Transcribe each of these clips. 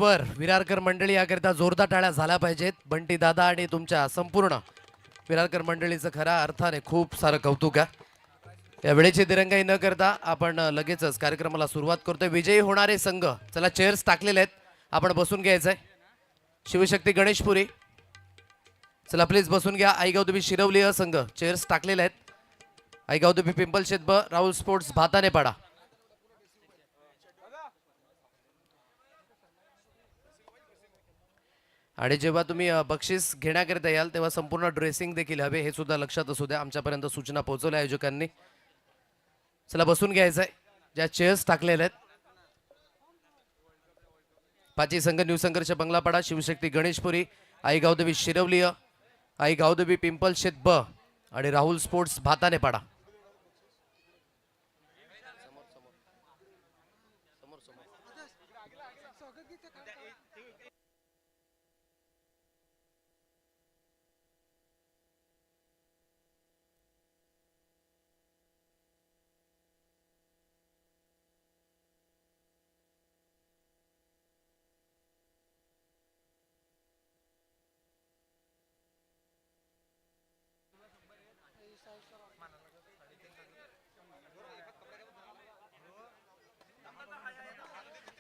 स्वर विरारकर मंडळी याकरिता जोरदार टाळ्या झाल्या पाहिजेत. बंटी दादा आणि तुमच्या संपूर्ण विरारकर मंडळीचं खऱ्या अर्थाने खूप सारं कौतुक आहे. या वेळेची दिरंगाई न करता आपण लगेचच कार्यक्रमाला सुरुवात करतोय. विजयी होणारे संघ चला चेअर्स टाकलेले आहेत, आपण बसून घ्यायचंय. शिवशक्ती गणेशपुरी चला प्लीज बसून घ्या. आईगावदेवी शिरवली संघ चेअर्स टाकलेले आहेत. आईगावदेवी पिंपलशेत ब राहुल स्पोर्ट्स भातानेपाडा. आणि जेव्हा तुम्ही बक्षीस घेण्याकरिता याल तेव्हा संपूर्ण ड्रेसिंग देखील हवे, हे सुद्धा लक्षात असू द्या. आमच्यापर्यंत सूचना पोहोचवल्या आयोजकांनी. चला बसून घ्यायचंय. ज्या चेअर्स टाकलेल्या आहेत पाची संघ न्यू संघर्ष बंगलापाडा, शिवशक्ती गणेशपुरी, आई गावदेवी शिरवलीय, आई गावदेवी पिंपलशेत ब आणि राहुल स्पोर्ट्स भातानेपाडा.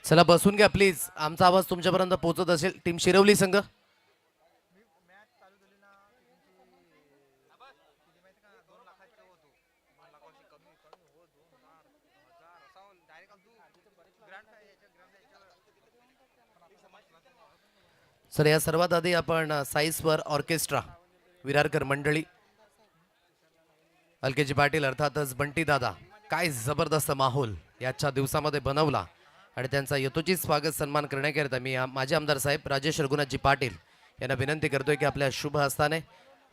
चला बसून घ्या प्लीज. आमचा आवाज तुमच्यापर्यंत पोहोचत असेल. टीम शिरवली संघ सर, या सर्वात आधी आपण साईस्वर ऑर्केस्ट्रा विरारकर मंडळी, अलकेजी पाटील अर्थातच बंटी दादा, काय जबरदस्त माहोल याच्या दिवसामध्ये बनवला आणि त्यांचा यथोचित स्वागत सन्मान करण्याकरिता मी माझे आमदार साहेब राजेश रघुनाथजी पाटील यांना विनंती करतोय की आपल्या शुभ हस्ताने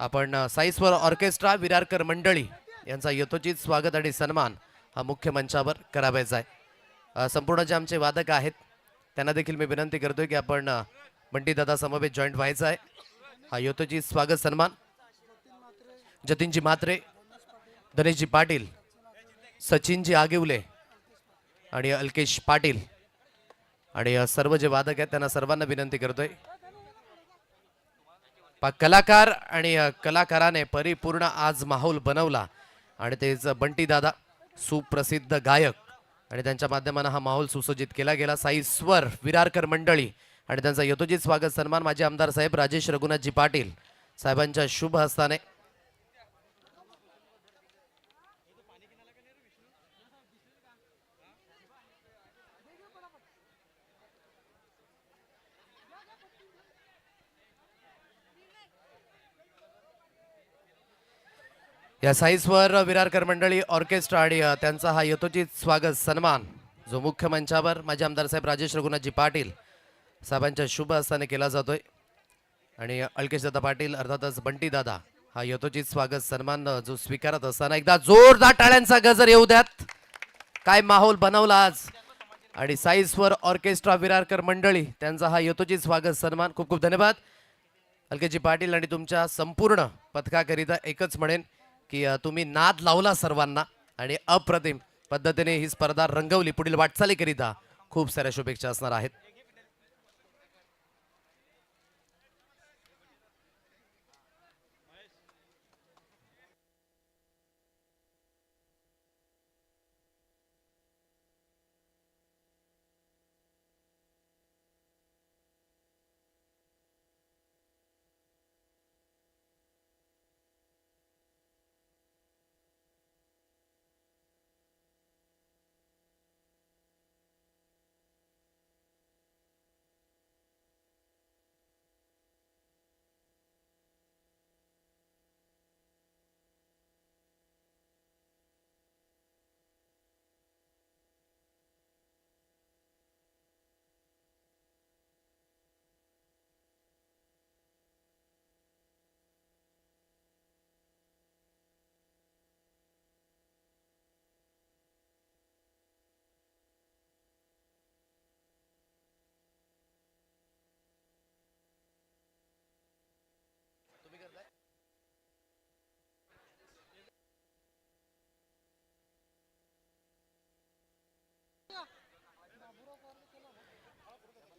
आपण साईस्वर ऑर्केस्ट्रा विरारकर मंडळी यांचा यथोचित स्वागत आणि सन्मान हा मुख्य मंचावर करावायचा आहे. संपूर्ण जे आमचे वादक आहेत त्यांना देखील मी विनंती करतोय की आपण बंटी दादा समवेत जॉईंट व्हायचा आहे. हा यथोचित स्वागत सन्मान जतीनजी म्हात्रे, धनेशजी पाटील, सचिनजी आगिवले आणि अल्केश पाटील आणि सर्व जे वादक आहेत त्यांना सर्वांना विनंती करतोय. कलाकार आणि कलाकाराने परिपूर्ण आज माहोल बनवला आणि तेच बंटी दादा सुप्रसिद्ध गायक आणि त्यांच्या माध्यमाने हा माहोल सुसज्जित केला गेला. साई स्वर विरारकर मंडळी आणि त्यांचा यथोचित स्वागत सन्मान माझे आमदार साहेब राजेश रघुनाथजी पाटील साहेबांच्या शुभ हस्ताने. या साईस्वर विरारकर मंडळी ऑर्केस्ट्रा आणि त्यांचा हा यथोचित स्वागत सन्मान जो मुख्य मंचावर माझे आमदार साहेब राजेश रघुनाथजी पाटील साहेबांच्या शुभ हस्ताने केला जातोय आणि अल्केश दादा पाटील अर्थातच बंटी दादा हा यथोचित स्वागत सन्मान जो स्वीकारत असताना एकदा जोरदार टाळ्यांचा गजर येऊ द्यात. काय माहोल बनवला आज. आणि साईस्वर ऑर्केस्ट्रा विरारकर मंडळी त्यांचा हा यथोचित स्वागत सन्मान. खूप खूप धन्यवाद अल्केशजी पाटील आणि तुमच्या संपूर्ण पथकाकरिता. एकच म्हणेन की तुम्ही नाद लावला सर्वांना आणि अप्रतिम पद्धतीने ही स्पर्धा रंगवली. पुढील वाटचालीकरिता खूप साऱ्या शुभेच्छा असणार आहेत.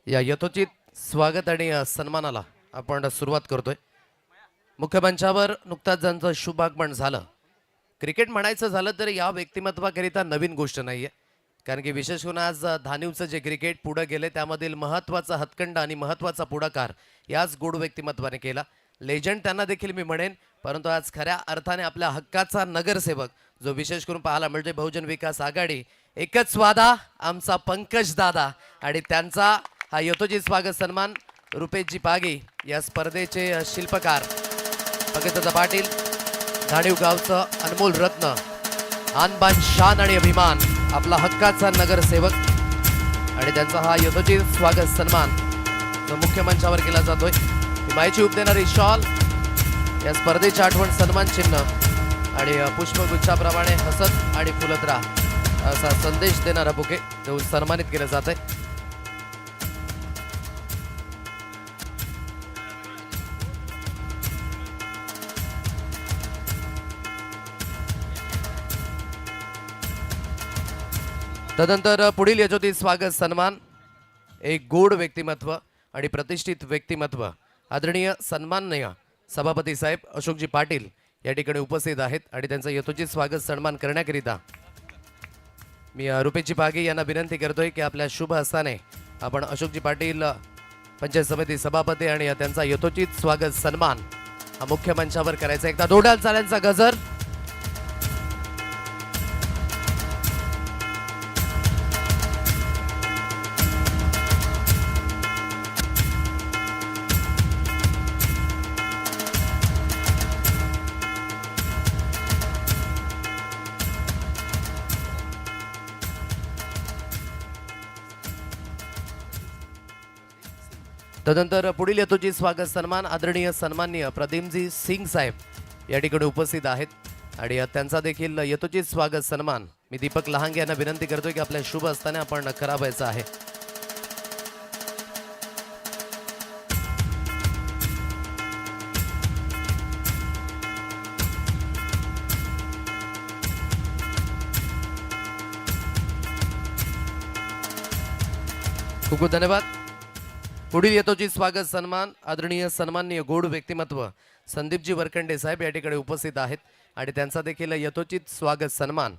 या यथोचित स्वागत आणि सन्मानाला आपण सुरुवात करतोय. मुख्य मंचावर नुकताच ज्यांचं शुभागमन झालं. क्रिकेट म्हणायचं झालं तर या व्यक्तिमत्वाकरिता नवीन गोष्ट नाहीये, कारण की विशेष करून आज धानिवचं जे क्रिकेट पुढे गेले त्यामधील महत्त्वाचा हातखंड आणि महत्त्वाचा पुढाकार याच गोड व्यक्तिमत्वाने केला. लेजंड त्यांना देखील मी म्हणेन, परंतु आज खऱ्या अर्थाने आपल्या हक्काचा नगरसेवक जो विशेष करून पाहायला मिळते बहुजन विकास आघाडी, एकच वादा आमचा पंकज दादा, आणि त्यांचा हा यथोचित स्वागत सन्मान रुपेशजी पागी या स्पर्धेचे शिल्पकार पंकजदादा पाटील, धाणीव गावचं अनमोल रत्न, आनबान शान आणि अभिमान आपला हक्काचा नगरसेवक, आणि त्यांचा हा यथोचित स्वागत सन्मान जो मुख्य मंचावर केला जातोय. हिमायची उब देणारी शॉल, या स्पर्धेची आठवण सन्मान चिन्ह आणि पुष्पगुच्छाप्रमाणे हसत आणि फुलत राहा असा संदेश देणारा बुके देऊन सन्मानित केलं जात आहे. तदनंतर पुढील यथोचित स्वागत सन्मान एक गोड व्यक्तिमत्व आणि प्रतिष्ठित व्यक्तिमत्व आदरणीय सन्माननीय सभापती साहेब अशोकजी पाटील या ठिकाणी उपस्थित आहेत, आणि त्यांचं यथोचित स्वागत सन्मान करण्याकरिता मी रुपेशजी पागी यांना विनंती करतोय की आपल्या शुभ हस्ताने आपण अशोकजी पाटील पंचायत समिती सभापती आणि त्यांचा यथोचित स्वागत सन्मान हा मुख्य मंचावर करायचा. एकदा दोडाल चाल्यांचा गजर. तदनंतर पुढील यथोचित स्वागत सन्मान आदरणीय सन्माननीय प्रदीपजी सिंग साहेब या ठिकाणी उपस्थित आहेत, आणि त्यांचा देखील यथोचित स्वागत सन्मान मी दीपक लहांगे यांना विनंती करतोय की आपल्या शुभ हस्ताने आपण करावायचा आहे. खूप खूप धन्यवाद. पुढील यथोचित स्वागत सन्मान आदरणीय सन्माननीय गोड व्यक्तिमत्व संदीपजी वरखंडे साहेब या ठिकाणी उपस्थित आहेत, आणि त्यांचा देखील यथोचित स्वागत सन्मान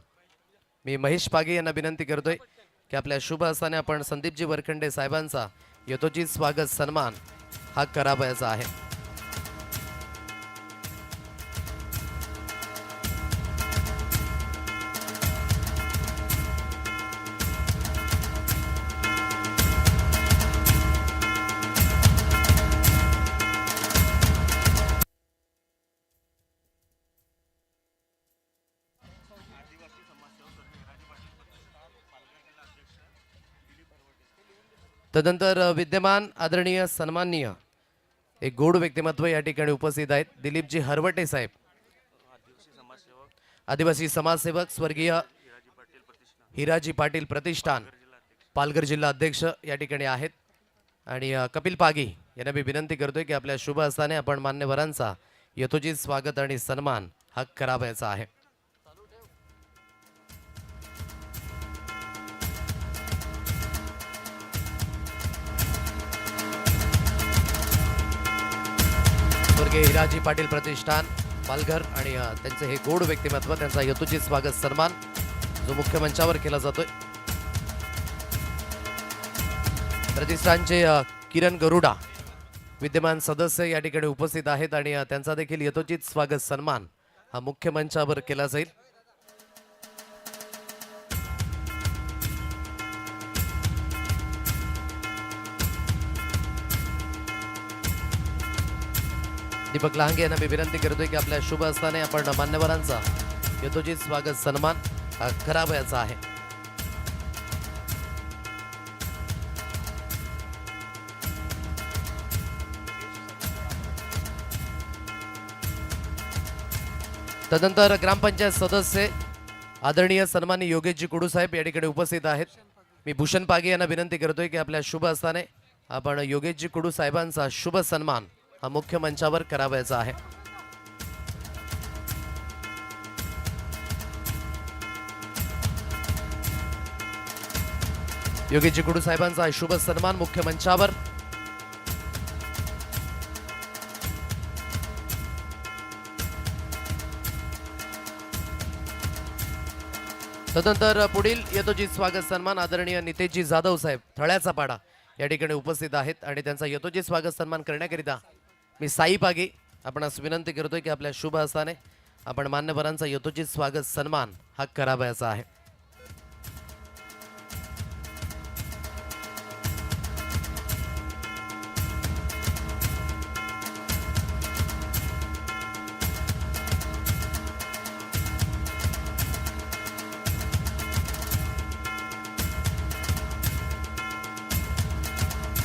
मी महेश पागे यांना विनंती करतोय की आपल्या शुभ हस्ताने आपण संदीपजी वरखंडे साहेबांचा यथोचित स्वागत सन्मान हा करावयाचा आहे. तदनंतर विद्यमान आदरणीय सन्माननीय एक गोड व्यक्तिमत्व या ठिकाणी उपस्थित आहेत. दिलीपजी हरवटे साहेब, आदिवासी समाजसेवक स्वर्गीय हिराजी पाटील प्रतिष्ठान पालघर जिल्हा अध्यक्ष या ठिकाणी आहेत, आणि कपिल पागी यांना मी विनंती करतोय की आपल्या शुभ हस्ताने आपण मान्यवरांचा यथोचित स्वागत आणि सन्मान हा करावयाचा आहे. स्वर्गीय हिराजी पाटील प्रतिष्ठान पालघर आणि त्यांचे हे गोड व्यक्तिमत्व त्यांचा यथोचित स्वागत सन्मान जो मुख्य मंचावर केला जातोय. प्रतिष्ठानचे किरण गरुडा विद्यमान सदस्य या ठिकाणी उपस्थित आहेत, आणि त्यांचा देखील यथोचित स्वागत सन्मान हा मुख्य मंचावर केला जाईल. दीपक लहांगे यांना मी विनंती करतोय की आपल्या शुभ हस्ताने आपण मान्यवरांचा यथोचित स्वागत सन्मान हा करावयाचा आहे. तदनंतर ग्रामपंचायत सदस्य आदरणीय सन्माननीय योगेशजी कुडू साहेब या ठिकाणी उपस्थित आहेत. मी भूषण पागे यांना विनंती करतोय की आपल्या शुभ हस्ताने आपण योगेशजी कुडू साहेबांचा शुभ सन्मान हा मुख्य मंचावर करावयाचा आहे. योगीजी कुडू साहेबांचा शुभ सन्मान मुख्य मंचावर. तदनंतर पुढील यतोचित स्वागत सन्मान आदरणीय नितेशजी जाधव साहेब थळ्याचा पाडा या ठिकाणी उपस्थित आहेत आणि त्यांचा यतोचित स्वागत सन्मान करण्याकरिता मी साई पागे आपणास विनंती करतोय की आपल्या शुभ हस्ताने आपण मान्यवरांचा यतोचित स्वागत सन्मान हा करावयाचा आहे.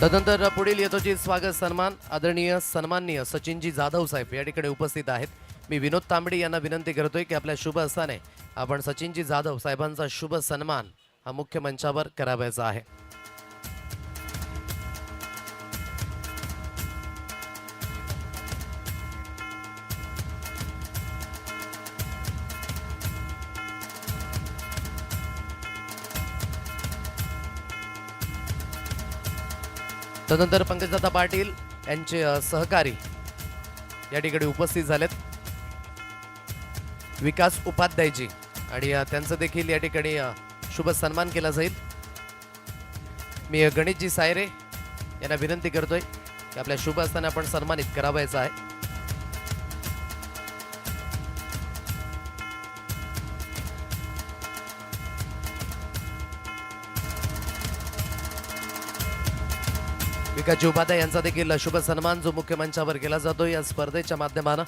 तदनंतर पुढील यतोचित स्वागत सन्मान आदरणीय सन्माननीय सचिनजी जाधव साहेब या ठिकाणी उपस्थित आहेत. मी विनोद तांबडी यांना विनंती करतोय की आपल्या शुभ हस्ताने आपण सचिनजी जाधव साहेबांचा शुभ सन्मान हा मुख्य मंचावर करावयाचा आहे. तदनंतर पंकजदादा पाटील यांचे सहकारी या ठिकाणी उपस्थित झालेत. विकास उपाध्यायजी आणि त्यांचं देखील या ठिकाणी शुभ सन्मान केला जाईल. मी गणेशजी सायरे यांना विनंती करतोय की आपल्या शुभ हस्ताने आपण सन्मानित करावायचा आहे. विकासजी उपाध्याय यांचा देखील शुभ सन्मान जो मुख्य मंचावर केला जातो या स्पर्धेच्या माध्यमानं.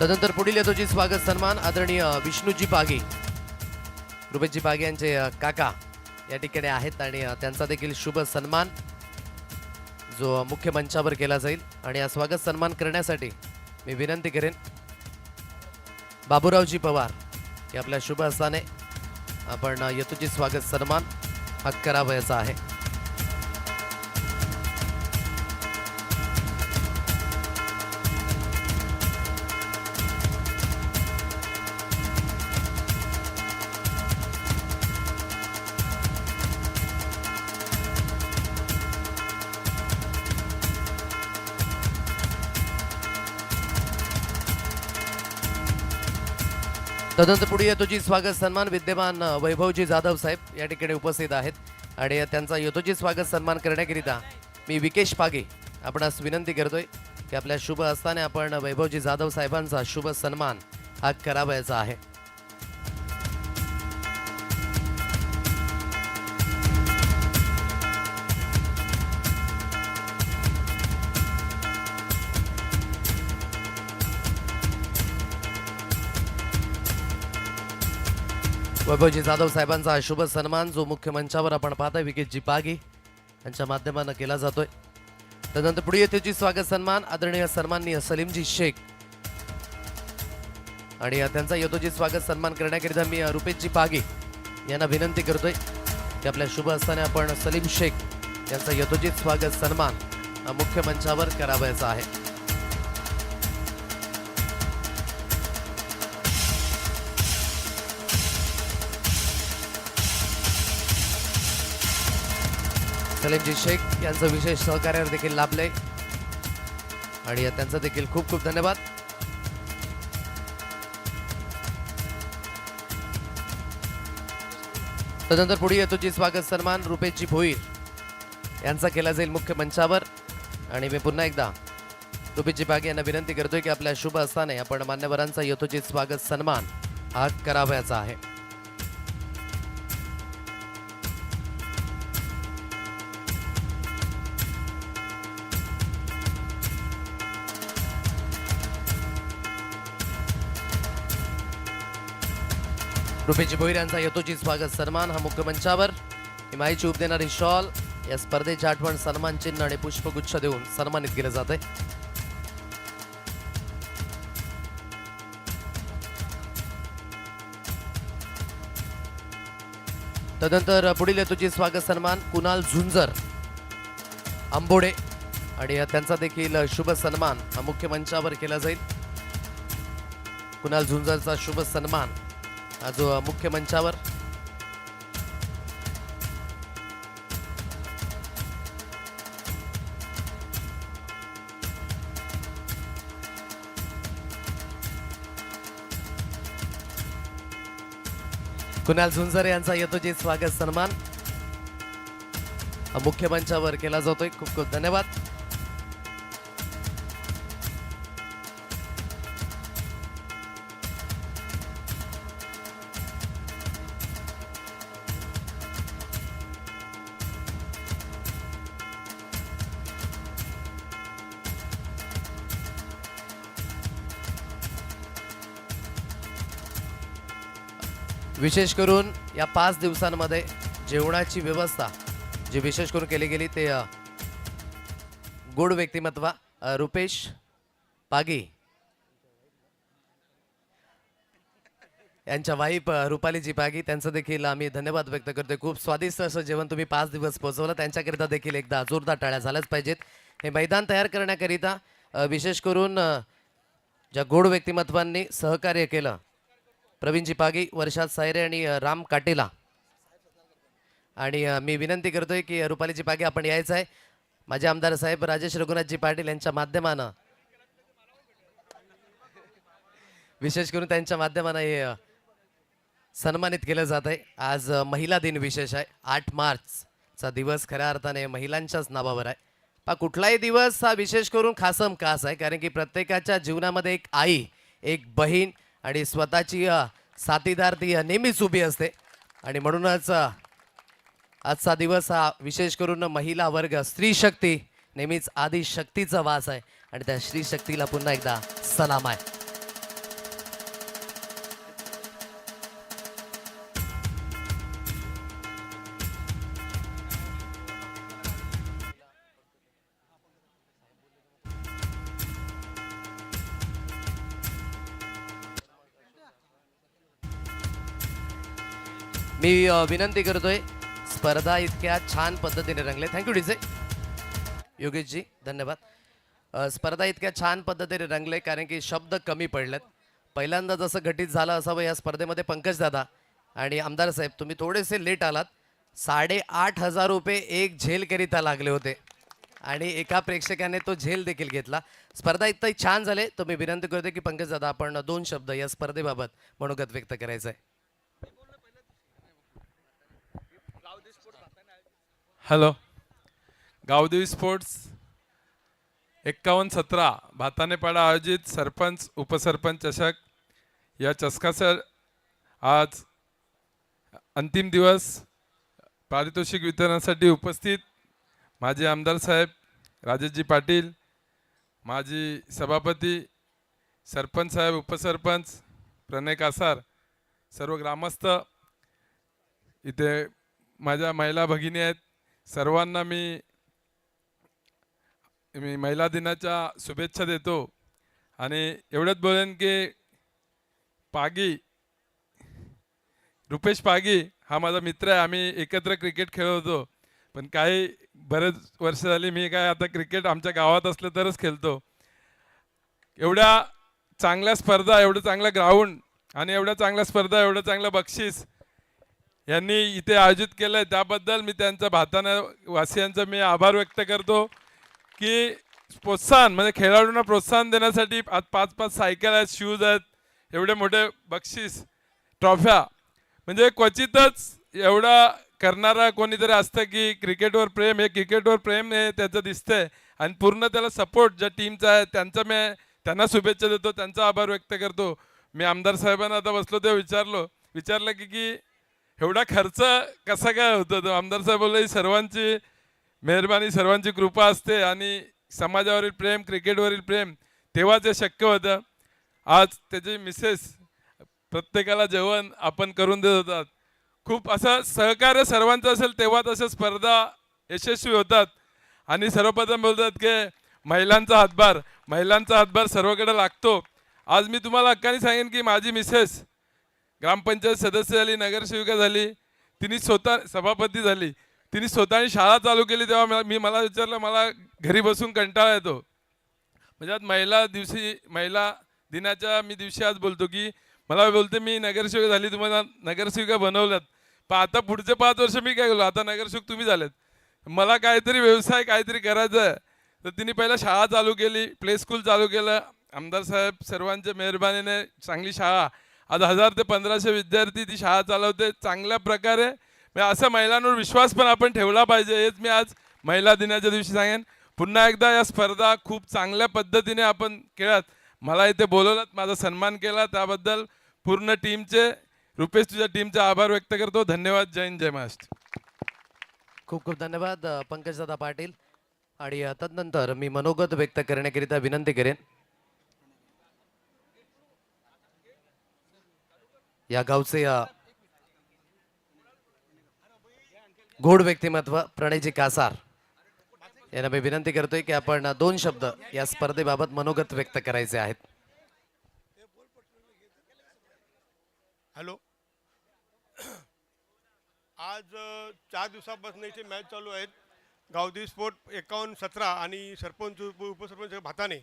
तदनंतर पुढील यतोचित स्वागत सन्मान आदरणीय विष्णूजी पागे रुपेशजी पागे यांचे काका या ठिकाणी आहेत आणि त्यांचा देखील शुभ सन्मान जो मुख्य मंचावर केला जाईल. आणि हा स्वागत सन्मान करण्यासाठी मी विनंती करेन बाबूरावजी पवार की आपल्या शुभ हस्ताने आपण यतोचित स्वागत सन्मान हा करावयाचा आहे. तदनंतर पुढे यतोचित स्वागत सन्मान विद्यमान वैभवजी जाधव साहेब या ठिकाणी उपस्थित आहेत आणि त्यांचा यतोचित स्वागत सन्मान करण्याकरिता मी विकेश पागे आपणास विनंती करतोय की आपल्या शुभ हस्ताने आपण वैभवजी जाधव साहेबांचा शुभ सन्मान हा करावयाचा आहे. वैभवजी जाधव साहेबांचा शुभ सन्मान जो मुख्य मंचावर आपण पाहतोय विकेशजी पागे यांच्या माध्यमाने केला जातोय. तदनंतर पुढे यतोचित स्वागत सन्मान आदरणीय सन्माननीय सलीमजी शेख आणि त्यांचा यतोचित स्वागत सन्मान करण्याकरिता मी रुपेशजी पागे यांना विनंती करतोय की आपल्या शुभ हस्ताने आपण सलीम शेख यांचा यतोचित स्वागत सन्मान हा मुख्य मंचावर करावयाचा आहे. सलीमजी शेख यांचं विशेष सहकार्यावर देखील लाभलंय आणि त्यांचा देखील खूप खूप धन्यवाद. तदनंतर पुढे यतोचित स्वागत सन्मान रुपेशजी भोईर यांचा केला जाईल मुख्य मंचावर आणि मी पुन्हा एकदा रुपेशजी पागे यांना विनंती करतोय की आपल्या शुभ हस्ताने आपण मान्यवरांचा यथोचित स्वागत सन्मान हा करावयाचा आहे. रुपेशजी भोईर यांचा यथोचित स्वागत सन्मान हा मुख्य मंचावर हिमाईची उब देणारी शॉल या स्पर्धेची आठवण सन्मान चिन्ह आणि पुष्पगुच्छ देऊन सन्मानित केले जाते. तदनंतर पुढील हेतूची स्वागत सन्मान कुणाल झुंजर आंबोडे आणि त्यांचा देखील शुभ सन्मान हा मुख्य मंचावर केला जाईल। कुणाल झुंजरचा शुभ सन्मान हा जो मुख्य मंचावर कुणाल झुंजर यांचा यथोचित स्वागत सन्मान मुख्य मंचावर केला जातोय। खूप खूप धन्यवाद। विशेष करून या 5 दिवसांमध्ये जेवणाची व्यवस्था जी विशेष करून केली गेली ते गोड व्यक्तिमत्व रुपेश पागी यांच्या वाईफ रुपालीजी पागी त्यांचं देखील आम्ही धन्यवाद व्यक्त करतोय। खूप स्वादिष्ट असं जेवण तुम्ही 5 दिवस पोहोचवलं, त्यांच्याकरिता देखील एकदा जोरदार टाळ्या झाल्याच पाहिजेत। हे मैदान तयार करण्याकरिता विशेष करून ज्या गोड व्यक्तिमत्वांनी सहकार्य केलं, प्रवीणजी पागी, वर्षात सायरे आणि राम काटेला, आणि मी विनंती करतोय की रुपालीजी पागे आपण यायचं आहे। माझे आमदार साहेब राजेश रघुनाथजी पाटील यांच्या माध्यमानं विशेष करून त्यांच्या माध्यमानं हे सन्मानित केलं जात आहे। आज महिला दिन विशेष आहे। 8 मार्चचा दिवस खऱ्या अर्थाने महिलांच्याच नावावर आहे। कुठलाही दिवस हा विशेष करून खासम खास आहे, कारण की प्रत्येकाच्या जीवनामध्ये एक आई, एक बहीण आणि स्वतःची साथीदार ती नेहमीच उभी असते, आणि म्हणूनच आजचा दिवस हा विशेष करून महिला वर्ग, स्त्री शक्ती नेहमीच आदी शक्तीचा वास आहे, आणि त्या स्त्री शक्तीला पुन्हा एकदा सलाम आहे। मी विनंती करतोय, स्पर्धा इतक्या छान पद्धतीने रंगले, थँक्यू डीजे योगेश जी, धन्यवाद। स्पर्धा इतक्या छान पद्धतीने रंगले कारण की शब्द कमी पडलेत। पहिल्यांदा जसं घटित झालं असावं या स्पर्धेमध्ये पंकज दादा आणि आमदार साहेब तुम्ही थोडेसे लेट आलात। 8,500 रुपये एक झेलकरिता लागले होते, आणि एका प्रेक्षकाने तो झेल देखील घेतला। स्पर्धा इतकी छान झाले, तर मी विनंती करते की पंकज दादा आपण 2 शब्द या स्पर्धेबाबत मनोगत व्यक्त करायचं आहे। हॅलो, गावदेवी स्पोर्ट्स 51-17 भातानेपाडा आयोजित सरपंच उपसरपंच चषक या चषकाचा आज अंतिम दिवस। पारितोषिक वितरणासाठी उपस्थित माजी आमदार साहेब राजेशजी पाटील, माजी सभापती, सरपंच साहेब, उपसरपंच प्रणय कासार, सर्व ग्रामस्थ, इथे माझ्या महिला भगिनी आहेत, सर्वांना मी महिला दिनाच्या शुभेच्छा देतो। आणि एवढंच बोलेन की पागी, रुपेश पागी हा माझा मित्र आहे, आम्ही एकत्र क्रिकेट खेळत होतो, पण काही बरेच वर्ष झाली मी काय आता क्रिकेट आमच्या गावात असलं तरच खेळतो। एवढ्या चांगल्या स्पर्धा, एवढं चांगलं ग्राउंड आणि एवढ्या चांगल्या स्पर्धा, एवढं चांगलं बक्षीस यांनी इथे आयोजित केलं आहे, त्याबद्दल मी त्यांच्या भाताना वासियांचा मी आभार व्यक्त करतो। की प्रोत्साहन म्हणजे खेळाडूंना प्रोत्साहन देण्यासाठी आज 5-5 सायकल आहेत, शूज आहेत, एवढे मोठे बक्षीस, ट्रॉफ्या, म्हणजे क्वचितच एवढा करणारा कोणीतरी असतं की क्रिकेटवर प्रेम, हे क्रिकेटवर प्रेम हे त्याचं दिसतंय, आणि पूर्ण त्याला सपोर्ट ज्या टीमचा आहे त्यांचा मी त्यांना शुभेच्छा देतो, त्यांचा आभार व्यक्त करतो। मी आमदार साहेबांना आता बसलो तेव्हा विचारलं की एवढा खर्च कसा काय होतो, तो आमदार साहेब बोलले सर्वांची मेहरबानी, सर्वांची कृपा असते, आणि समाजावरील प्रेम, क्रिकेटवरील प्रेम तेव्हाच हे शक्य होतं। आज त्याची मिसेस प्रत्येकाला जेवण आपण करून देत होतात, खूप असं सहकार्य सर्वांचं असेल तेव्हा तशा स्पर्धा यशस्वी होतात। आणि सर्वप्रथम बोलतात की महिलांचा हातभार सर्वकडे लागतो। आज मी तुम्हाला हक्काने सांगेन की माझी मिसेस ग्रामपंचायत सदस्य झाली, नगरसेविका झाली, तिने स्वतः सभापती झाली, तिने स्वतःने शाळा चालू केली, तेव्हा मला विचारलं, मला घरी बसून कंटाळा येतो. म्हणजे आज महिला दिनाच्या दिवशी आज बोलतो की मला बोलते मी नगरसेवक झाली, तुम्हाला नगरसेविका बनवल्यात, पण आता पुढचे 5 वर्ष मी काय केलं, आता नगरसेवक तुम्ही झालेत, मला काहीतरी व्यवसाय काहीतरी करायचं आहे. तर तिने पहिला शाळा चालू केली, प्ले स्कूल चालू केलं. आमदार साहेब सर्वांच्या मेहरबानीने चांगली शाळा, आज 1000 ते 1500 विद्यार्थी ती शाळा चालवते चांगल्या प्रकारे. म्हणजे असं महिलांवर विश्वास पण आपण ठेवला पाहिजे, हेच मी आज महिला दिनाच्या दिवशी सांगेन. पुन्हा एकदा या स्पर्धा खूप चांगल्या पद्धतीने आपण खेळत, मला इथे बोलवलात, माझा सन्मान केला, त्याबद्दल पूर्ण टीमचे, रुपेश तुझ्या टीमचे आभार व्यक्त करतो. धन्यवाद. जय हिंद, जय महाराष्ट्र. खूप खूप धन्यवाद पंकजदादा पाटील. आणि तदनंतर मी मनोगत व्यक्त करण्याकरिता विनंती करेन या गावचे गोड व्यक्तिमत्व प्रणयजी कासार यांना मी विनंती करतोय की आपण 2 शब्द या स्पर्धेबाबत मनोगत व्यक्त करायचे आहेत. हॅलो, आज 4 दिवसापासून इथे मॅच चालू आहेत. गावदेवी स्पोर्ट 51-17 आणि सरपंच उपसरपंच भाताने.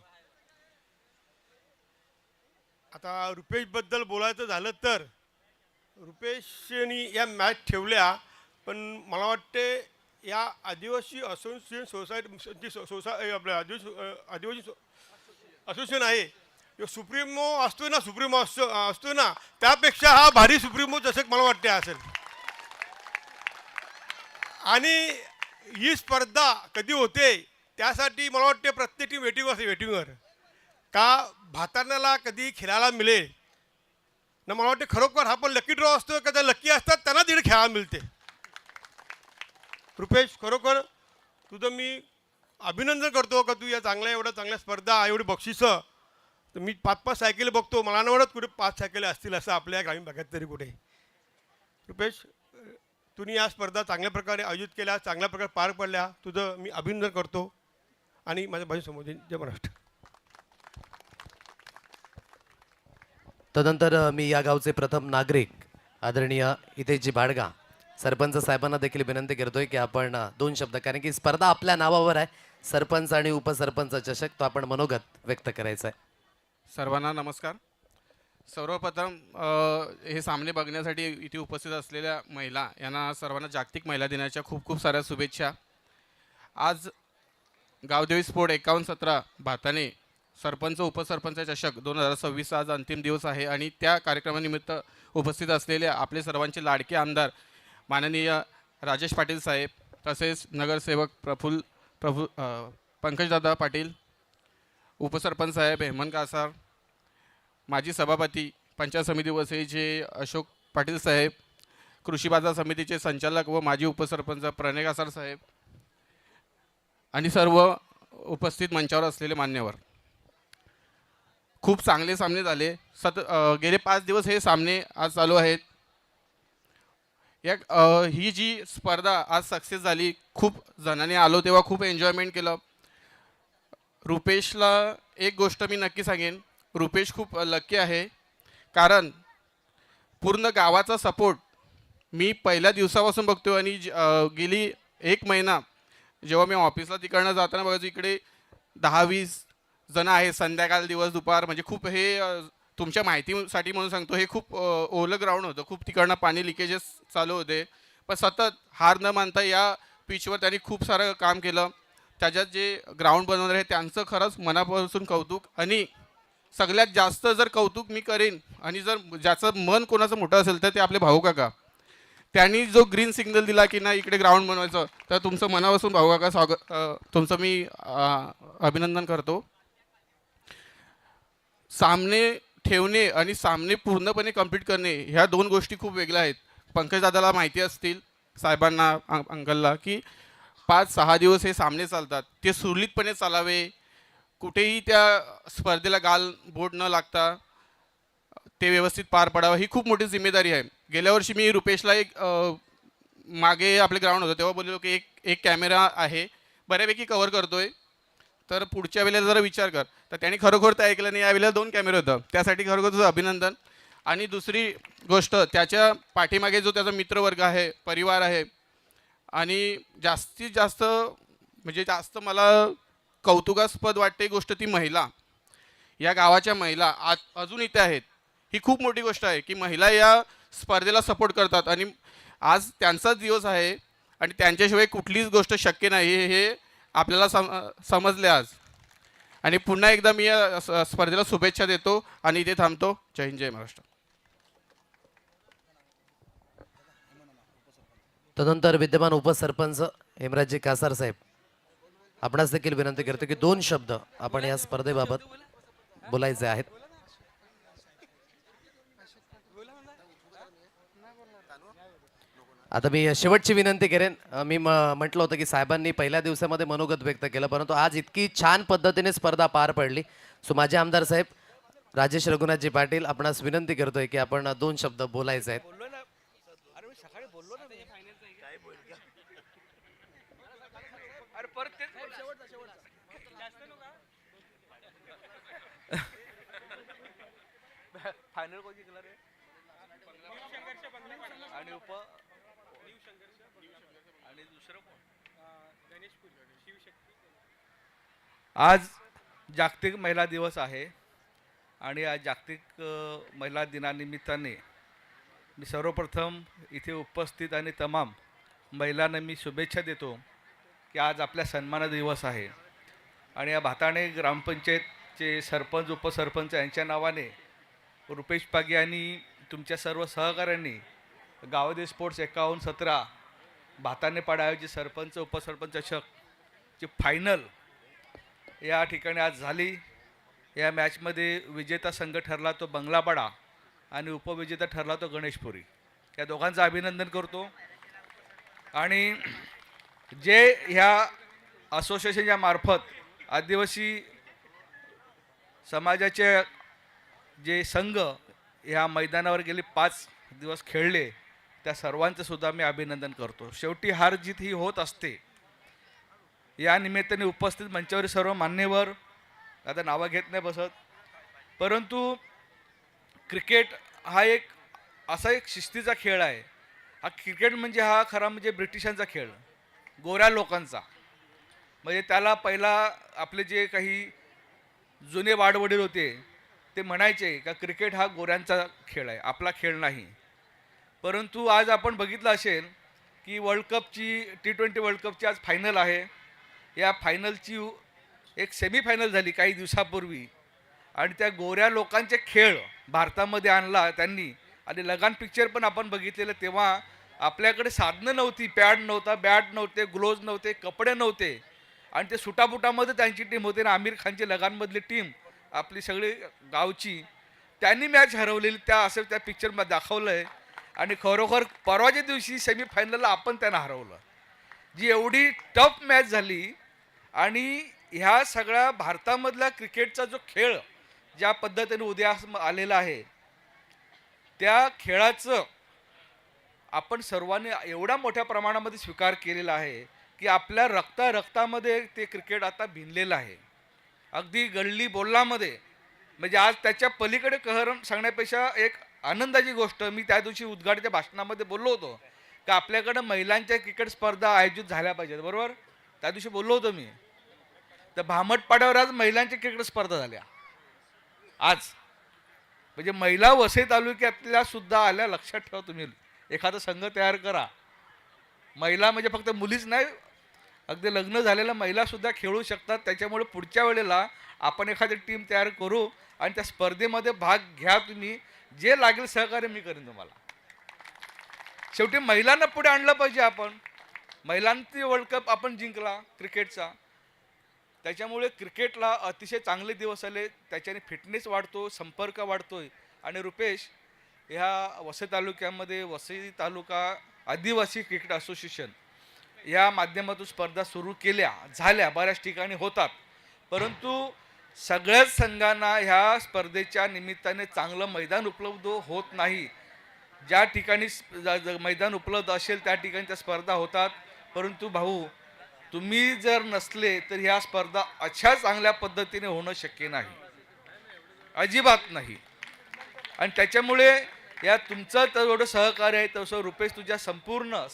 आता रुपेशबद्दल बोलायचं झालं तर रुपेशनी या मॅच ठेवल्या, पण मला वाटते या आदिवासी असोसिएशन सोसायटी आपल्या आदिवासी असोसिएशन आहे, सुप्रीमो असतो ना, सुप्रीमो असतो ना, त्यापेक्षा हा भारी सुप्रीमो जसं मला वाटते असेल. आणि ही स्पर्धा कधी होते त्यासाठी मला वाटते प्रत्येक टीम वेटिंगवर का भातारण्याला कधी खेळायला मिळेल ना. मला वाटते खरोखर हा पण लकी ड्रॉ असतो का, त्या लकी असतात त्यांना तिथे खेळायला मिळते. रुपेश, खरोखर तुझं मी अभिनंदन करतो का तू या एवढ्या चांगल्या स्पर्धा, एवढी बक्षिसं. तर मी 5-5 सायकली बघतो, मला नाही वाटत कुठे 5 सायकली असतील असं आपल्या ग्रामीण भागात तरी कुठे. रुपेश, तुम्ही या स्पर्धा चांगल्या प्रकारे आयोजित केल्या, चांगल्या प्रकारे पार पडल्या, तुझं मी अभिनंदन करतो. आणि माझ्या भाषेसमोर जय महाराष्ट्र. तदनंतर मी या गावचे प्रथम नागरिक आदरणीय हितेशजी बाडगा सरपंच साहेबांना देखील विनंती करतोय की आपण 2 शब्द, कारण की स्पर्धा आपल्या नावावर आहे, सरपंच आणि उपसरपंच चषक, तो आपण मनोगत व्यक्त करायचा आहे. सर्वांना नमस्कार. सर्वप्रथम हे सामने बघण्यासाठी इथे उपस्थित असलेल्या महिला यांना सर्वांना जागतिक महिला दिनाच्या खूप खूप साऱ्या शुभेच्छा. आज गावदेवी स्पोर्ट 51-17 भाताने सरपंच उपसरपंच चषक 2026 आज अंतिम दिवस आहे. आणि त्या कार्यक्रमानिमित्त उपस्थित असलेले आपले सर्वांचे लाडके आमदार माननीय राजेश पाटील साहेब, तसेच नगरसेवक पंकजदादा पाटील, उपसरपंच साहेब हेमंत कासार, माजी सभापती पंचायत समिती वसईचे अशोक पाटील साहेब, कृषी बाजार समितीचे संचालक व माजी उपसरपंच प्रणय कासार साहेब आणि सर्व उपस्थित मंचावर असलेले मान्यवर. खूप चांगले सामने झाले. गेले 5 दिवस हे सामने आज चालू आहेत. ही जी स्पर्धा आज सक्सेस झाली, खूप जणांनी आलो तेव्हा खूप एन्जॉयमेंट केलं. रुपेशला एक गोष्ट मी नक्की सांगेन, रुपेश खूप लकी आहे, कारण पूर्ण गावाचा सपोर्ट मी पहिल्या दिवसापासून बघतो. आणि गेली 1 महिना जेव्हा मी ऑफिसला तिकडनं जाताना बघायचो, इकडे 10-20 जण आहेत, संध्याकाळ दिवस दुपार, म्हणजे खूप हे तुमच्या माहितीसाठी म्हणून सांगतो, हे खूप ओलं ग्राउंड होतं, खूप तिकडनं पाणी लिकेजेस चालू होते, पण सतत हार न मानता या पिचवर त्यांनी खूप सारं काम केलं. त्याच्यात जे ग्राउंड बनवणार आहे त्यांचं खरंच मनापासून कौतुक. आणि सगळ्यात जास्त जर कौतुक मी करेन, आणि जर ज्याचं मन कोणाचं मोठं असेल तर ते आपले भाऊ काका, त्यांनी जो ग्रीन सिग्नल दिला की नाही इकडे ग्राउंड बनवायचं, तर तुमचं मनापासून भाऊ काका तुमचं मी अभिनंदन करतो. सामने ठेवणे आणि सामने पूर्णपणे कंप्लीट करणे ह्या 2 गोष्टी खूप वेगळ्या आहेत. पंकजदादाला माहिती असतील, साहेबांना, अंकलला, की 5-6 दिवस हे सामने चालतात, ते सुरळीतपणे चालावे, कुठेही त्या स्पर्धेला गाल बोट न लागता ते व्यवस्थित पार पडावं, ही खूप मोठी जिम्मेदारी आहे. गेल्या वर्षी मी रुपेशला मागे आपले ग्राउंड होतं तेव्हा बोललो की एक कॅमेरा आहे, बऱ्यापैकी कव्हर करतोय, तर पुढच्या वेळेला जरा विचार कर. तर त्यांनी खरोखर ते ऐकलं नाही. यावेळेला 2 कॅमेरे होतं, त्यासाठी खरोखर तुझं अभिनंदन. आणि दुसरी गोष्ट, त्याच्या पाठीमागे जो त्याचा मित्रवर्ग आहे, परिवार आहे, आणि जास्तीत जास्त म्हणजे जास्त मला कौतुकास्पद वाटते गोष्ट ती महिला. या गावाच्या महिला आज अजून इथे आहेत. ही खूप मोठी गोष्ट आहे की महिला या स्पर्धेला सपोर्ट करतात आणि आज त्यांचाच दिवस आहे आणि त्यांच्याशिवाय कुठलीच गोष्ट शक्य नाही हे आपल्याला समजले आज. आणि पुन्हा एकदा मी या स्पर्धेला शुभेच्छा देतो आणि इथे थांबतो. जय हिंद, जय महाराष्ट्र. तदनंतर विद्यमान उपसरपंच हेमराजजी कासार साहेब, आपणास देखील विनंती करतो की 2 शब्द आपण या स्पर्धेबाबत बोलायचे आहेत. आता मी शेवटची विनंती करेन. मी म्हटलं होतं की साहेबांनी पहिल्या दिवसामध्ये मनोगत व्यक्त केलं, परंतु आज इतकी छान पद्धतीने स्पर्धा पार पडली. सो माझे आमदार साहेब राजेश रघुनाथजी पाटील, आपणास विनंती करतोय की आपण 2 शब्द बोलायचे आहेत. आज जागतिक महिला दिवस आहे आणि या जागतिक महिला दिनानिमित्ताने मी सर्वप्रथम इथे उपस्थित आणि तमाम महिलांना मी शुभेच्छा देतो की आज आपल्या सन्मान दिवस आहे. आणि या भाताणे ग्रामपंचायतचे सरपंच उपसरपंच यांच्या नावाने रुपेश पागे आणि तुमच्या सर्व सहकाऱ्यांनी गावदे स्पोर्ट्स 51-17 भाताणे पाड्याऐवजी सरपंच उपसरपंच चषकची फायनल या ठिकाणी आज झाली. या मॅचमध्ये विजेता संघ ठरला तो बंगलापाडा आणि उपविजेता ठरला तो गणेशपुरी. या दोघांचं अभिनंदन करतो. आणि जे ह्या असोसिएशनच्या मार्फत आदिवासी समाजाचे जे संघ ह्या मैदानावर गेले 5 दिवस खेळले, त्या सर्वांचं सुद्धा मी अभिनंदन करतो. शेवटी हार जीत ही होत असते. या निमित्ताने उपस्थित मंचावरील सर्व मान्यवर, आता नावं घेत नाही बसत, परंतु क्रिकेट हा एक असा एक शिस्तीचा खेळ आहे. हा क्रिकेट म्हणजे हा खरा म्हणजे ब्रिटिशांचा खेळ, गोऱ्या लोकांचा. म्हणजे त्याला पहिला आपले जे काही जुने वाडवडील होते ते म्हणायचे का क्रिकेट हा गोऱ्यांचा खेळ आहे, आपला खेळ नाही. परंतु आज आपण बघितलं असेल की वर्ल्ड कपची T20 वर्ल्ड कपची आज फायनल आहे. या फायनलची एक सेमीफायनल झाली काही दिवसापूर्वी आणि त्या गोऱ्या लोकांचे खेळ भारतामध्ये आणला त्यांनी. आणि लगान पिक्चर पण आपण बघितलेलं, तेव्हा आपल्याकडे साधनं नव्हती, पॅड नव्हता, बॅट नव्हते, ग्लोव्ज नव्हते, कपडे नव्हते आणि ते सुटापुटामध्ये त्यांची टीम होती. ना आमिर खानची लगानमधली टीम आपली सगळी गावची, त्यांनी मॅच हरवलेली त्या असं त्या पिक्चरमध्ये दाखवलं आहे. आणि खरोखर परवाच्या दिवशी सेमीफायनलला आपण त्यांना हरवलं. जी एवढी टफ मॅच झाली आणि ह्या सगळ्या भारतामधला क्रिकेटचा जो खेळ ज्या पद्धतीने उदयास आलेला आहे, त्या खेळाचं आपण सर्वांनी एवढ्या मोठ्या प्रमाणामध्ये स्वीकार केलेला आहे की आपल्या रक्तामध्ये ते क्रिकेट आता भिनलेलं आहे. अगदी गल्ली बोलण्यामध्ये. म्हणजे आज त्याच्या पलीकडे कहर सांगण्यापेक्षा एक आनंदाची गोष्ट, मी त्या दिवशी उद्घाटनाच्या भाषणामध्ये बोललो होतो की आपल्याकडं महिलांच्या क्रिकेट स्पर्धा आयोजित झाल्या पाहिजेत, बरोबर. त्या दिवशी बोललो होतो मी. तर भामटपाड्यावर आज महिलांच्या क्रिकेट स्पर्धा झाल्या आज. म्हणजे महिला वसई तालुक्यातल्या सुद्धा आल्या. लक्षात ठेवा, तुम्ही एखादा संघ तयार करा. महिला म्हणजे फक्त मुलीच नाही, अगदी लग्न झालेल्या महिला सुद्धा खेळू शकतात. त्याच्यामुळे पुढच्या वेळेला आपण एखादी टीम तयार करू आणि त्या स्पर्धेमध्ये भाग घ्या. तुम्ही जे लागेल सहकार्य मी करेन तुम्हाला. शेवटी महिलांना पुढे आणलं पाहिजे आपण. महिलांची वर्ल्ड कप आपण जिंकला क्रिकेटचा. त्याच्यामुळे क्रिकेटला अतिशय चांगले दिवस आले. त्याच्याने फिटनेस वाढतो, संपर्क वाढतोय. आणि रुपेश, ह्या वसई तालुक्यामध्ये वसई तालुका आदिवासी क्रिकेट असोसिएशन या माध्यमातून स्पर्धा सुरू केल्या, झाल्या, बऱ्याच ठिकाणी होतात. परंतु सगळ्याच संघांना ह्या स्पर्धेच्या निमित्ताने चांगलं मैदान उपलब्ध होत नाही. ज्या ठिकाणी मैदान उपलब्ध असेल त्या ठिकाणी त्या स्पर्धा होतात. परंतु भाऊ, तुम्ही जर नसले तर ह्या स्पर्धा अशा चांगल्या पद्धतीने होणं शक्य नाही, अजिबात नाही. आणि त्याच्यामुळे या तुमचं जेवढं सहकार्य आहे तसं रुपेश तुझ्या संपूर्ण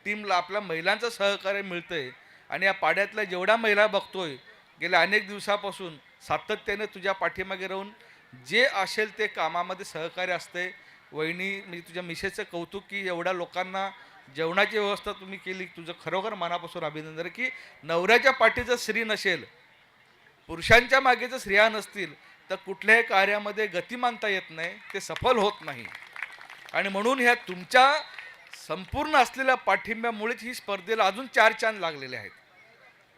टीमला आपल्या महिलांचं सहकार्य मिळतंय. आणि या पाड्यातल्या जेवढ्या महिला बघतोय गेल्या अनेक दिवसापासून सातत्याने तुझ्या पाठीमागे राहून जे असेल ते कामामध्ये सहकार्य असते. वहिनी म्हणजे तुझ्या मिसेसचं कौतुक की एवढ्या लोकांना जेवणाची व्यवस्था तुम्ही केली. तुझं खरोखर मनापासून अभिनंदन आहे की नवऱ्याच्या पाठीचं स्त्री नसेल, पुरुषांच्या मागे जर स्त्रिया नसतील तर कुठल्याही कार्यामध्ये गती मानता येत नाही, ते सफल होत नाही. आणि म्हणून ह्या तुमच्या संपूर्ण असलेल्या पाठिंब्यामुळेच ही स्पर्धेला अजून 4 चांद लागलेले आहेत.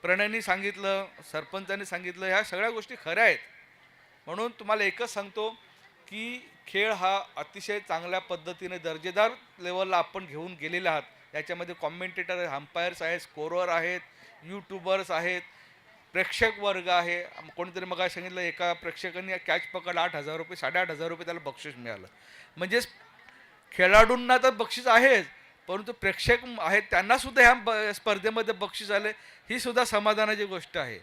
प्रणयनी सांगितलं, सरपंचांनी सांगितलं, ह्या सगळ्या गोष्टी खऱ्या आहेत. म्हणून तुम्हाला एकच सांगतो की खेळ हा अतिशय चांगल्या पद्धतीने दर्जेदार लेवलला आपण घेऊन गेलेले आहात. याच्यामध्ये कॉमेंटेटर आहेत, अंपायर्स आहेत, स्कोरर आहेत, यूट्यूबर्स आहेत, प्रेक्षक वर्ग आहे. कोणीतरी मग सांगितलं एका प्रेक्षकांनी कॅच पकड 8,000 रुपये, 8,500 रुपये त्याला बक्षीस मिळालं. म्हणजेच खेळाडूंना तर बक्षीस आहेच, परंतु प्रेक्षक आहेत त्यांनासुद्धा ह्या स्पर्धेमध्ये बक्षीस आले, ही सुद्धा समाधानाची गोष्ट आहे.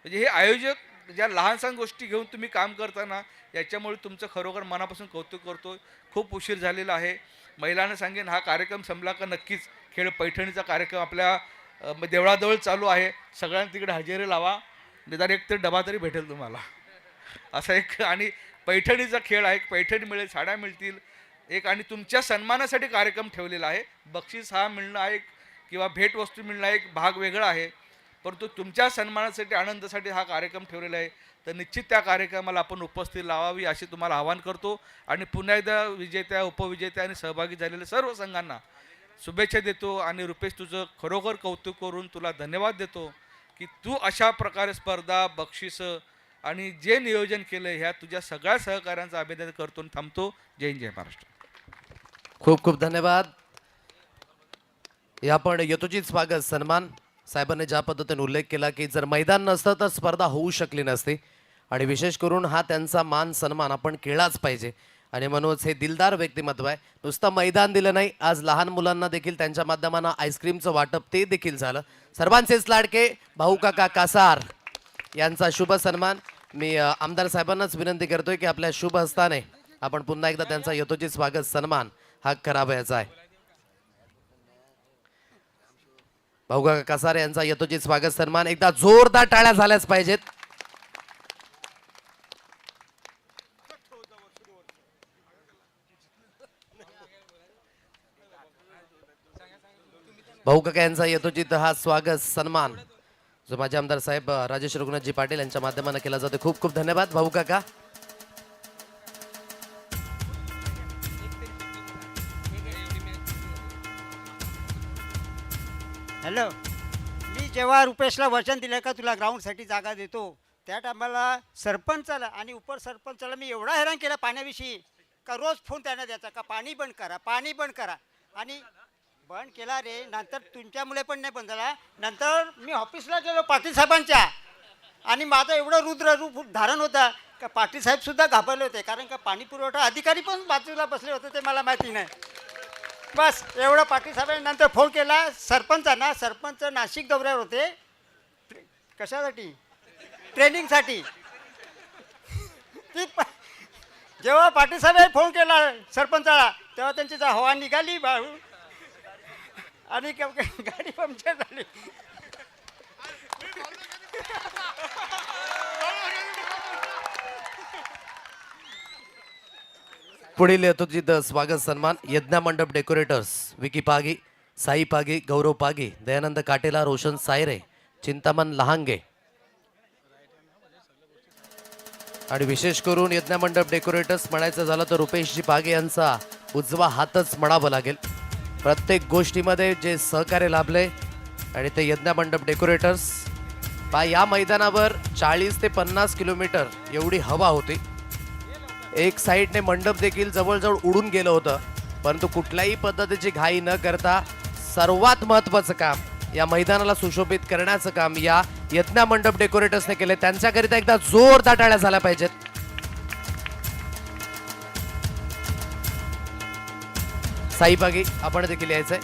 म्हणजे हे आयोजक ज्या लहानसहान गोष्टी घेऊन तुम्ही काम करताना याच्यामुळे तुमचं खरोखर मनापासून कौतुक करतो. खूप उशीर झालेला आहे. महिलांना सांगेन हा कार्यक्रम संपला का नक्कीच खेळ पैठणीचा कार्यक्रम आपल्या देवळाजवळ चालू आहे. सगळ्यांनी तिकडे हजेरी लावा, निदान एक तर डबा तरी भेटेल तुम्हाला असा एक. आणि पैठणीचा खेळ आहे, पैठणी मिळेल, साड्या मिळतील एक. आणि तुमच्या सन्मानासाठी कार्यक्रम ठेवलेला आहे. बक्षीस हा मिळणं आहे किंवा भेटवस्तू मिळणं एक भाग वेगळा आहे, परंतु तुमच्या सन्मानासाठी आनंदासाठी हा कार्यक्रम ठेवलेला आहे. तर निश्चित त्या कार्यक्रमाला आपण उपस्थिती लावावी अशी तुम्हाला आवाहन करतो. आणि पुन्हा एकदा विजेत्या, उपविजेत्या आणि सहभागी झालेल्या सर्व संघांना शुभेच्छा देतो. आणि रुपेश तुझं खरोखर कौतुक करून तुला धन्यवाद देतो की तू अशा प्रकारे स्पर्धा, बक्षिसं आणि जे नियोजन केलं ह्या तुझ्या सगळ्या सहकाऱ्यांचं अभिनंदन करतो आणि थांबतो. जय हिंद, जय महाराष्ट्र. खूप खूप धन्यवाद. या पण यथोचित स्वागत सन्मान. साहेबांनी ज्या पद्धतीने उल्लेख केला की जर मैदान नसतं तर स्पर्धा होऊ शकली नसती. आणि विशेष करून हा त्यांचा मान सन्मान आपण केलाच पाहिजे. आणि म्हणूनच हे दिलदार व्यक्तिमत्व आहे. नुसतं मैदान दिलं नाही, आज लहान मुलांना देखील त्यांच्या माध्यमानं आईस्क्रीमचं वाटप ते देखील झालं. सर्वांचेच लाडके भाऊ काका कासार यांचा शुभ सन्मान. मी आमदार साहेबांनाच विनंती करतोय की आपल्या शुभ हस्ताने आपण पुन्हा एकदा त्यांचा यथोचित स्वागत सन्मान हा करावयाचा आहे. भाऊ काका कासार यांचा यथोचित स्वागत सन्मान एकदा जोरदार टाळ्या झाल्याच पाहिजेत. भाऊ काका यांचा यथोचित हा स्वागत सन्मान जो माझे आमदार साहेब राजेश रघुनाथजी पाटील यांच्या माध्यमाने केला जातो. खूप खूप धन्यवाद भाऊ काका. हॅलो, मी जेव्हा रुपेशला वचन दिलं का तुला ग्राउंडसाठी जागा देतो, त्या टायमाला सरपंचाला आणि उपसरपंचाला मी एवढा हैराण केला पाण्याविषयी का रोज फोन त्यांना द्यायचा का पाणी बंद करा, पाणी बंद करा. आणि बंद केला रे. नंतर तुमच्यामुळे पण नाही बंद झाला. नंतर मी ऑफिसला गेलो पाटील साहेबांच्या, आणि माझं एवढं रुद्र रूप धारण होता का पाटील साहेबसुद्धा घाबरले होते, कारण का पाणी पुरवठा अधिकारी पण बाजूला बसले होते, ते मला माहिती नाही. बस एवढं पाटील साहेबांनी नंतर फोन केला सरपंचांना. सरपंच नाशिक दौऱ्यावर होते. कशासाठी? ट्रेनिंगसाठी. जेव्हा पाटील साहेबांनी फोन केला सरपंचाला तेव्हा त्यांची हवा निघाली बाळू आणि गाडी पंक्चर झाली. पुढील यथोचित स्वागत सन्मान यज्ञा मंडप डेकोरेटर्स विकी पागी, साई पागी, गौरव पागी, दयानंद काटेला, रोशन सायरे, चिंतामन लहांगे. आणि विशेष करून यज्ञा मंडप डेकोरेटर्स म्हणायचं झालं तर रुपेशजी पागे यांचा उजवा हातच म्हणावं लागेल. प्रत्येक गोष्टीमध्ये जे सहकार्य लाभले आणि ते यज्ञा मंडप डेकोरेटर्स. या मैदानावर 40 ते 50 किलोमीटर एवढी हवा होती. एक साईडने मंडप देखील जवळजवळ उडून गेलं होतं, परंतु कुठल्याही पद्धतीची घाई न करता सर्वात महत्त्वाचं काम या मैदानाला सुशोभित करण्याचं काम या यज्ञा मंडप डेकोरेटर्सने केले. त्यांच्याकरिता एकदा जोरदार टाळ्या झाल्या पाहिजेत. साई पागी आपण देखील यायचंय.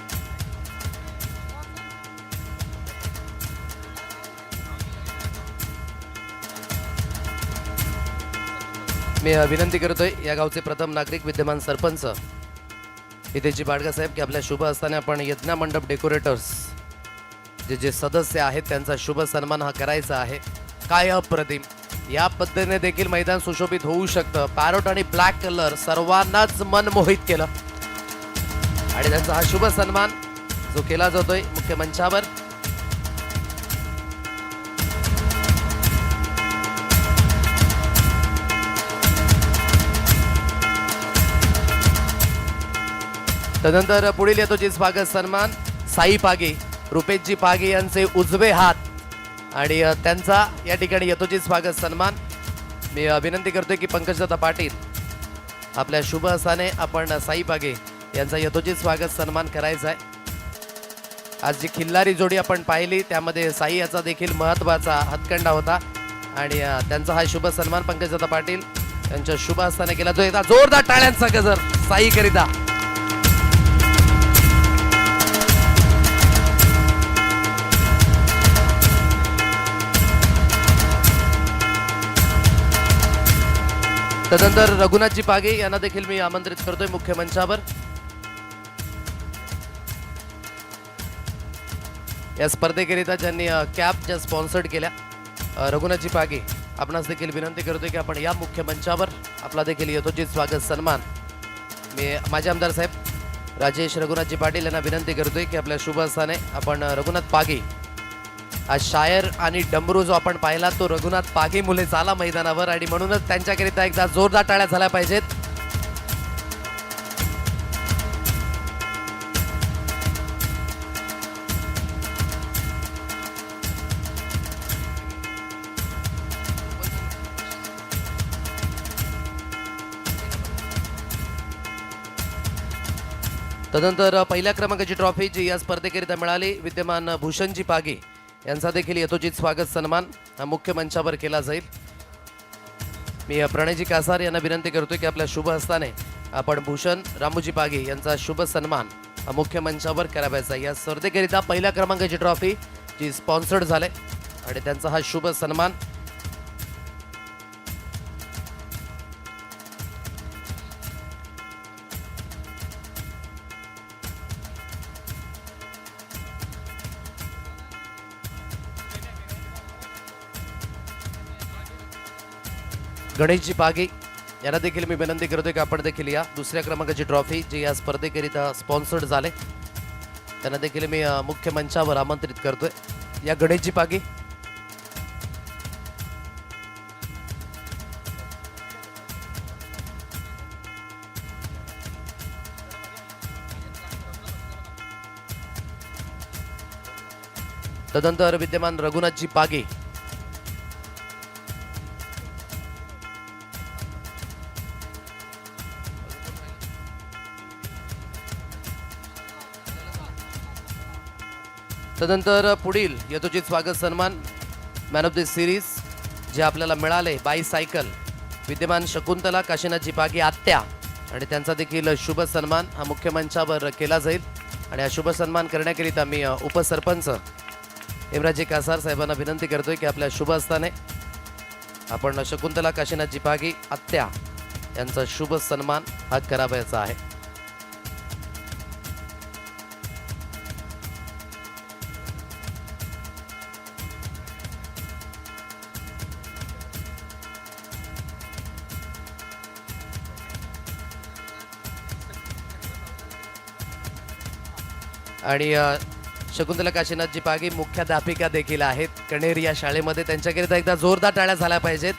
मी विनंती करतोय या गावचे प्रथम नागरिक विद्यमान सरपंच हितेजी बाडगा साहेब की आपल्या शुभ हस्ताने आपण यज्ञ मंडप डेकोरेटर्स जे सदस्य आहेत त्यांचा शुभ सन्मान हा करायचा आहे. काय अप्रतिम या पद्धतीने देखील मैदान सुशोभित होऊ शकतं. पॅरोट आणि ब्लॅक कलर सर्वांनाच मन मोहित केलं आणि त्यांचा हा शुभ सन्मान जो केला जातोय मुख्य मंचावर. तदनंतर पुढील येतो जी स्वागत सन्मान साई पागे, रुपेशजी पागे यांचे उजवे हात आणि त्यांचा या ठिकाणी येतो जी स्वागत सन्मान. मी विनंती करतोय की पंकजदादा पाटील आपल्या शुभ हस्ताने आपण साई पागे यांचा यथोचित स्वागत सन्मान करायचा आहे. आज जी खिल्लारी जोडी आपण पाहिली त्यामध्ये साई याचा देखील महत्त्वाचा हातखंडा होता आणि त्यांचा हा शुभ सन्मान पंकजदादा पाटील यांच्या शुभ हस्ताने केला जो एकदा जोरदार टाळ्यांचा गजर साई करिता. तदनंतर रघुनाथजी पागे यांना देखील मी आमंत्रित करतोय मुख्य मंचावर. या स्पर्धेकरिता ज्यांनी कॅप ज्या स्पॉन्सर्ड केल्या रघुनाथजी पागे आपणास देखील विनंती करतोय की आपण या मुख्य मंचावर आपला देखील यथोचित स्वागत सन्मान. मी माझे आमदार साहेब राजेश रघुनाथजी पाटील यांना विनंती करतोय की आपल्या शुभ हस्ताने आपण रघुनाथ पागे आज शायर आणि डमरू जो आपण पाहिला तो रघुनाथ पागे मुले चाला मैदानावर आणि म्हणूनच त्यांच्याकरिता एकदा जोरदार टाळ्या झाल्या पाहिजेत. तदनंतर पहिल्या क्रमांकाची ट्रॉफी जी या स्पर्धेकरिता मिळाली विद्यमान भूषणजी पागे यांचा देखील यथोचित स्वागत सन्मान हा मुख्य मंचावर केला जाईल. मी प्रणयजी कासार यांना विनंती करतोय की आपल्या शुभ हस्ताने आपण भूषण रामूजी पागे यांचा शुभ सन्मान हा मुख्य मंचावर करावायचा. या स्पर्धेकरिता पहिल्या क्रमांकाची ट्रॉफी जी स्पॉन्सर्ड झाले आणि त्यांचा हा शुभ सन्मान. गणेशजी पागे यांना देखील मी विनंती करतोय की आपण देखील या दुसऱ्या क्रमांकाची ट्रॉफी जी या स्पर्धेकरिता स्पॉन्सर्ड झाले त्यांना देखील मी मुख्य मंचावर आमंत्रित करतोय. या गणेशजी पागे तदनंतर विद्यमान रघुनाथजी पागे तदनंतर पुढील यथोचित स्वागत सन्मान मॅन ऑफ द सिरीज जे आपल्याला मिळाले बायसायकल विद्यमान शकुंतला काशीनाथजी पागे आत्या आणि त्यांचा देखील शुभ सन्मान हा मुख्य मंचावर केला जाईल. आणि हा शुभ सन्मान करण्याकरिता मी उपसरपंच इम्राजी कासार साहेबांना विनंती करतोय की आपल्या शुभ हस्ताने आपण शकुंतला काशीनाथजी पागे आत्या यांचा शुभ सन्मान हा करावयाचा आहे. आणि शकुंतला काशीनाथजी पागे मुख्याध्यापिका देखील आहेत कणेरी या शाळेमध्ये. त्यांच्याकरिता एकदा जोरदार टाळ्या झाल्या पाहिजेत.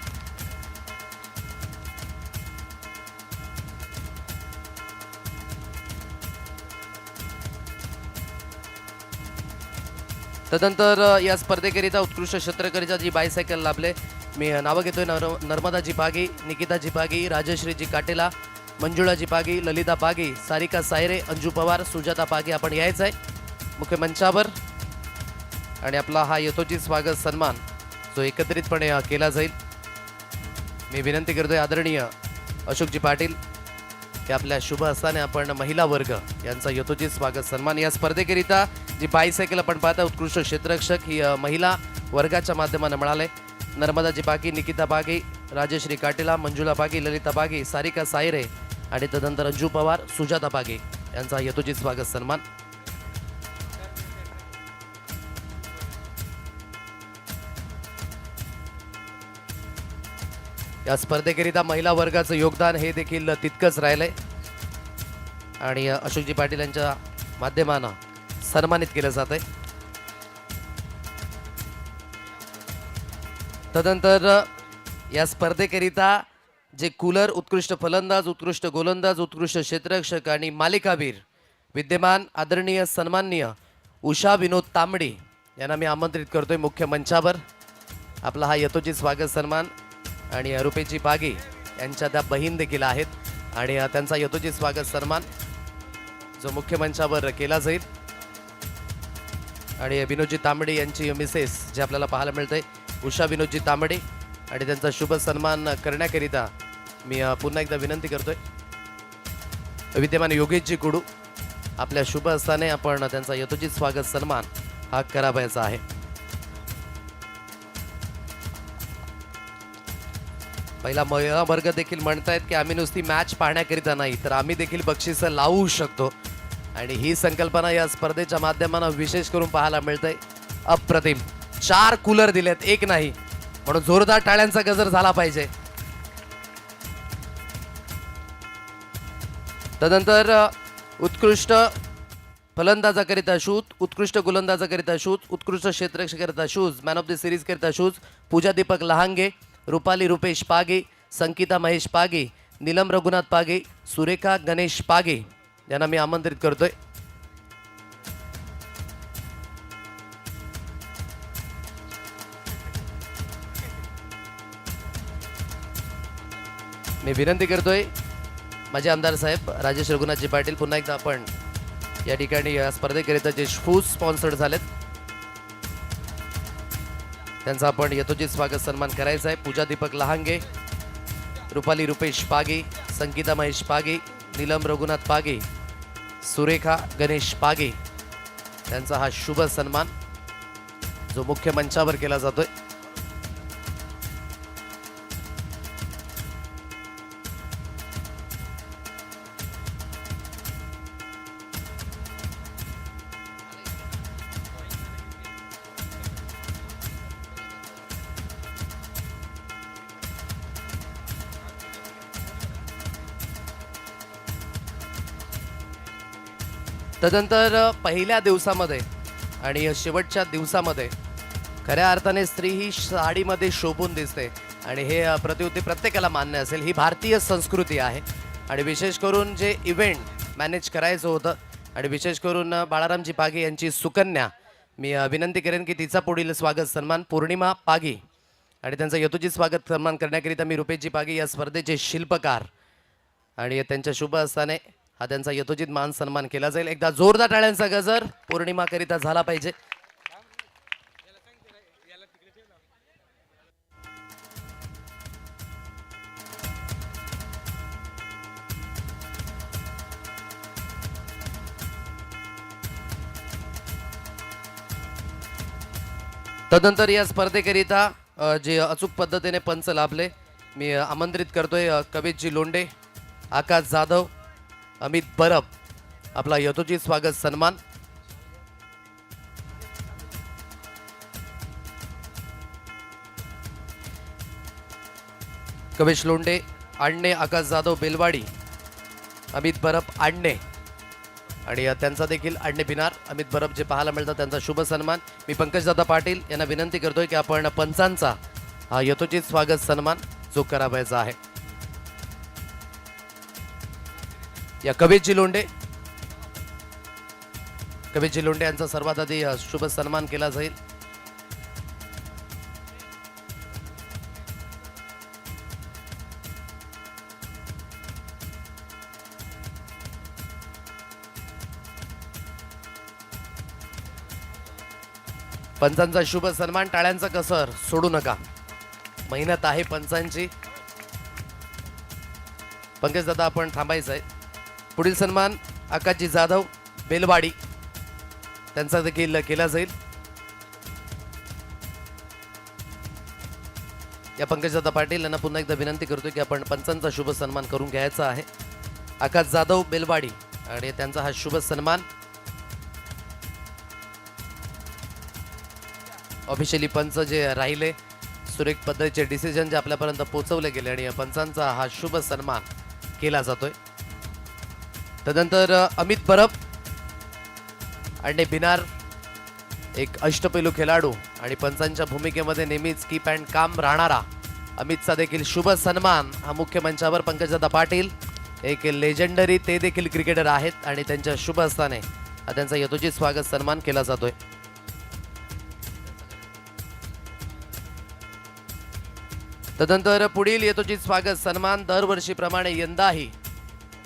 तदनंतर या स्पर्धेकरिता उत्कृष्ट क्षेत्रकरीता जी बायसायकल लाभले मी नावं घेतोय नर्मदाजी पागे, निकिताजी पागे, राजश्रीजी काटेला, मंजुळाजी पागे, ललिता पागे, सारिका सायरे, अंजू पवार, सुजाता पागे आपण यायचं आहे मुख्य मंचावर. आणि आपला हा यथोचित स्वागत सन्मान जो एकत्रितपणे केला जाईल. मी विनंती करतोय आदरणीय अशोकजी पाटील की आपल्या शुभ हस्ताने आपण महिला वर्ग यांचा यथोचित स्वागत सन्मान. या स्पर्धेकरिता जी बायसायकल आपण पाहता उत्कृष्ट क्षेत्ररक्षक ही महिला वर्गाच्या माध्यमाने मिळाले. नर्मदाजी पागी, निकिता पागी, राजश्री काटेला, मंजुला पागी, ललिता पागी, सारिका सायरे आणि तदनंतर अंजू पवार, सुजाता पागी यांचा यथोचित स्वागत सन्मान. या स्पर्धेकरिता महिला वर्गाचं योगदान हे देखील तितकंच राहिलंय आणि अशोकजी पाटील यांच्या माध्यमानं सन्मानित केलं जात आहे. तदनंतर या स्पर्धेकरिता जे कूलर, उत्कृष्ट फलंदाज, उत्कृष्ट गोलंदाज, उत्कृष्ट क्षेत्ररक्षक आणि मालिकावीर विद्यमान आदरणीय सन्माननीय उषा विनोद तांबडी यांना मी आमंत्रित करतोय मुख्य मंचावर. आपला हा यथोचित स्वागत सन्मान आणि रुपेशजी पागी यांच्या त्या बहीण देखील आहेत आणि त्यांचा यथोचित स्वागत सन्मान जो मुख्य मंचावर केला जाईल. आणि विनोदजी तांबडे यांची मिसेस जे आपल्याला पाहायला मिळते उषा विनोदजी तांबडे आणि त्यांचा शुभ सन्मान करण्याकरिता मी पुन्हा एकदा विनंती करतोय विद्यमान योगेशजी कुडू आपल्या शुभ हस्ताने आपण त्यांचा यथोचित स्वागत सन्मान हा करावयाचा आहे. पहिला महिला वर्ग देखील म्हणतायत की आम्ही नुसती मॅच पाहण्याकरिता नाही तर आम्ही देखील बक्षिसं लावू शकतो आणि ही संकल्पना या स्पर्धेच्या माध्यमानं विशेष करून पाहायला मिळते. अप्रतिम 4 कूलर दिलेत, एक नाही, म्हणून जोरदार टाळ्यांचा गजर झाला पाहिजे. तदनंतर उत्कृष्ट फलंदाजाकरिता शूज, उत्कृष्ट गोलंदाजाकरिता शूज, उत्कृष्ट क्षेत्ररक्षकाकरिता shoes, man of the series करिता शूज पूजा दीपक लहांगे, रुपाली रुपेश पागे, संकिता महेश पागे, नीलम रघुनाथ पागे, सुरेखा गणेश पागे यांना मी आमंत्रित करतोय. मी विनंती करतोय माझे आमदार साहेब राजेश रघुनाथजी पाटील पुन्हा एकदा आपण या ठिकाणी या स्पर्धेकरिता जे शूज स्पॉन्सर्ड झालेत त्यांचा आपण यथोचित स्वागत सन्मान करायचा आहे. पूजा दीपक लहांगे, रुपाली रुपेश पागे, संकिता महेश पागे, नीलम रघुनाथ पागे, सुरेखा गणेश पागे त्यांचा हा शुभ सन्मान जो मुख्य मंचावर केला जातोय. तदनंतर पहिल्या दिवसामध्ये आणि शेवटच्या दिवसामध्ये खऱ्या अर्थाने स्त्री ही साडीमध्ये शोभून दिसते आणि हे प्रतिउत्ती प्रत्येकाला मान्य असेल. ही भारतीय संस्कृती आहे आणि विशेष करून जे इव्हेंट मॅनेज करायचं होतं आणि विशेष करून बाळारामजी पागे यांची सुकन्या मी विनंती करेन की तिचा पुढील स्वागत सन्मान पौर्णिमा पागे आणि त्यांचं यथोचित स्वागत सन्मान करण्याकरिता मी रुपेशजी पागे या स्पर्धेचे शिल्पकार आणि त्यांच्या शुभ हस्ताने हा त्यांचा यथोचित मान सन्मान केला जाईल. एकदा जोरदार टाळ्यांचा गजर पौर्णिमाकरिता झाला पाहिजे. तदनंतर या स्पर्धेकरिता जे अचूक पद्धतीने पंच लाभले मी आमंत्रित करतोय कवितजी लोंढे, आकाश जाधव, अमित परब आपला यथोचित स्वागत सन्मान. कवेश लोंढे, आडणे, आकाश जाधव बेलवाडी, अमित परब आडणे आणि त्यांचा देखील आडणे बिनार अमित परब जे पाहायला मिळतात त्यांचा शुभ सन्मान. मी पंकजदादा पाटील यांना विनंती करतोय की आपण पंचांचा हा यथोचित स्वागत सन्मान जो करावायचा आहे. या कवेशजी लोंढे यांचा सर्वात आधी शुभ सन्मान केला जाईल. पंचांचा शुभ सन्मान टाळ्यांचा कसर सोडू नका, मेहनत आहे पंचांची. पंकज दादा आपण थांबायचं आहे. पुढील सन्मान आकाशजी जाधव बेलवाडी त्यांचा देखील केला जाईल. या पंकजदादा पाटील यांना पुन्हा एकदा विनंती करतो की आपण पंचांचा शुभ सन्मान करून घ्यायचा आहे. आकाश जाधव बेलवाडी आणि त्यांचा हा शुभ सन्मान ऑफिशियली पंच जे राहिले सुरेख पद्धतीचे डिसिजन जे आपल्यापर्यंत पोहोचवले गेले आणि या पंचांचा हा शुभ सन्मान केला जातोय. तदनंतर अमित परब आणि बिनार एक अष्टपैलू खेळाडू आणि पंचांच्या भूमिकेमध्ये नेहमीच कीप अँड काम राहणारा अमितचा देखील शुभ सन्मान हा मुख्य मंचावर पंकजदादा पाटील एक लेजेंडरी ते देखील क्रिकेटर आहेत आणि त्यांच्या शुभ हस्ताने हा त्यांचा यथोचित स्वागत सन्मान केला जातोय. तदनंतर पुढील यथोचित स्वागत सन्मान दरवर्षीप्रमाणे यंदाही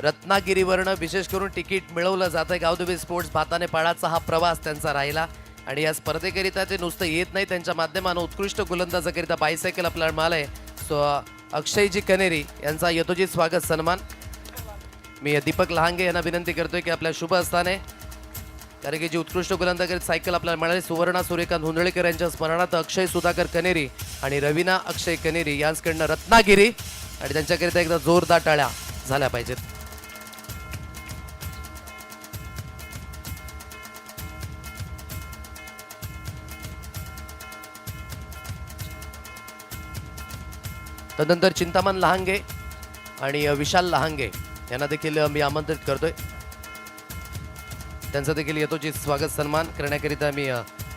रत्नागिरीवरनं विशेष करून तिकीट मिळवलं जातंय. गावदेवी स्पोर्ट्स भाताने पाडाचा हा प्रवास त्यांचा राहिला आणि या स्पर्धेकरिता ते नुसतं येत नाही, त्यांच्या माध्यमानं उत्कृष्ट गोलंदाजाकरिता बायसायकल आपल्याला मिळालंय. सो अक्षयजी कनेरी यांचा यथोचित स्वागत सन्मान मी दीपक लहांगे यांना विनंती करतोय की आपल्या शुभ हस्ताने, कारण की जी उत्कृष्ट गोलंदाजी सायकल आपल्याला मिळाली सुवर्णा सूर्यकांत हुंदळेकर यांच्या स्मरणार्थ अक्षय सुधाकर कनेरी आणि रवीना अक्षय कनेरी यांच्याकडनं रत्नागिरी आणि त्यांच्याकरिता एकदा जोरदार टाळ्या झाल्या पाहिजेत. तदनंतर चिंतामण लहांगे आणि विशाल लहांगे यांना देखील मी आमंत्रित करतोय. त्यांचं देखील यथोचित स्वागत सन्मान करण्याकरिता मी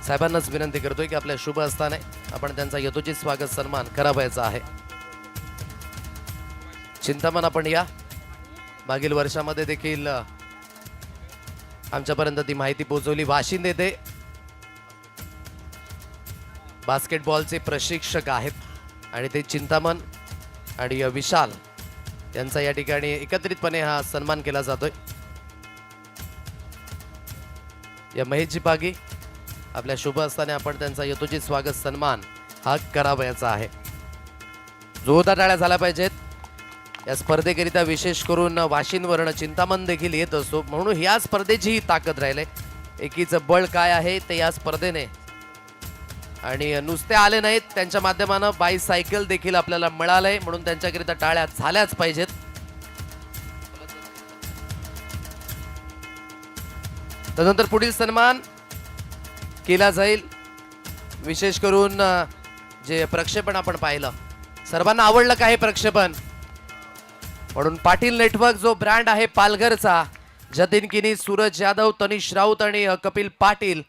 साहेबांनाच विनंती करतोय की आपल्या शुभ हस्ताने आपण त्यांचा यथोचित स्वागत सन्मान करावयाचा आहे. चिंतामण आपण या मागील वर्षामध्ये देखील आमच्यापर्यंत ती माहिती पोहोचवली. वाशिंद येथे बास्केटबॉलचे प्रशिक्षक आहेत आणि ते चिंतामण आणि विशाल यांचा या ठिकाणी एकत्रितपणे हा सन्मान केला जातोय. या महेशजी पागी आपल्या शुभ हस्ताने आपण त्यांचा यथोचित स्वागत सन्मान हा करावयाचा आहे. जोरदार टाळ्या झाल्या पाहिजेत. या स्पर्धेकरिता विशेष करून वाशिंदवरनं चिंतामण देखील येत असतो, म्हणून या स्पर्धेची ही ताकद राहिले. एकीचं बळ काय आहे ते या स्पर्धेने आणि नुसते आले नाहीत, त्यांच्या माध्यमानं बायसायकल देखील आपल्याला मिळालंय, म्हणून त्यांच्याकरिता टाळ्या झाल्याच पाहिजेत. त्यानंतर पुढील सन्मान केला जाईल विशेष करून जे प्रक्षेपण आपण पाहिलं, सर्वांना आवडलं का हे प्रक्षेपण, म्हणून पाटील नेटवर्क जो ब्रँड आहे पालघरचा, जतीन किनी, सूरज यादव, तनिष राऊत आणि कपिल पाटील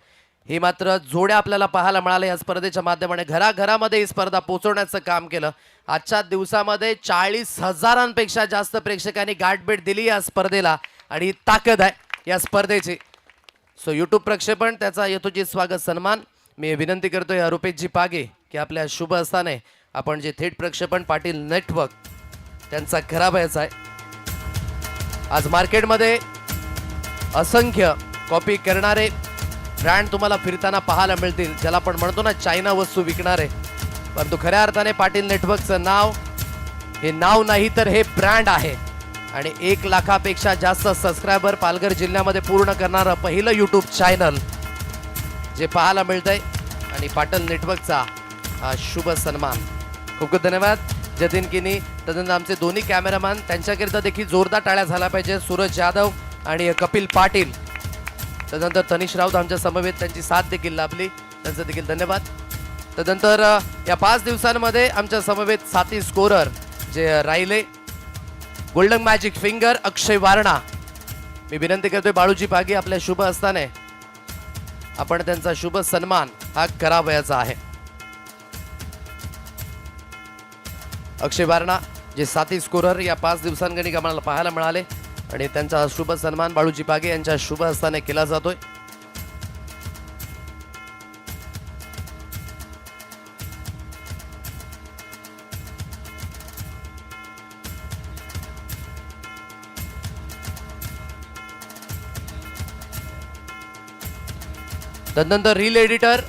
ही मात्र जोड्या आपल्याला पाहायला मिळाल्या. या स्पर्धेच्या माध्यमाने घराघरामध्ये ही स्पर्धा पोहोचवण्याचं काम केलं. आजच्या दिवसामध्ये 40,000पेक्षा जास्त प्रेक्षकांनी गाठभेट दिली या स्पर्धेला आणि ही ताकद आहे या स्पर्धेची. सो यूट्यूब प्रक्षेपण त्याचा यथोचित स्वागत सन्मान मी विनंती करतोय रुपेशजी पागे की आपल्या शुभ हस्ताने आपण जे थेट प्रक्षेपण पाटील नेटवर्क त्यांचा करावयाचा आहे. आज मार्केटमध्ये असंख्य कॉपी करणारे ब्रँड तुम्हाला फिरताना पाहायला मिळतील, ज्याला आपण म्हणतो ना चायना वस्तू विकणारे, परंतु खऱ्या अर्थाने पाटील नेटवर्कचं नाव हे नाव नाही तर हे ब्रँड आहे आणि 1 लाखापेक्षा जास्त सबस्क्रायबर पालघर जिल्ह्यामध्ये पूर्ण करणारं पहिलं यूट्यूब चॅनल जे पाहायला मिळतंय आणि पाटील नेटवर्कचा हा शुभ सन्मान. खूप खूप धन्यवाद जतीन किनी. तदनंतर आमचे दोन्ही कॅमेरामॅन त्यांच्याकरिता देखील जोरदार टाळ्या झाल्या पाहिजे, सूरज यादव आणि कपिल पाटील. तदनंतर तनिष राऊत आमच्या समवेत त्यांची साथ देखील लाभली, त्यांचं देखील धन्यवाद. तदनंतर या 5 दिवसांमध्ये आमच्या समवेत साथी स्कोरर जे राहिले, गोल्डन मॅजिक फिंगर अक्षय वारणा, मी विनंती करतोय बाळूजी पागी आपल्या शुभ हस्ताने आपण त्यांचा शुभ सन्मान हा करावयाचा आहे. अक्षय वारणा जे साथी स्कोरर या 5 दिवसांगणिक आम्हाला पाहायला मिळाले आणि त्यांचा शुभ सन्मान बाळूजी पागे यांच्या शुभ हस्ताने केला जातोय. तदनंतर रील एडिटर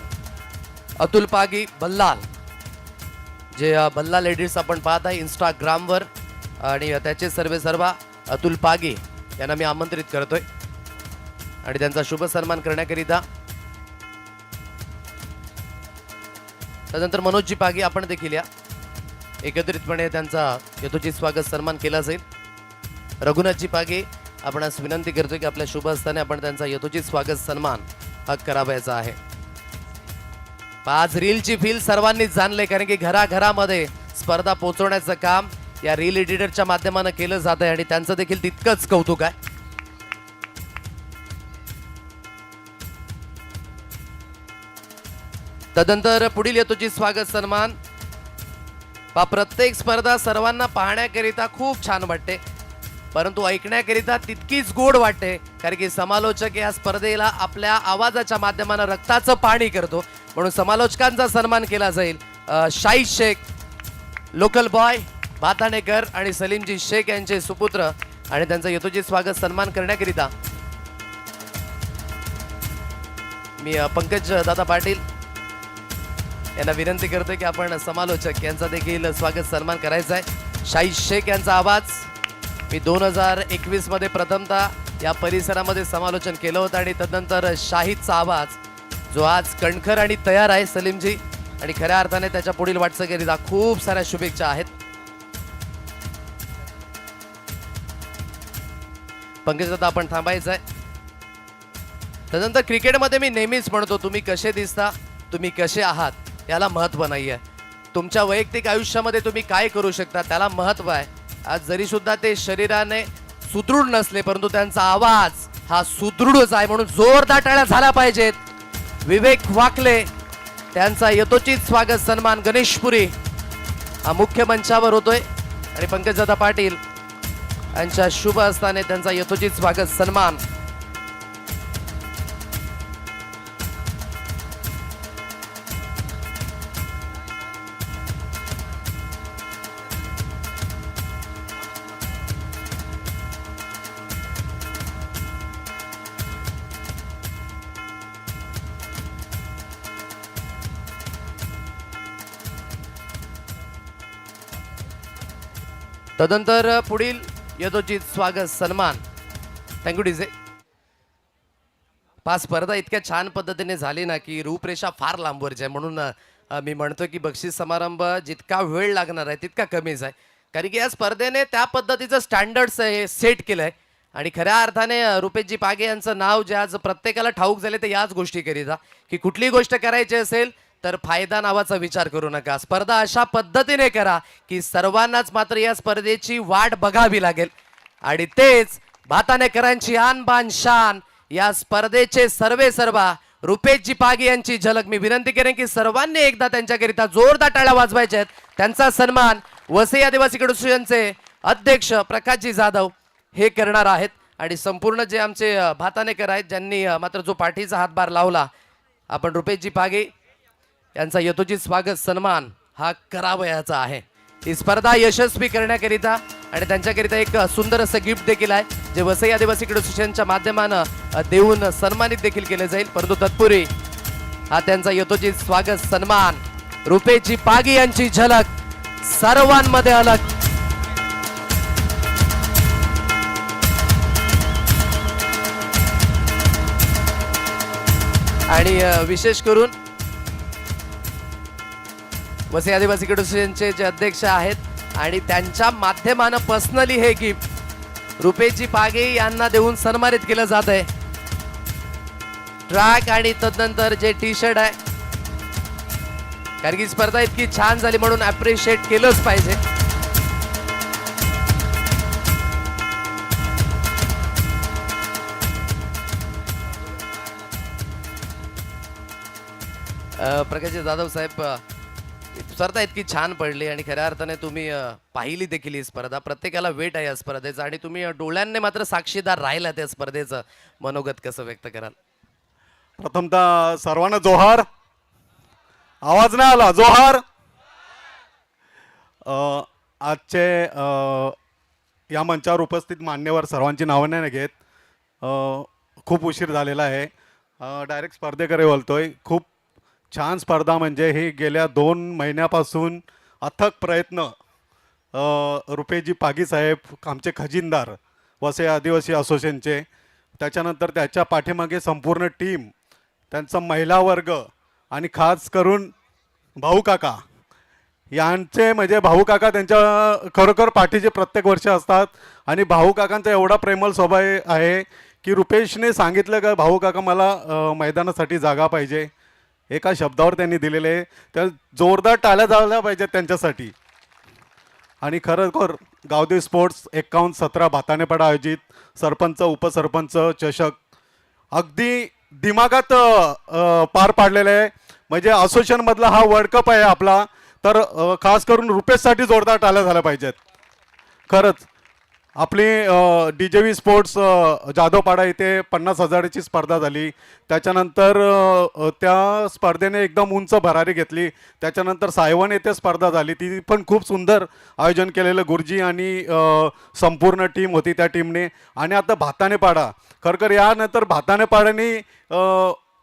अतुल पागी बल्लाल, जे बल्लाल एडिट्स आपण पाहत आहे इंस्टाग्रामवर आणि त्याचे सर्वा अतुल पागी यांना मी आमंत्रित करतोय आणि त्यांचा शुभ सन्मान करण्याकरिता. तदनंतर मनोजजी पागी आपण देखील या. एकत्रितपणे त्यांचा यथोचित स्वागत सन्मान केला जाईल. रघुनाथजी पागे आपणास विनंती करतोय की आपल्या शुभ हस्ताने आपण त्यांचा यथोचित स्वागत सन्मान हा करावयाचा आहे. आज रीलची फील सर्वांनीच जाणले, कारण की घराघरामध्ये स्पर्धा पोहोचवण्याचं काम या रील एडिटरच्या माध्यमानं केलं जात आहे आणि त्यांचं देखील तितकंच कौतुक आहे. तदनंतर पुढील यथोचित स्वागत सन्मान. प्रत्येक स्पर्धा सर्वांना पाहण्याकरिता खूप छान वाटते, परंतु ऐकण्याकरिता तितकीच गोड वाटते, कारण की समालोचक या स्पर्धेला आपल्या आवाजाच्या माध्यमानं रक्ताचं पाणी करतो. म्हणून समालोचकांचा सन्मान केला जाईल. शाहीद शेख, लोकल बॉय भाताणेकर आणि सलीमजी शेख यांचे सुपुत्र, आणि त्यांचं यथोचित स्वागत सन्मान करण्याकरिता मी पंकज दादा पाटील यांना विनंती करतोय की आपण समालोचक यांचा देखील स्वागत सन्मान करायचा आहे. शाहीद शेख यांचा आवाज मी 2021 मध्ये प्रथमतः या परिसरामध्ये समालोचन केलं होतं, आणि तदनंतर शाहीदचा आवाज जो आज कणखर आणि तयार आहे सलीमजी, आणि खऱ्या अर्थाने त्याच्या पुढील वाटचालीकरिता खूप साऱ्या शुभेच्छा आहेत. पंकज दादा आपण थांबायचं आहे. तदनंतर क्रिकेटमध्ये मी नेहमीच म्हणतो, तुम्ही कसे दिसता, तुम्ही कसे आहात याला महत्त्व नाही आहे. तुमच्या वैयक्तिक आयुष्यामध्ये तुम्ही काय करू शकता त्याला महत्त्व आहे. आज जरी सुद्धा ते शरीराने सुदृढ नसले, परंतु त्यांचा आवाज हा सुदृढच आहे, म्हणून जोरदार टाळ्या झाल्या पाहिजेत. विवेक वाकले त्यांचा यथोचित स्वागत सन्मान गणेशपुरी हा मुख्य मंचावर होतोय, आणि पंकजदादा पाटील यांच्या शुभ हस्ताने त्यांचा यथोचित स्वागत सन्मान. तदनंतर पुढील यथोचित स्वागत सन्मान. Thank you DJ. स्पर्धा इतक्या छान पद्धतीने झाली ना की रूपरेषा फार लांबवरची आहे, म्हणून मी म्हणतो की बक्षीस समारंभ जितका वेळ लागणार आहे तितका कमीच आहे, कारण की या स्पर्धेने त्या पद्धतीचं स्टँडर्ड्स हे सेट केलं आहे. आणि खऱ्या अर्थाने रुपेशजी पागे यांचं नाव जे आज प्रत्येकाला ठाऊक झाले ते याच गोष्टी करीता की कुठली गोष्ट करायची असेल तर फायदा नावाचा विचार करू नका. स्पर्धा अशा पद्धतीने करा की सर्वांनाच मात्र या स्पर्धेची वाट बघावी लागेल, आणि तेच भाताणेकरांची आन बान शान या स्पर्धेचे सर्वा रुपेशजी पागे यांची झलक. मी विनंती करेन की सर्वांनी एकदा त्यांच्याकरिता जोरदार टाळ्या वाजवायच्या आहेत. त्यांचा सन्मान वसई आदिवासी कडूचे अध्यक्ष प्रकाशजी जाधव हे करणार आहेत, आणि संपूर्ण जे आमचे भाताणेकर आहेत ज्यांनी मात्र जो पाठीचा हातभार लावला, आपण रुपेशजी पागे यांचा यथोचित स्वागत सन्मान हा करावयाचा आहे. ही स्पर्धा यशस्वी करण्याकरिता आणि त्यांच्याकरिता एक सुंदर असं गिफ्ट देखील आहे, जे वसई आदिवासी असोसिएशनच्या माध्यमानं देऊन सन्मानित देखील केले जाईल. परंतु तत्पूर्वी हा त्यांचा यथोचित स्वागत सन्मान रुपेशजी पागे यांची झलक सर्वांमध्ये अलग. आणि विशेष करून वसई आदिवासी असोसिएशनचे जे अध्यक्ष आहेत आणि त्यांच्या माध्यमानं पर्सनली हे गिफ्ट रुपेशजी पागे यांना देऊन सन्मानित केलं जात आहे. ट्रॅक आणि तदनंतर जे टी शर्ट आहे, कारण की स्पर्धा इतकी छान झाली म्हणून अप्रिशिएट केलंच पाहिजे. प्रकाशजी जाधव साहेब, स्पर्धा इतकी छान पडली आणि खऱ्या अर्थाने तुम्ही पाहिली देखील ही स्पर्धा. प्रत्येकाला वेट आहे या स्पर्धेचा, आणि तुम्ही डोळ्यांनी मात्र साक्षीदार राहिला त्या स्पर्धेचं. मनोगत कसं व्यक्त कराल? प्रथमतः सर्वांना जोहार. आवाज नाही आला. जोहार. आजचे या मंचावर उपस्थित मान्यवर सर्वांची नावं नाही घेत, खूप उशीर झालेला आहे. डायरेक्ट स्पर्धेकडे बोलतोय. खूप छान स्पर्धा, म्हणजे ही गेल्या 2 महिन्यापासून अथक प्रयत्न रुपेशजी पागे साहेब आमचे खजिनदार वसई आदिवासी असोसिएशनचे, त्याच्यानंतर त्याच्या पाठीमागे संपूर्ण टीम, त्यांचा महिला वर्ग आणि खास करून भाऊ काका यांचे म्हणजे भाऊ काका त्यांच्या खरोखर पाठीचे प्रत्येक वर्ष असतात आणि भाऊ काकांचा एवढा प्रेमळ स्वभाव आहे की रुपेशने सांगितलं का भाऊ काका मला मैदानासाठी जागा पाहिजे, एका शब्दावर त्यांनी दिलेले आहे. त्या जोरदार टाळ्या झाल्या पाहिजेत त्यांच्यासाठी. आणि खरोखर गावदेवी स्पोर्ट्स 51-17 भातानेपाडा आयोजित सरपंच उपसरपंच चषक अगदी दिमागात पार पाडलेलं आहे. म्हणजे असोसिएशनमधला हा वर्ल्ड कप आहे आपला, तर खास करून रुपेशसाठी जोरदार टाळ्या झाल्या पाहिजेत. खरंच आपली DJV स्पोर्ट्स जाधवपाडा इथे 50,000ची स्पर्धा झाली. त्याच्यानंतर त्या स्पर्धेने एकदम उंच भरारी घेतली. त्याच्यानंतर सायवन येथे स्पर्धा झाली, ती पण खूप सुंदर आयोजन केलेलं गुरुजी आणि संपूर्ण टीम होती त्या टीमने. आणि आता भातानेपाडा, खरखर यानंतर भातानेपाड्याने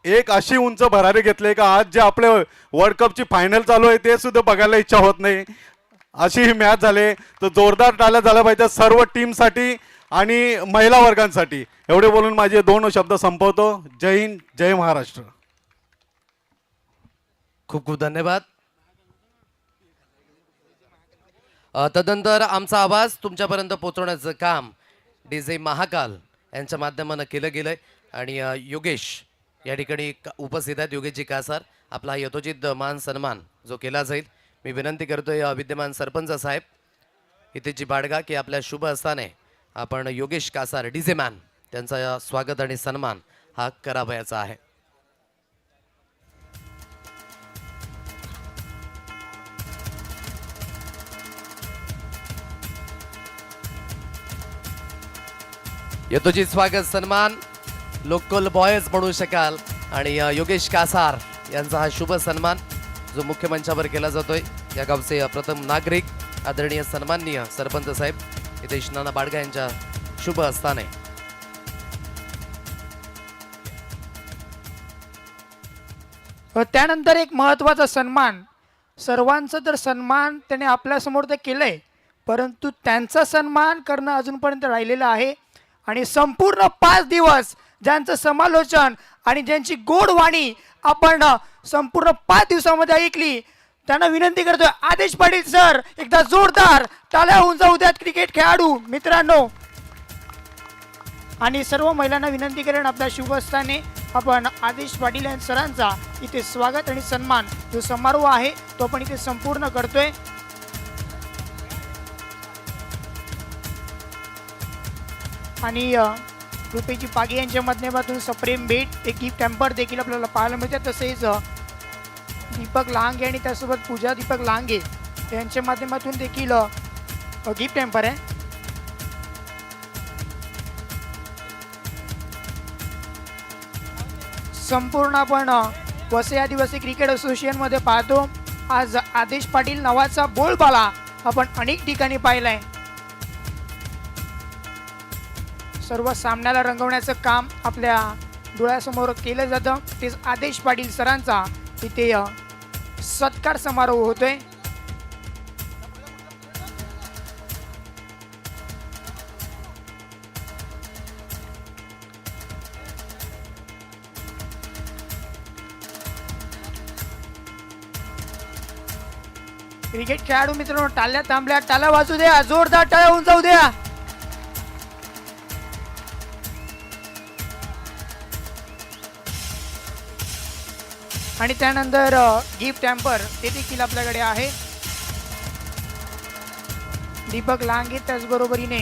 एक अशी उंच भरारी घेतली का आज जे आपले वर्ल्ड कपची फायनल चालू आहे ते सुद्धा बघायला इच्छा होत नाही, अशी ही मॅच झाले. तर जोरदार टाळ्या झाल्या पाहिजे सर्व टीमसाठी आणि महिला वर्गांसाठी. एवढे बोलून माझे 2 शब्द संपवतो. जय हिंद, जय महाराष्ट्र. खूप खूप धन्यवाद. तदनंतर आमचा आवाज तुमच्यापर्यंत पोहोचवण्याचं काम DJ महाकाल यांच्या माध्यमानं केलं गेलंय आणि योगेश या ठिकाणी उपस्थित आहेत. योगेशजी कासार, आपला हा यथोचित मान सन्मान जो केला जाईल. मी विनंती करतोय विद्यमान सरपंच साहेब हितेशजी बाडगा की आपल्या शुभ हस्ताने आपण योगेश कासार DJ मॅन त्यांचा स्वागत आणि सन्मान हा करावयाचा आहे. यथोचित स्वागत सन्मान लोकल बॉयज म्हणू शकाल आणि योगेश कासार यांचा हा शुभ सन्मान जो मुख्य मंचावर केला जातोय. या गावचे प्रथम नागरिक आदरणीय सन्माननीय सरपंच साहेब हितेश नाना बाडगा यांच्या शुभ हस्ताने. त्यानंतर एक महत्त्वाचा सन्मान, सर्वांचा तर सन्मान त्याने आपल्यासमोर तर केलंय, परंतु त्यांचा सन्मान करणं अजूनपर्यंत राहिलेलं आहे. आणि संपूर्ण 5 दिवस ज्यांचं समालोचन आणि ज्यांची गोड वाणी आपण संपूर्ण 5 दिवसामध्ये ऐकली, त्यांना विनंती करतोय आदेश पाटील सर एकदा जोरदार टाळ्या होऊन जाऊ द्यात क्रिकेट खेळाडू मित्रांनो. आणि सर्व महिलांना विनंती करेन आपल्या शुभस्थाने आपण आदेश पाटील यांच्या सरांचा इथे स्वागत आणि सन्मान जो समारोह आहे तो आपण इथे संपूर्ण करतोय. आणि रुपेशजी पागे यांच्या माध्यमातून सप्रेम भेट एक गिफ्ट टॅम्पर देखील आपल्याला पाहायला मिळते. तसेच दीपक लांगे आणि त्यासोबत पूजा दीपक लांगे यांच्या माध्यमातून देखील गिफ्ट टॅम्पर आहे. संपूर्ण आपण वसई आदिवासी क्रिकेट असोसिएशन मध्ये पाहतो. आज आदेश पाटील नावाचा बोलबाला आपण अनेक ठिकाणी पाहिलाय. सर्व सामन्याला रंगवण्याचं काम आपल्या डोळ्यासमोर केलं जातं. तेच आदेश पाटील सरांचा इथे सत्कार समारोह होतोय. क्रिकेट खेळाडू मित्रांनो टाळ्या थांबल्या, टाळ्या वाजू द्या, जोरदार टाळ्या होऊन जाऊ द्या. आणि त्यानंतर गिफ्ट टॅम्पर ते देखील आपल्याकडे आहे. दीपक लांगे त्याचबरोबरीने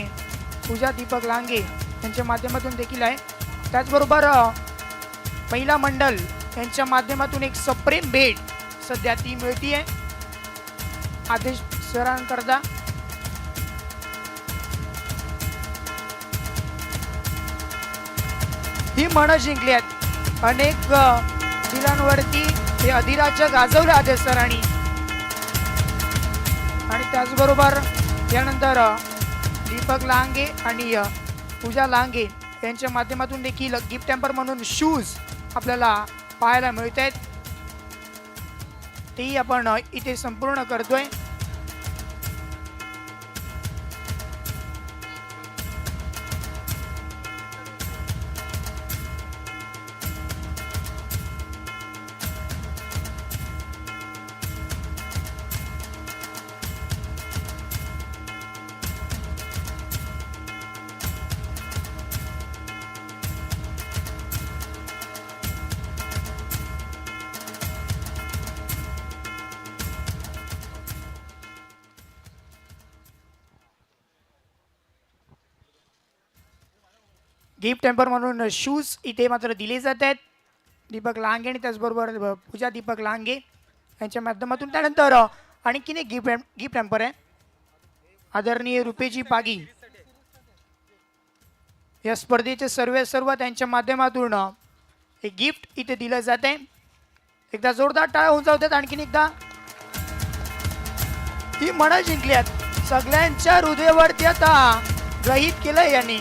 पूजा दीपक लांगे यांच्या माध्यमातून देखील आहे. त्याचबरोबर महिला मंडळ यांच्या माध्यमातून एक सप्रेम भेट सध्या ती मिळतीये आदेश सरांकरता. ही मन जिंकली आहेत अनेक दिलांवरती हे अधिराज्य गाजवलं आदेश सरांनी. आणि त्याचबरोबर यानंतर दीपक लांगे आणि पूजा लांगे यांच्या माध्यमातून देखील गिफ्ट टॅम्पर म्हणून शूज आपल्याला पाहायला मिळत आहेत. तेही आपण इथे संपूर्ण करतोय. गिफ्ट टेम्पर म्हणून शूज इथे मात्र दिले जात आहेत दीपक लांगे आणि त्याचबरोबर पूजा दीपक लांगे यांच्या माध्यमातून. त्यानंतर आणखीन एक गिफ्ट हॅम्पर आहे आदरणीय रुपेजी पागी या स्पर्धेचे सर्व त्यांच्या माध्यमातून एक गिफ्ट इथे दिलं जात आहे. एकदा जोरदार टाळ्या होऊन जाऊ देत. आणखीन एकदा ही मनं जिंकल्यात सगळ्यांच्या हृदयावरती आता ग्रहित केलंय यांनी.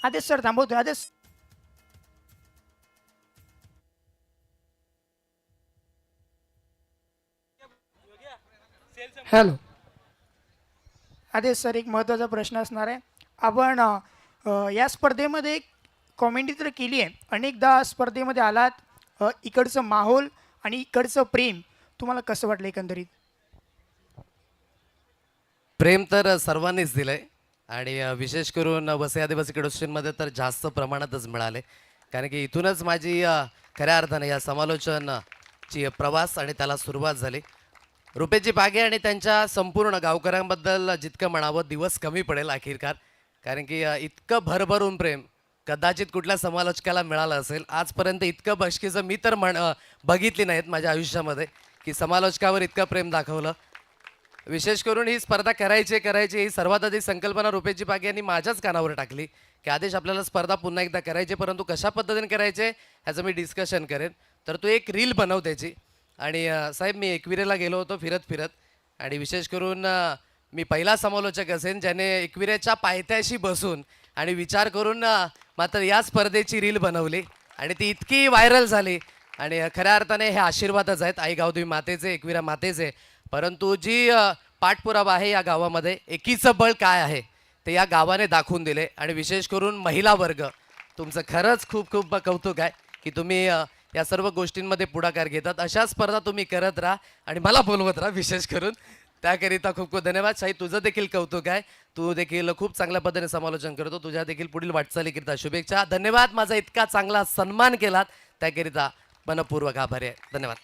आदेश सर थांबवतोय. आदेश हॅलो. आदेश सर एक महत्त्वाचा प्रश्न असणार आहे. आपण या स्पर्धेमध्ये कॉमेंट्री तर केली आहे, अनेकदा स्पर्धेमध्ये आलात, इकडचं माहोल आणि इकडचं प्रेम तुम्हाला कसं वाटलं एकंदरीत? प्रेम तर सर्वांनीच दिलंय आणि विशेष करून वसई आदिवासी क्वेश्चनमध्ये तर जास्त प्रमाणातच मिळाले, कारण की इथूनच माझी खऱ्या अर्थाने या समालोचनाची प्रवास आणि त्याला सुरुवात झाली. रुपेशजी पागे आणि त्यांच्या संपूर्ण गावकऱ्यांबद्दल जितकं म्हणावं दिवस कमी पडेल अखेरकार, कारण की इतकं भरभरून प्रेम कदाचित कुठल्या समालोचकाला मिळालं असेल. आजपर्यंत इतकं बक्षिसं मी तर बघितली नाहीत माझ्या आयुष्यामध्ये की समालोचकावर इतकं प्रेम दाखवलं. विशेष करून ही स्पर्धा करायची ही सर्वात आधी संकल्पना रुपेशजी पागे यांनी माझ्याच कानावर टाकली की आदेश आपल्याला स्पर्धा पुन्हा एकदा करायची, परंतु कशा पद्धतीने करायचे ह्याचं मी डिस्कशन करेन. तर तू एक रील बनव त्याची. आणि साहेब मी एकविरेला गेलो होतो फिरत आणि विशेष करून मी पहिला समालोचक असेन ज्याने एकविरेच्या पायथ्याशी बसून आणि विचार करून मात्र या स्पर्धेची रील बनवली आणि ती इतकी व्हायरल झाली. आणि खऱ्या अर्थाने हे आशीर्वादच आहेत आई गावदेवी मातेचे, एकविरा मातेचे. परंतु जी पाठपुरावा आहे या गावामध्ये एकीचं बळ काय आहे ते या गावाने दाखवून दिले. आणि विशेष करून महिला वर्ग तुमचं खरंच खूप खूप कौतुक आहे की तुम्ही या सर्व गोष्टींमध्ये पुढाकार घेतात. अशा स्पर्धा तुम्ही करत राहा आणि मला बोलवत राहा विशेष करून. त्याकरिता खूप खूप धन्यवाद. शाही तुझं देखील कौतुक आहे, तू देखील खूप चांगल्या पद्धतीने समालोचन करतो. तुझ्या देखील पुढील वाटचालीकरिता शुभेच्छा. धन्यवाद. माझा इतका चांगला सन्मान केलात त्याकरिता मनपूर्वक आभारी आहे. धन्यवाद.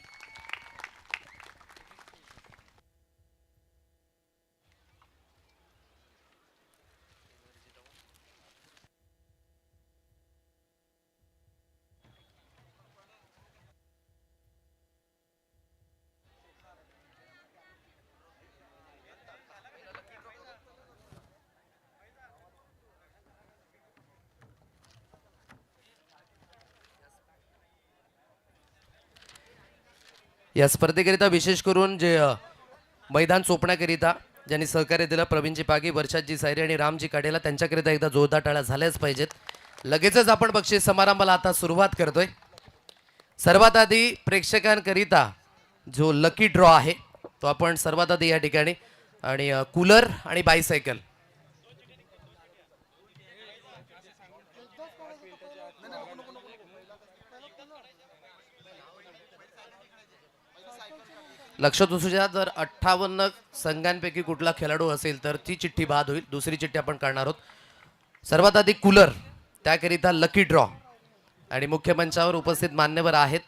या स्पर्धेकरिता विशेष करून जे मैदान चोपण्याकरिता ज्यांनी सहकार्य दिलं प्रवीणजी पागी, वर्षाजी सायरे आणि रामजी काढेला, त्यांच्याकरिता एकदा जोरदार टाळ्या झाल्याच पाहिजेत. लगेचच आपण बक्षीस समारंभाला आता सुरुवात करतोय. सर्वात आधी प्रेक्षकांकरिता जो लकी ड्रॉ आहे तो आपण सर्वात आधी या ठिकाणी आणि कूलर आणि बायसायकल लक्षात असू द्या. जर 58 संघांपैकी कुठला खेळाडू असेल तर ती चिठ्ठी बाद होईल. दुसरी चिठ्ठी आपण काढणार आहोत. सर्वात आधी कूलर, त्याकरिता लकी ड्रॉ आणि मुख्य मंचावर उपस्थित मान्यवर आहेत.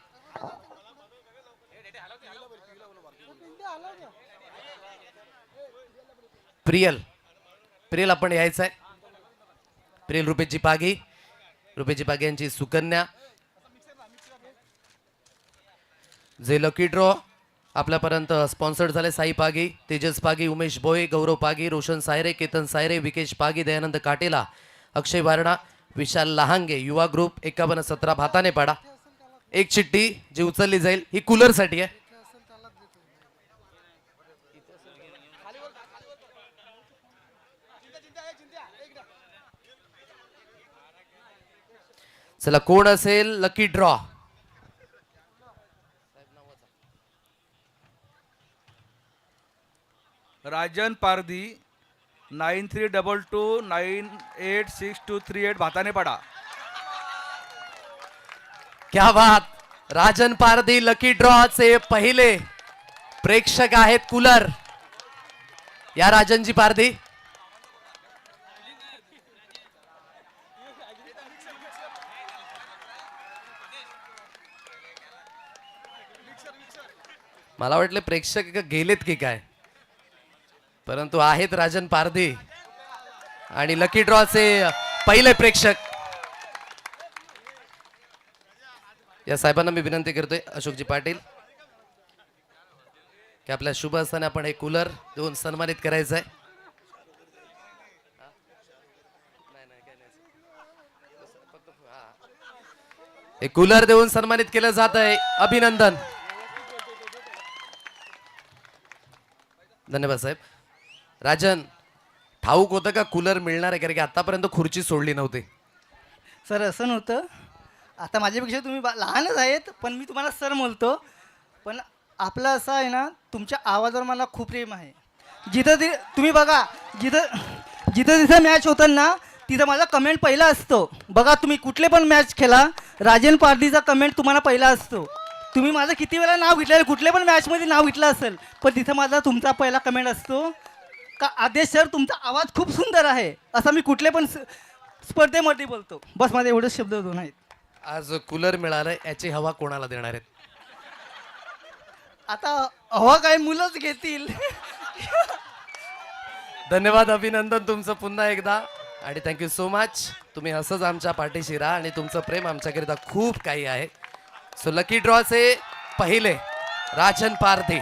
प्रियल आपण यायचं आहे. प्रियल रुपेशजी पागी यांची सुकन्या. जे लकी ड्रॉ आपल्यापर्यंत स्पॉन्सर्ड झाले साई पागी, तेजस पागी, उमेश भोये, गौरव पागी, रोशन सायरे, केतन सायरे, विकेश पागी, दयानंद काटेला, अक्षय वारणा, विशाल लहांगे, युवा ग्रुप 5117 भाताने पाडा. एक चिठ्ठी जी उचलली जाईल ही कूलरसाठी आहे. चला कोण असेल लकी ड्रॉ? राजन पारधी 9322986238 भाताने पाडा. क्या बात. राजन पारधी लकी ड्रॉचे पहिले प्रेक्षक आहेत कूलर. या राजनजी पारधी. मला वाटलं प्रेक्षक गेलेत की काय. परंतु आहेत राजन पारधी आणि लकी ड्रॉचे पहिले प्रेक्षक. या साहेबांना मी विनंती करतोय, अशोकजी पाटील, की आपल्या शुभ हस्ताने आपण एक कूलर देऊन सन्मानित करायचं आहे. एक कूलर देऊन सन्मानित केलं जात आहे. अभिनंदन. धन्यवाद साहेब. राजन, ठाऊक होतं का कूलर मिळणार आहे, कारण की आतापर्यंत खुर्ची सोडली नव्हती. सर असं नव्हतं. आता माझ्यापेक्षा तुम्ही लहानच आहेत, पण मी तुम्हाला सर बोलतो. पण आपलं असं आहे ना, तुमच्या आवाजावर मला खूप प्रेम आहे. जिथं तुम्ही बघा, जिथं मॅच होतं ना, तिथं माझा कमेंट पहिला असतो. बघा तुम्ही कुठले पण मॅच खेळा, राजन पारधीचा कमेंट तुम्हाला पहिला असतो. तुम्ही माझं किती वेळा नाव घेतलेलं, कुठल्या पण मॅचमध्ये नाव घेतलं असेल, पण तिथं माझा तुमचा पहिला कमेंट असतो का आदेश सर तुमचा आवाज खूप सुंदर आहे, असं मी कुठले पण स्पर्धेमध्ये बोलतो. बस माझे एवढेच शब्द दोन आहेत. आज कूलर मिळालंय, याची हवा कोणाला देणार आहेत? आता हवा काय मुलंच घेतील. धन्यवाद, अभिनंदन तुमचं पुन्हा एकदा आणि थँक्यू सो मच. तुम्ही असंच आमच्या पाठीशी राहा आणि तुमचं प्रेम आमच्याकरिता खूप काही आहे. सो लकी ड्रॉचे पहिले राजन पारधी.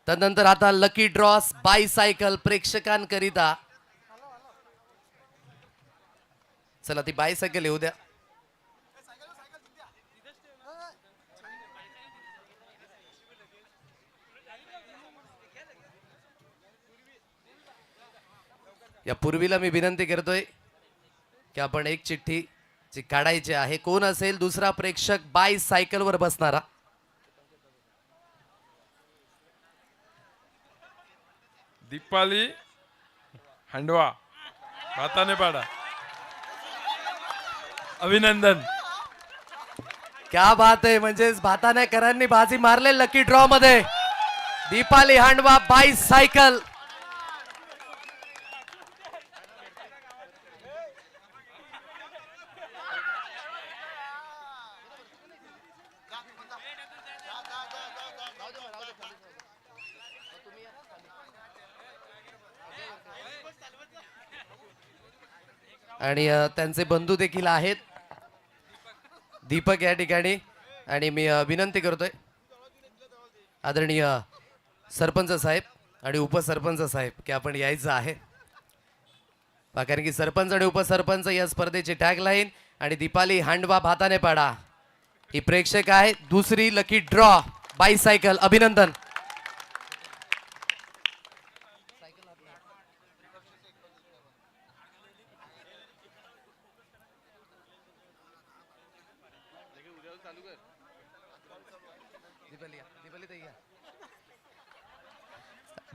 तदनंतर आता लकी ड्रॉस बायसायकल प्रेक्षकांकरिता. चला ती बायसायकल येऊ द्या. या पूर्वीला मी विनंती करतोय की आपण एक चिठ्ठी जी काढायची आहे. कोण असेल दुसरा प्रेक्षक बायसायकल वर बसणारा? दीपाली हांडवा, भाताने पाडा. अभिनंदन. क्या बात आहे. म्हणजेच भातानेकरांनी बाजी मारले लकी ड्रॉ मध्ये. दीपाली हांडवा बायसायकल. आणि त्यांचे बंधू देखील आहेत, दीपक या ठिकाणी. आणि मी विनंती करतोय आदरणीय सरपंच साहेब आणि उपसरपंच साहेब की आपण यायचं आहे, कारण की सरपंच आणि उपसरपंच या स्पर्धेची टॅगलाईन. आणि दीपाली हांडवा भाताने पाडा ही प्रेक्षक आहे. दुसरी लकी ड्रॉ बायसायकल. अभिनंदन.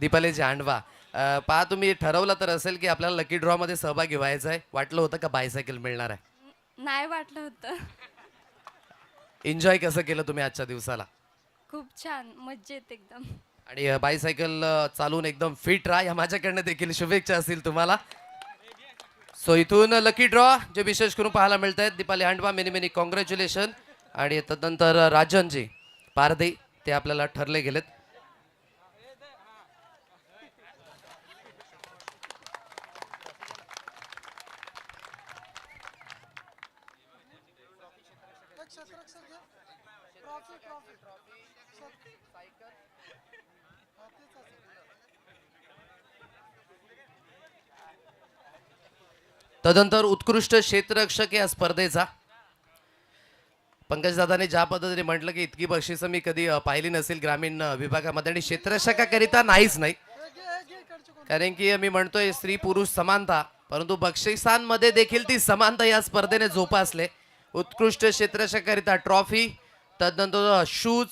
दीपालीची हांडवा. पहा, तुम्ही ठरवलं तर असेल की आपल्याला लकी ड्रॉ मध्ये सहभागी व्हायचं आहे. वाटलं होतं का बायसायकल मिळणार आहे? नाही वाटलं होतं. एन्जॉय कसं केलं तुम्ही आजच्या दिवसाला? खूप छान, मज्जेत एकदम. आणि बायसायकल चालून एकदम फिट राहा या माझ्याकडनं देखील शुभेच्छा असतील तुम्हाला. सो इथून लकी ड्रॉ जे विशेष करून पाहायला मिळत आहेत, Deepali handvo many many congratulation. आणि तदनंतर राजनजी पारधी ते आपल्याला ठरले गेलेत. तदनंतर उत्कृष्ट क्षेत्ररक्षक या स्पर्धेचा पंकजदादाने ज्या पद्धतीने म्हटलं की इतकी बक्षिसं मी कधी पाहिली नसेल ग्रामीण विभागामध्ये. आणि क्षेत्ररक्षकाकरिता नाहीच नाही, कारण की मी म्हणतोय स्त्री पुरुष समानता, परंतु बक्षिसांमध्ये देखील ती समानता या स्पर्धेने जोपासले. उत्कृष्ट क्षेत्ररक्षकाकरिता ट्रॉफी, तदनंतर शूज,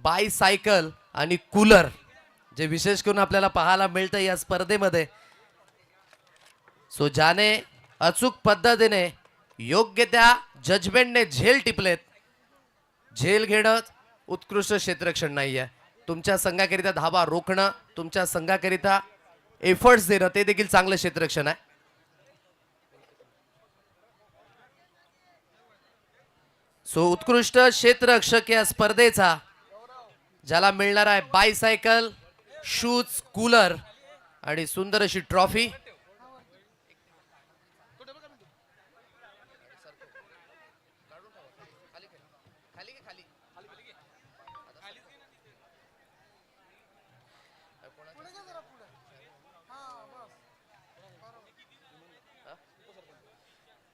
बायसायकल आणि कूलर जे विशेष करून आपल्याला पाहायला मिळतं या स्पर्धेमध्ये. सो ज्याने अचूक पद्धतीने योग्य त्या जजमेंटने झेल टिपलेत. झेल घेणं उत्कृष्ट क्षेत्ररक्षण नाही आहे. तुमच्या संघाकरिता धावा रोखणं, तुमच्या संघाकरिता एफर्ट्स देणं ते देखील चांगलं क्षेत्ररक्षण आहे. सो उत्कृष्ट क्षेत्ररक्षक या स्पर्धेचा ज्याला मिळणार आहे बायसायकल, शूज, कूलर आणि सुंदर अशी ट्रॉफी.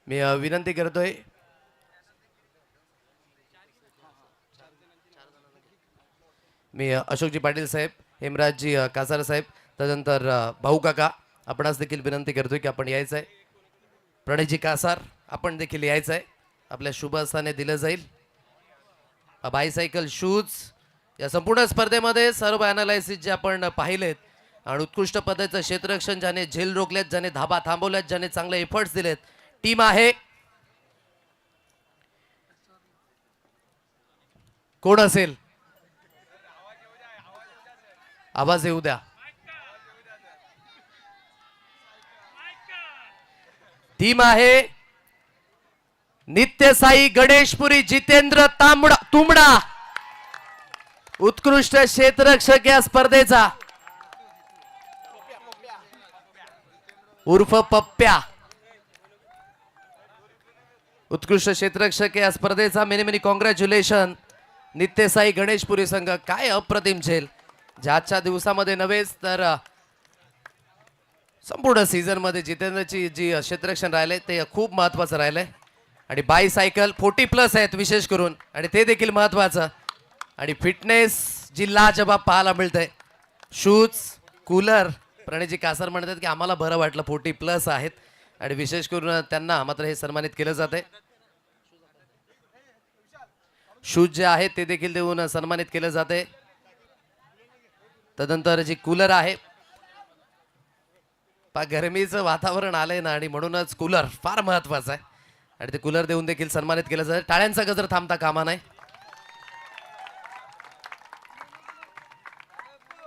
मी विनंती करतोय मी अशोकजी पाटील साहेब, हेमराजजी कासार साहेब, त्यानंतर भाऊ काका आपणास देखील विनंती करतोय की आपण यायचं आहे. प्रणयजी कासार आपण देखील यायचं आहे. आपल्या शुभ हस्ताने दिलं जाईल बायसायकल, शूज. या संपूर्ण स्पर्धेमध्ये सर्व अनालायसिस जे आपण पाहिलेत आणि उत्कृष्ट पद्धतीचं क्षेत्ररक्षण, ज्याने झेल रोखलेत, ज्याने धाबा थांबवल्यात, ज्याने चांगले एफर्ट्स दिलेत, टीम आहे. कोण असेल? आवाज येऊ द्या. टीम आहे नित्यसाई गणेशपुरी, जितेंद्र तुंबडा, उत्कृष्ट क्षेत्ररक्षक या स्पर्धेचा, उर्फ पप्प्या, उत्कृष्ट क्षेत्ररक्षक या स्पर्धेचा. मेनी मेनी कॉंग्रॅच्युलेशन नित्यसाई गणेशपुरी संघ. काय अप्रतिम झेल, ज्याच्या दिवसामध्ये नव्हेच तर संपूर्ण सीझन मध्ये जितेंद्रची जी क्षेत्ररक्षण राहिले ते खूप महत्वाचं राहिलंय. आणि बायसायकल 40+ आहेत विशेष करून, आणि ते देखील महत्वाचं. आणि फिटनेस जी लाजबाब पाहायला मिळते. Shoes, cooler. प्रणयजी कासार म्हणतात की आम्हाला बरं वाटलं 40+ आहेत, आणि विशेष करून त्यांना मात्र हे सन्मानित केलं जाते. शूज जे आहेत ते देखील देऊन सन्मानित केलं जाते. तदनंतर जी कूलर आहे, गरमीचं वातावरण आलंय ना, आणि म्हणूनच कूलर फार महत्वाचं आहे, आणि ते कूलर देऊन देखील सन्मानित केलं जाते. टाळ्यांचा गजर थांबता कामा नाही.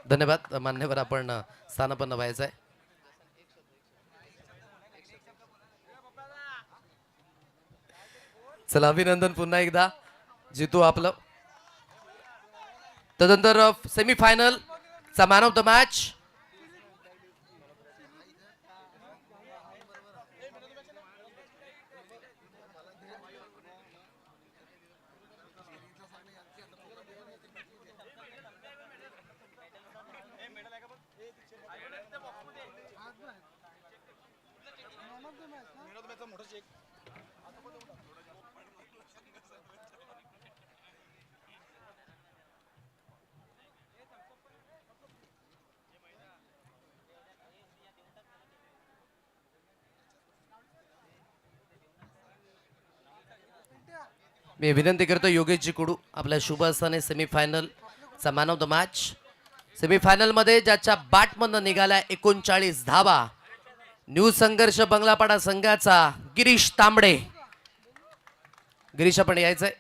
धन्यवाद मान्यवर. आपण स्थानापन्न व्हायचं आहे. चला, अभिनंदन पुन्हा एकदा. जितू आपलं. तदनंतर सेमीफायनल चा मॅन ऑफ द मॅच मी विनंती करतो योगेशजी कुडू आपल्या शुभ हस्ताने सेमीफायनल चा man of the match. Semifinal मध्ये ज्याच्या बॅटमधनं निघाल्या 39 धावा, न्यू संघर्ष बंगलापाडा संघाचा गिरीश तांबडे. गिरीश आपण यायचंय.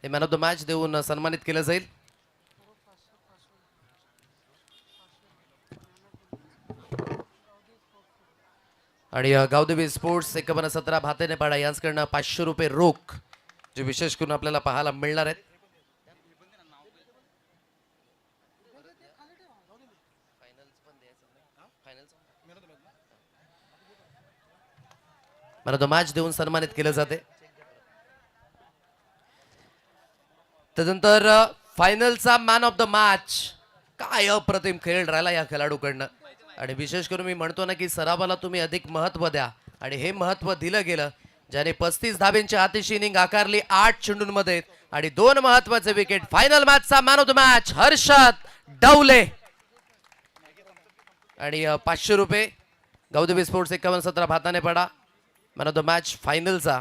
हे मॅन ऑफ द मॅच देऊन सन्मानित केलं जाईल. आणि गावदेवी स्पोर्ट्स 5117 भातेनेपाडा यांच्याकडनं 500 रुपये रोख जे विशेष करून आपल्याला पाहायला मिळणार आहेत. मला तो मॅच देऊन सन्मानित केलं जाते. त्यानंतर फायनलचा मॅन ऑफ द मॅच. काय अप्रतिम खेळ राहिला या खेळाडूकडनं, आणि विशेष करून मी म्हणतो ना की सरावाला तुम्ही अधिक महत्व द्या, आणि हे महत्व दिलं गेलं. ज्याने 35 धाब्यांची आतिशी इनिंग आकारली 8 चेंडूंमध्ये, आणि 2 महत्वाचे विकेट. फायनल मॅचचा man of the match Harshad Dawale. आणि 500 रुपये Gaondevi sports 5117 Bhatanepada man of the match फायनलचा.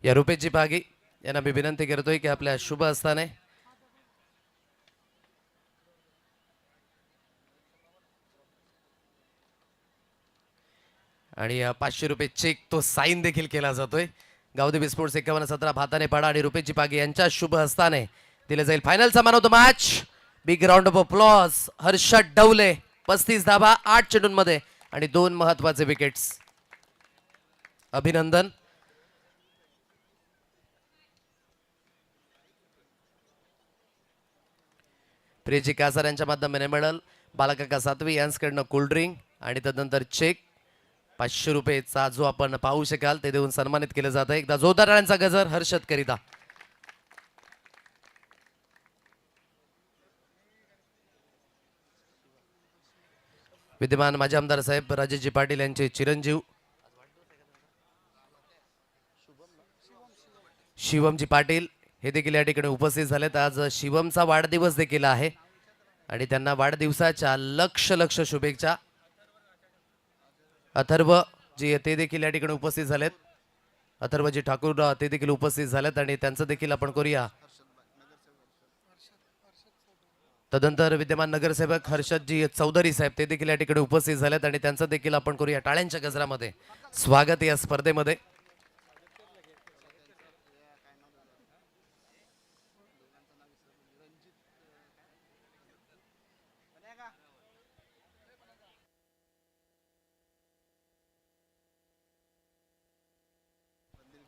या रुपेशजी बागी यांना मी विनंती करतोय की आपल्या शुभ हस्ताने आणि 500 रुपये चेक तो साईन देखील केला जातोय. गावदेवी स्पोर्ट्स 51-17 भाताने पाडा आणि रुपेश चिपागी यांच्या शुभ हस्ताने दिले जाईल फायनलचा मान of the match. Big round of applause. Harshad Dawale 35 धाबा 8 चेंडूंमध्ये आणि 2 महत्वाचे विकेट्स. अभिनंदन. प्रियजी कासार यांच्या माध्यमाने मिळेल बालकाका सातवी यांच्याकडनं कोल्ड्रिंक आणि तदनंतर चेक 500 रुपयेचा जो आपण पाहू शकाल ते देऊन सन्मानित केलं जातं. एकदा जोरदार टाळ्यांचा गजर हर्षद करिता. विद्यमान माजी आमदार साहेब राजेशजी पाटील यांचे चिरंजीव शिवमजी पाटील हे देखील या ठिकाणी उपस्थित झालेत. आज शिवमचा वाढदिवस देखील आहे आणि त्यांना वाढदिवसाच्या लक्ष शुभेच्छा. अथर्व जी ते देखील या ठिकाणी उपस्थित झालेत. अथर्वजी ठाकूर ते देखील उपस्थित झालेत आणि त्यांचं देखील आपण करूया. तदनंतर विद्यमान नगरसेवक हर्षदजी चौधरी साहेब ते देखील या ठिकाणी उपस्थित झालेत आणि त्यांचं देखील आपण करूया टाळ्यांच्या गजरामध्ये स्वागत या स्पर्धेमध्ये.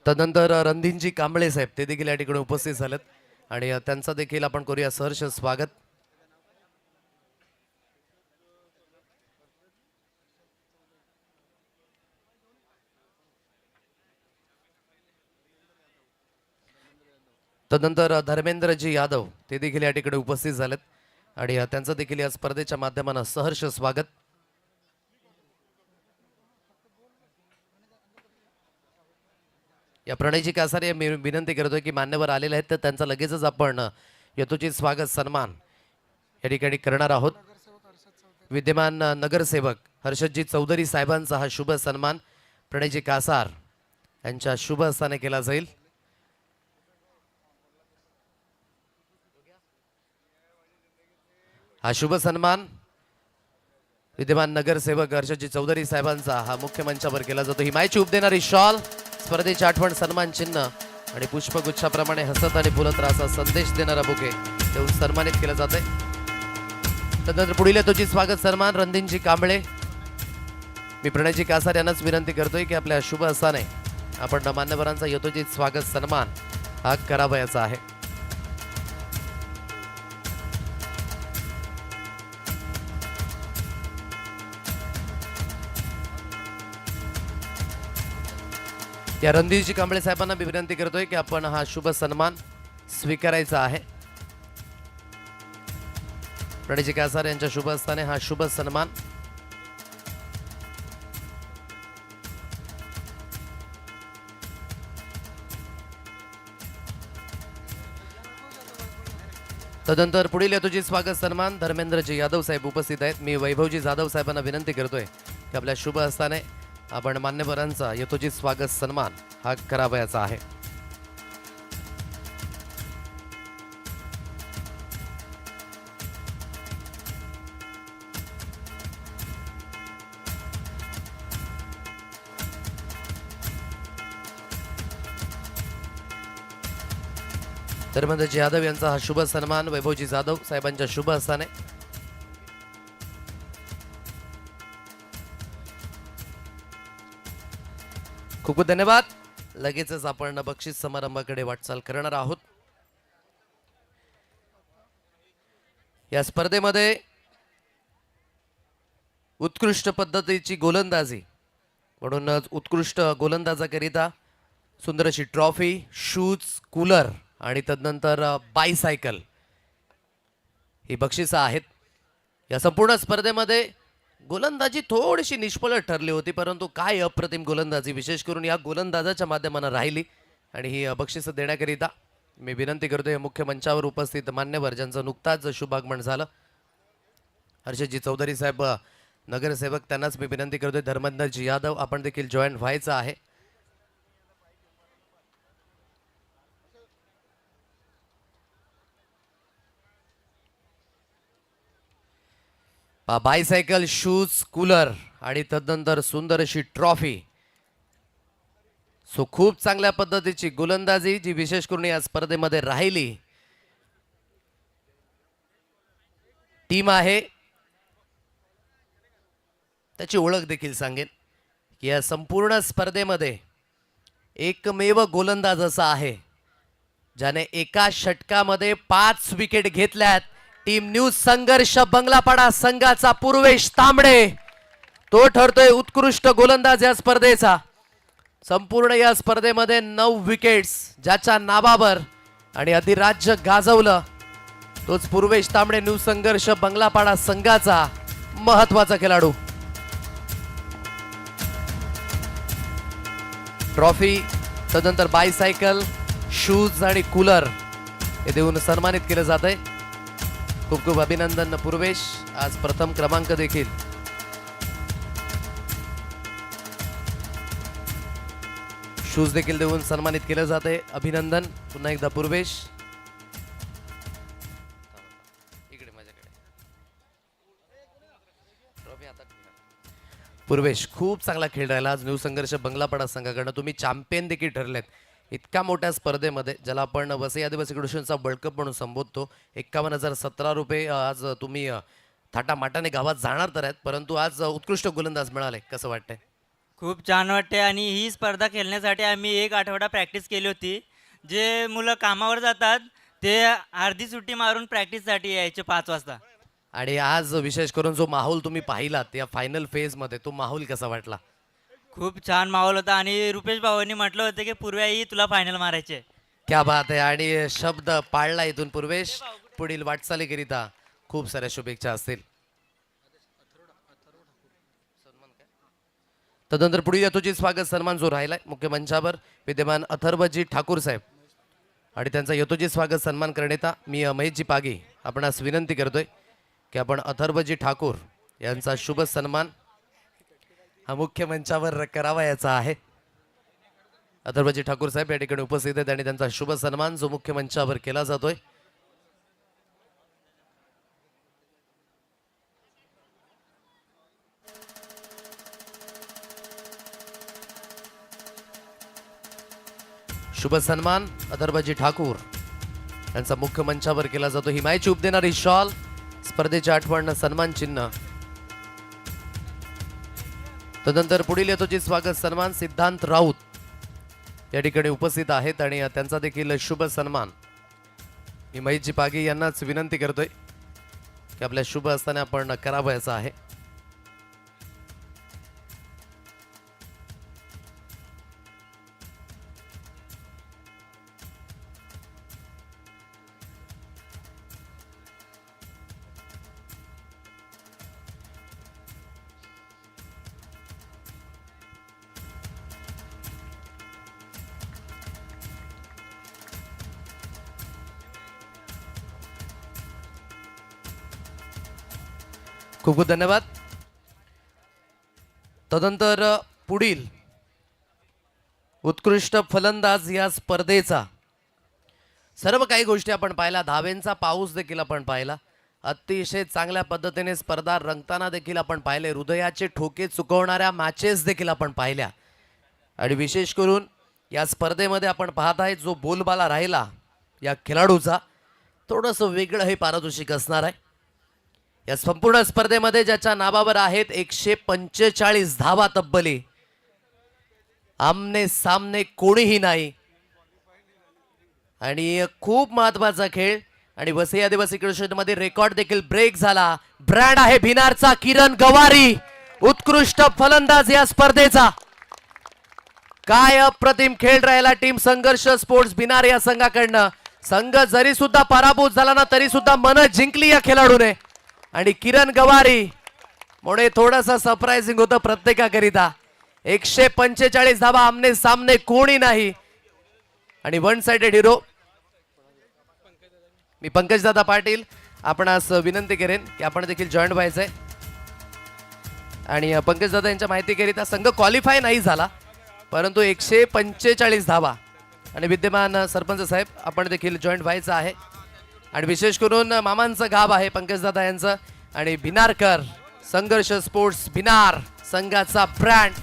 तदनंतर रणधीरजी कांबळे साहेब ते देखील या ठिकाणी उपस्थित झालेत आणि त्यांचं देखील आपण करूया सहर्ष स्वागत. तदनंतर धर्मेंद्रजी यादव ते देखील या ठिकाणी उपस्थित झालेत आणि त्यांचं देखील या स्पर्धेच्या माध्यमानं सहर्ष स्वागत. या प्रणयजी कासारे मी विनंती करतोय की मान्यवर आलेले आहेत तर त्यांचा लगेचच आपण यथोचित स्वागत सन्मान या ठिकाणी करणार आहोत. विद्यमान नगरसेवक हर्षदजी चौधरी साहेबांचा हा शुभ सन्मान प्रणयजी कासार यांच्या शुभ हस्ताने केला जाईल. हा शुभ सन्मान विद्यमान नगरसेवक हर्षदजी चौधरी साहेबांचा हा मुख्य मंचावर केला जातो. ही मायची उप देणारी शॉल स्पर्धेची आठवण सन्मान चिन्ह आणि पुष्पगुच्छाप्रमाणे हसत आणि फुलत राहाचा संदेश देणारा बुके देऊन सन्मानित केलं जाते. तदनंतर पुढील यथोचित स्वागत सन्मान रणधीरजी कांबळे. मी प्रणयजी कासार यांनाच विनंती करतोय की आपल्या शुभ हस्ताने आपण मान्यवरांचा यथोचित स्वागत सन्मान हा करावयाचा आहे. या रणधीरजी कांबळे साहेबांना मी विनंती करतोय की आपण हा शुभ सन्मान स्वीकारायचा आहे. प्रणयजी कासार यांच्या शुभ हस्ताने हा शुभ सन्मान. तदनंतर पुढील यथोचित स्वागत सन्मान धर्मेंद्रजी यादव साहेब उपस्थित आहेत. मी वैभवजी जाधव साहेबांना विनंती करतोय की आपल्या शुभ हस्ताने आपण मान्यवरांचा यथोचित स्वागत सन्मान हा करावयाचा आहे. धर्मेंद्रजी यादव यांचा हा शुभ सन्मान वैभवजी जाधव साहेबांच्या शुभ हस्ताने. खूप खूप धन्यवाद. लगेचच आपण बक्षीस समारंभाकडे वाटचाल करणार आहोत. या स्पर्धेमध्ये उत्कृष्ट पद्धतीची गोलंदाजी म्हणूनच उत्कृष्ट गोलंदाजाकरिता सुंदर अशी ट्रॉफी, शूज, कूलर आणि तदनंतर बायसायकल ही बक्षिसं आहेत. या संपूर्ण स्पर्धेमध्ये गोलंदाजी थोडीशी निष्फळ ठरली होती परंतु काय अप्रतिम गोलंदाजी विशेष करून या गोलंदाजाच्या माध्यमानं राहिली आणि ही बक्षिसं देण्याकरिता मी विनंती करतोय मुख्य मंचावर उपस्थित मान्यवर ज्यांचं नुकताच शुभागमन झालं हर्षदजी चौधरी साहेब नगरसेवक त्यांनाच मी विनंती करतोय धर्मेंद्रजी यादव आपण देखील जॉईन व्हायचं आहे. बायसायकल, शूज, कूलर आणि तदनंतर सुंदर अशी ट्रॉफी सो खूप चांगल्या पद्धतीची गोलंदाजी जी विशेष करून या स्पर्धेमध्ये राहिली टीम आहे, त्याची ओळख देखील सांगेन की या संपूर्ण स्पर्धेमध्ये एकमेव गोलंदाज असा आहे ज्याने एका षटकामध्ये 5 विकेट घेतल्यात. टीम न्यू संघर्ष बंगलापाडा संघाचा पूर्वेश तांबडे तो ठरतोय उत्कृष्ट गोलंदाज या स्पर्धेचा. संपूर्ण या स्पर्धेमध्ये 9 विकेट्स ज्याच्या नावावर आणि अधिराज्य गाजवलं तोच पूर्वेश तांबडे न्यू संघर्ष बंगलापाडा संघाचा महत्वाचा खेळाडू. ट्रॉफी तदनंतर बायसायकल, शूज आणि कूलर हे देऊन सन्मानित केलं जात आहे. खूप खूप अभिनंदन पूर्वेश, आज प्रथम क्रमांक देखील. शूज देखील देऊन सन्मानित केलं जात आहे. अभिनंदन पुन्हा एकदा पूर्वेश. पूर्वेश खूप चांगला खेळ राहिला आज न्यू संघर्ष बंगलापाडा संघाकडनं. तुम्ही चॅम्पियन देखील ठरलेत इतक्या मोठ्या स्पर्धेमध्ये ज्याला आपण वसई आदिवासी क्रिकेटचा वर्ल्ड कप म्हणून संबोधतो. 51,017 रुपये आज तुम्ही थाटामाटाने गावात जाणार तर आहेत, परंतु आज उत्कृष्ट गोलंदाज मिळाले, कसं वाटतंय? खूप छान वाटते. आणि ही स्पर्धा खेळण्यासाठी आम्ही 1 आठवडा प्रॅक्टिस केली होती. जे मुलं कामावर जातात ते अर्धी सुट्टी मारून प्रॅक्टिससाठी यायचे 5 वाजता. आणि आज विशेष करून जो माहोल तुम्ही पाहिलात या फायनल फेजमध्ये, तो माहोल कसा वाटला? खूप छान माहोल होता. आणि रुपेश भाऊंनी म्हटलं होतं की पूर्वी तुला फायनल मारायचे. क्या बात आहे. आणि शब्द पाळला इथून पूर्वेश. पुढील वाटचालीकरिता खूप साऱ्या शुभेच्छा असतील. तदनंतर पुढील यथोचित स्वागत सन्मान जो राहिलाय मुख्य मंचावर विद्यमान अथर्वजी ठाकूर साहेब आणि त्यांचा यथोचित स्वागत सन्मान करण्याचा मी महेशजी पागी आपणास विनंती करतोय की आपण अथर्वजी ठाकूर यांचा शुभ सन्मान हा मुख्य मंचावर करावा याचा आहे. अथर्वजी ठाकूर साहेब या ठिकाणी उपस्थित आहेत आणि त्यांचा शुभ सन्मान जो मुख्य मंचावर केला जातोय. शुभ सन्मान अथर्वजी ठाकूर यांचा मुख्य मंचावर केला जातो. हिमायची उप देणारी शॉल, स्पर्धेची आठवण, सन्मान चिन्ह. तदनंतर पुढील यथोचित स्वागत सन्मान सिद्धांत राऊत या ठिकाणी उपस्थित आहेत आणि त्यांचा देखील शुभ सन्मान मी महेशजी पागी यांनाच विनंती करतोय की आपल्या शुभ असताना आपण करावयाचा आहे. खूप खूप धन्यवाद. तदनंतर पुढील उत्कृष्ट फलंदाज या स्पर्धेचा सर्व काही गोष्टी आपण पाहिला. धावेंचा पाऊस देखील आपण पाहिला. अतिशय चांगल्या पद्धतीने स्पर्धा रंगताना देखील आपण पाहिले. हृदयाचे ठोके चुकवणाऱ्या मॅचेस देखील आपण पाहिल्या. आणि विशेष करून या स्पर्धेमध्ये आपण पाहत आहे जो बोलबाला राहिला या खेळाडूचा थोडंसं वेगळं हे पारितोषिक असणार आहे. या संपूर्ण स्पर्धेमध्ये ज्याच्या नावावर आहेत 145 धावा तब्बली, आमने सामने कोणीही नाही. आणि खूप महत्वाचा खेळ आणि वसई आदिवासी क्रिकेटमध्ये रेकॉर्ड देखील ब्रेक झाला. ब्रँड आहे भिनारचा किरण गवारी, उत्कृष्ट फलंदाज या स्पर्धेचा. काय अप्रतिम खेळ राहिला टीम संघर्ष स्पोर्ट्स भिनार या संघाकडनं. संघ जरी सुद्धा पराभूत झाला ना तरी सुद्धा मन जिंकली या खेळाडूने. आणि किरण गवारी मुळे थोडंसं सरप्राइझिंग होतं प्रत्येकाकरिता. 145 धावा, आमने सामने कोणी नाही. आणि वन साइडेड हिरो मी पंकजदादा पाटील आपणास विनंती करेन की आपण देखील जॉईंट व्हायचंय. आणि पंकजदादा यांच्या माहितीकरिता संघ क्वालिफाय नाही झाला परंतु 145 धावा. आणि विद्यमान सरपंच साहेब आपण देखील जॉईंट व्हायचं आहे. आणि विशेष करून मामांचं गाव आहे पंकजदादा यांचं. आणि भिनारकर संघर्ष स्पोर्ट्स भिनार संघाचा ब्रँड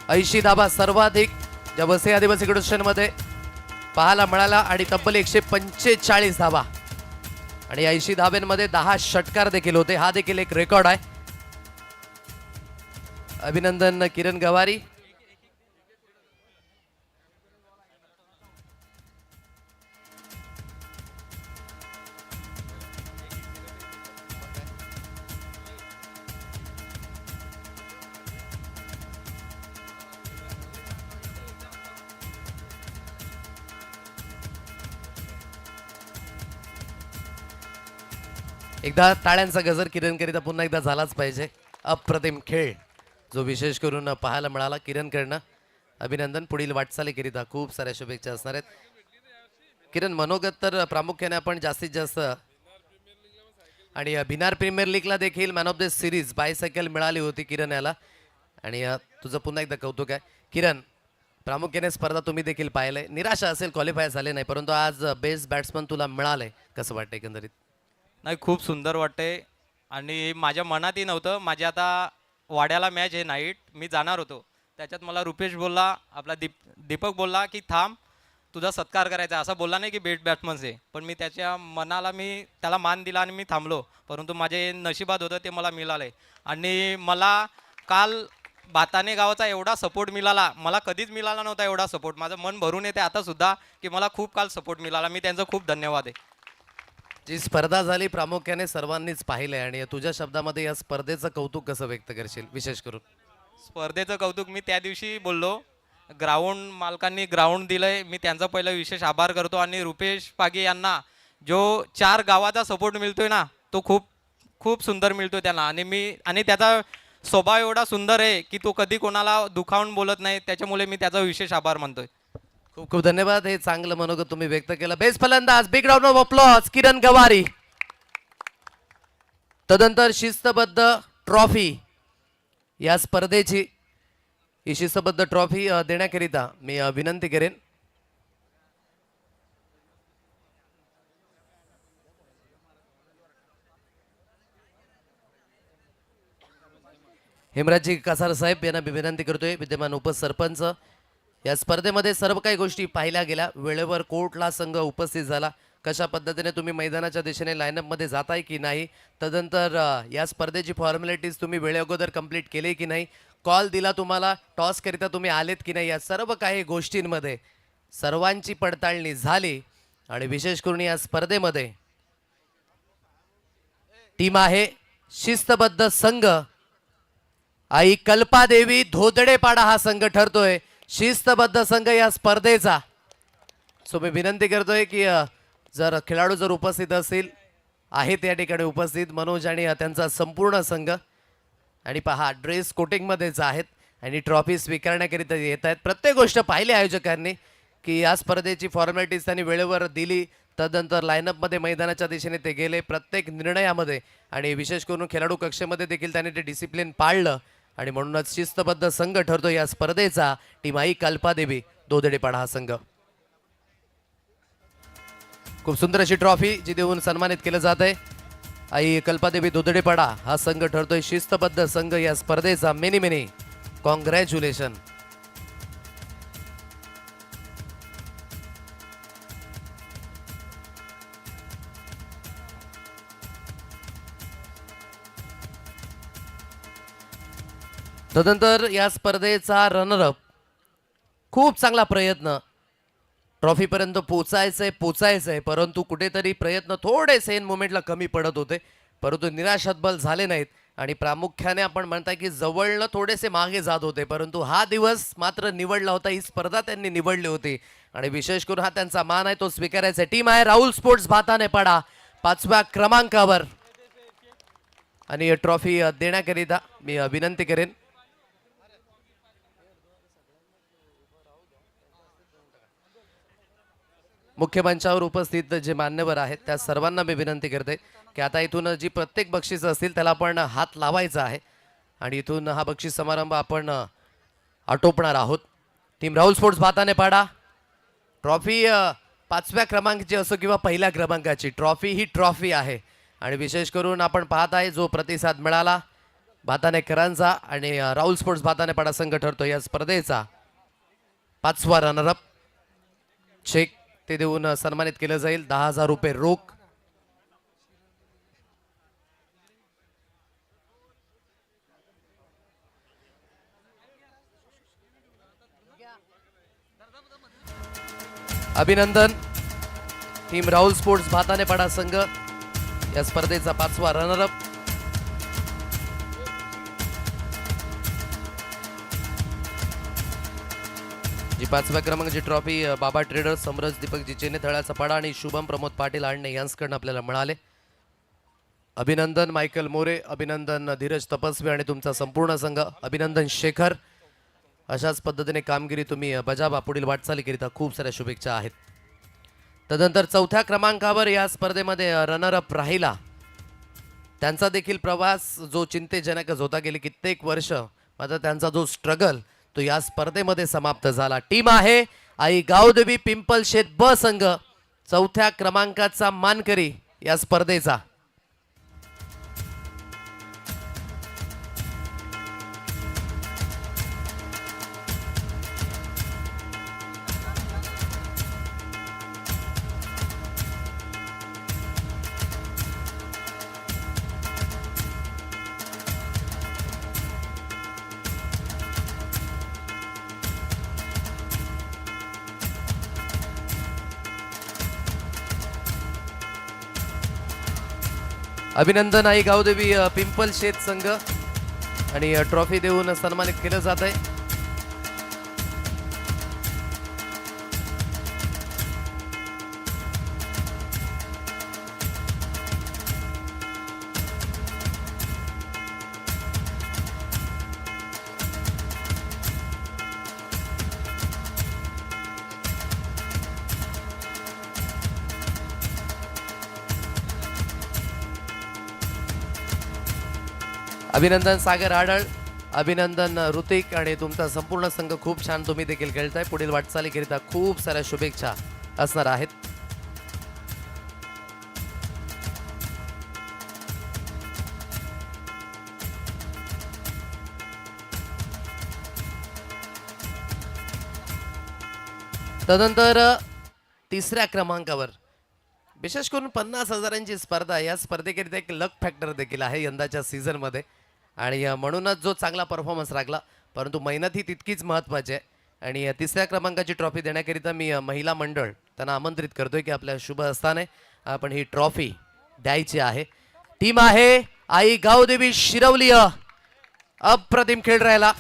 80 धावा सर्वाधिक ज्या वसई आदिवासी क्रीडा स्टेशनमध्ये पाहायला मिळाला आणि तब्बल 145 धावा आणि 80 धाब्यांमध्ये 10 षटकार देखील होते. हा देखील एक रेकॉर्ड आहे. अभिनंदन किरण गवारी. एकदा टाळ्यांचा गजर किरणकरिता पुन्हा एकदा झालाच पाहिजे. अप्रतिम खेळ जो विशेष करून पाहायला मिळाला किरणकडनं. अभिनंदन. पुढील वाटचालीकरिता खूप साऱ्या शुभेच्छा असणार आहेत. किरण, मनोगत तर प्रामुख्याने आपण जास्तीत जास्त आणि भिनार प्रीमियर लीगला देखील man of the series bicycle मिळाली होती किरण याला. आणि तुझं पुन्हा एकदा कौतुक आहे किरण. प्रामुख्याने स्पर्धा तुम्ही देखील पाहिलंय. निराशा असेल, क्वालिफाय झाले नाही, परंतु आज बेस्ट बॅट्समन तुला मिळालंय. कसं वाटतं एकंदरीत? नाही, खूप सुंदर वाटते आणि माझ्या मनातही नव्हतं. माझी आता वाड्याला मॅच आहे नाईट, मी जाणार होतो. त्याच्यात मला रुपेश बोलला, आपला दीपक बोलला की थांब, तुझा सत्कार करायचा. असा बोलला नाही की बेस्ट बॅट्समन्स आहे, पण मी त्याच्या मनाला मी त्याला मान दिला आणि मी थांबलो. परंतु माझे नशिबात होतं ते मला मिळालं. आणि मला काल भाताने गावाचा एवढा सपोर्ट मिळाला, मला कधीच मिळाला नव्हता एवढा सपोर्ट. माझं मन भरून येते आतासुद्धा की मला खूप काल सपोर्ट मिळाला. मी त्यांचं खूप धन्यवाद आहे. जी स्पर्धा झाली प्रामुख्याने सर्वांनीच पाहिलंय आणि तुझ्या शब्दामध्ये या स्पर्धेचं कौतुक कसं व्यक्त करशील विशेष करून? स्पर्धेचं कौतुक मी त्या दिवशी बोललो. ग्राउंड मालकांनी ग्राउंड दिलंय, मी त्यांचा पहिला विशेष आभार करतो. आणि रुपेश पागे यांना जो 4 गावाचा सपोर्ट मिळतोय ना, तो खूप खूप सुंदर मिळतोय त्यांना. आणि त्याचा स्वभाव एवढा सुंदर आहे की तो कधी कोणाला दुखावून बोलत नाही. त्याच्यामुळे मी त्याचा विशेष आभार मानतोय. खूप खूप धन्यवाद. हे चांगलं मनोगत तुम्ही व्यक्त केलं. बेस्ट फलंदाज, बिग राऊंड ऑफ अप्लॉज किरण गवारी. तदनंतर शिस्तबद्ध ट्रॉफी या स्पर्धेची ही शिस्तबद्ध ट्रॉफी देण्याकरिता मी विनंती करेन हेमराजजी कासार साहेब यांना मी विनंती करतोय. विद्यमान उपसरपंच. या स्पर्धेमध्ये सर्व काही गोष्टी पाहिल्या गेल्या. वेळेवर कोर्टला संघ उपस्थित झाला, कशा पद्धतीने तुम्ही मैदानाच्या दिशेने लाईनअपमध्ये जाताय की नाही, तदनंतर या स्पर्धेची फॉर्मॅलिटीज तुम्ही वेळेअगोदर कंप्लीट केली की नाही, कॉल दिला तुम्हाला, टॉसकरिता तुम्ही आलेत की नाही, या सर्व काही गोष्टींमध्ये सर्वांची पडताळणी झाली. आणि विशेष करून या स्पर्धेमध्ये टीम आहे शिस्तबद्ध संघ. आई कल्पादेवी धोदडेपाडा हा संघ ठरतोय शिस्तबद्ध संघ या स्पर्धेचा. सो मी विनंती करतोय की जर खेळाडू जर उपस्थित असतील, आहेत या ठिकाणी उपस्थित मनोज आणि त्यांचा संपूर्ण संघ. आणि पहा ड्रेस कोटिंगमध्येच आहेत आणि ट्रॉफी स्वीकारण्याकरिता येत आहेत. प्रत्येक गोष्ट पाहिली आयोजकांनी की या स्पर्धेची फॉर्मॅलिटीज त्यांनी वेळेवर दिली. तदनंतर लाईनअपमध्ये मैदानाच्या दिशेने ते गेले प्रत्येक निर्णयामध्ये. आणि विशेष करून खेळाडू कक्षेमध्ये देखील त्यांनी ते डिसिप्लिन पाळलं. आणि म्हणूनच शिस्तबद्ध संघ ठरतो या स्पर्धेचा टीम आई कल्पादेवी दोदडेपाडा हा संघ. खूप सुंदर अशी ट्रॉफी जी देऊन सन्मानित केलं जात आहे. आई कल्पादेवी दोदडेपाडा हा संघ ठरतोय शिस्तबद्ध संघ या स्पर्धेचा. Many many congratulation. तदनंतर या स्पर्धेचा रनरअप. खूप चांगला प्रयत्न, ट्रॉफीपर्यंत पोचायचंय, परंतु कुठेतरी प्रयत्न थोडेसे एन मोमेंटला कमी पडत होते, परंतु निराशातबल झाले नाहीत. आणि प्रामुख्याने आपण म्हणताय की जवळनं थोडेसे मागे जात होते, परंतु हा दिवस मात्र निवडला होता, ही स्पर्धा त्यांनी निवडली होती. आणि विशेष करून हा त्यांचा मान आहे, तो स्वीकारायचा. टीम आहे राहुल स्पोर्ट्स भातानेपाडा 5व्या क्रमांकावर. आणि ट्रॉफी देण्याकरिता मी विनंती करेन मुख्य मंचावर उपस्थित जे मान्यवर आहेत त्या सर्वांना मी विनंती करते की आता इथून जी प्रत्येक बक्षीस असतील त्याला आपण हात लावायचा आहे आणि इथून हा बक्षीस समारंभ आपण आटोपणार आहोत. टीम राहुल स्पोर्ट्स भातानेपाडा ट्रॉफी 5व्या क्रमांकाची असो किंवा पहिल्या क्रमांकाची ट्रॉफी ही ट्रॉफी आहे. आणि विशेष करून आपण पाहत आहे जो प्रतिसाद मिळाला भातानेकरांचा आणि राहुल स्पोर्ट्स भातानेपाडा संघ ठरतो या स्पर्धेचा. 5वा रनरअप चेक ते देऊन सन्मानित केलं जाईल. 10,000 रुपये रोख. अभिनंदन टीम राहुल स्पोर्ट्स भातानेपाडा संघ या स्पर्धेचा 5वा रनरअप. जी 5व्या क्रमांकाची ट्रॉफी बाबा ट्रेडर्स समरज दीपकजी चेने थळाचा पाडा आणि शुभम प्रमोद पाटील आणणे यांच्याकडून आपल्याला मिळाले. अभिनंदन मायकल मोरे, अभिनंदन धीरज तपस्वी आणि तुमचा संपूर्ण संघ. अभिनंदन शेखर. अशाच पद्धतीने कामगिरी तुम्ही बजावा. पुढील वाटचालीकरिता खूप साऱ्या शुभेच्छा आहेत. तदनंतर 4थ्या क्रमांकावर या स्पर्धेमध्ये रनरअप राहिला त्यांचा देखील प्रवास जो चिंतेजनकच होता. गेली कित्येक वर्ष मात्र त्यांचा जो स्ट्रगल तो या स्पर्धेमध्ये समाप्त झाला. टीम आहे आई गावदेवी पिंपलशेत ब संघ 4थ्या क्रमांकाचा मानकरी या स्पर्धेचा. अभिनंदन आई गावदेवी पिंपलशेत संघ आणि ट्रॉफी देऊन सन्मानित केलं जात आहे. अभिनंदन सागर आडळ, अभिनंदन ऋतिक आणि तुमचा संपूर्ण संघ. खूप छान तुम्ही देखील खेळताय. पुढील वाटचालीकरिता खूप साऱ्या शुभेच्छा असणार आहेत. तदनंतर 3ऱ्या क्रमांकावर विशेष करून 50,000ची स्पर्धा. या स्पर्धेकरिता एक लक फॅक्टर देखील आहे यंदाच्या सीझनमध्ये आणि म्हणूनच जो चांगला परफॉर्मन्स राखला. परंतु मेहनत ही तितकीच महत्त्वाची आहे. आणि 3ऱ्या क्रमांकाची ट्रॉफी देण्याकरिता मी महिला मंडळ त्यांना आमंत्रित करतोय की आपल्या शुभ हस्ताने आपण ही ट्रॉफी द्यायची आहे. टीम आहे आई गावदेवी शिरवली. अप्रतिम खेळ राहिला.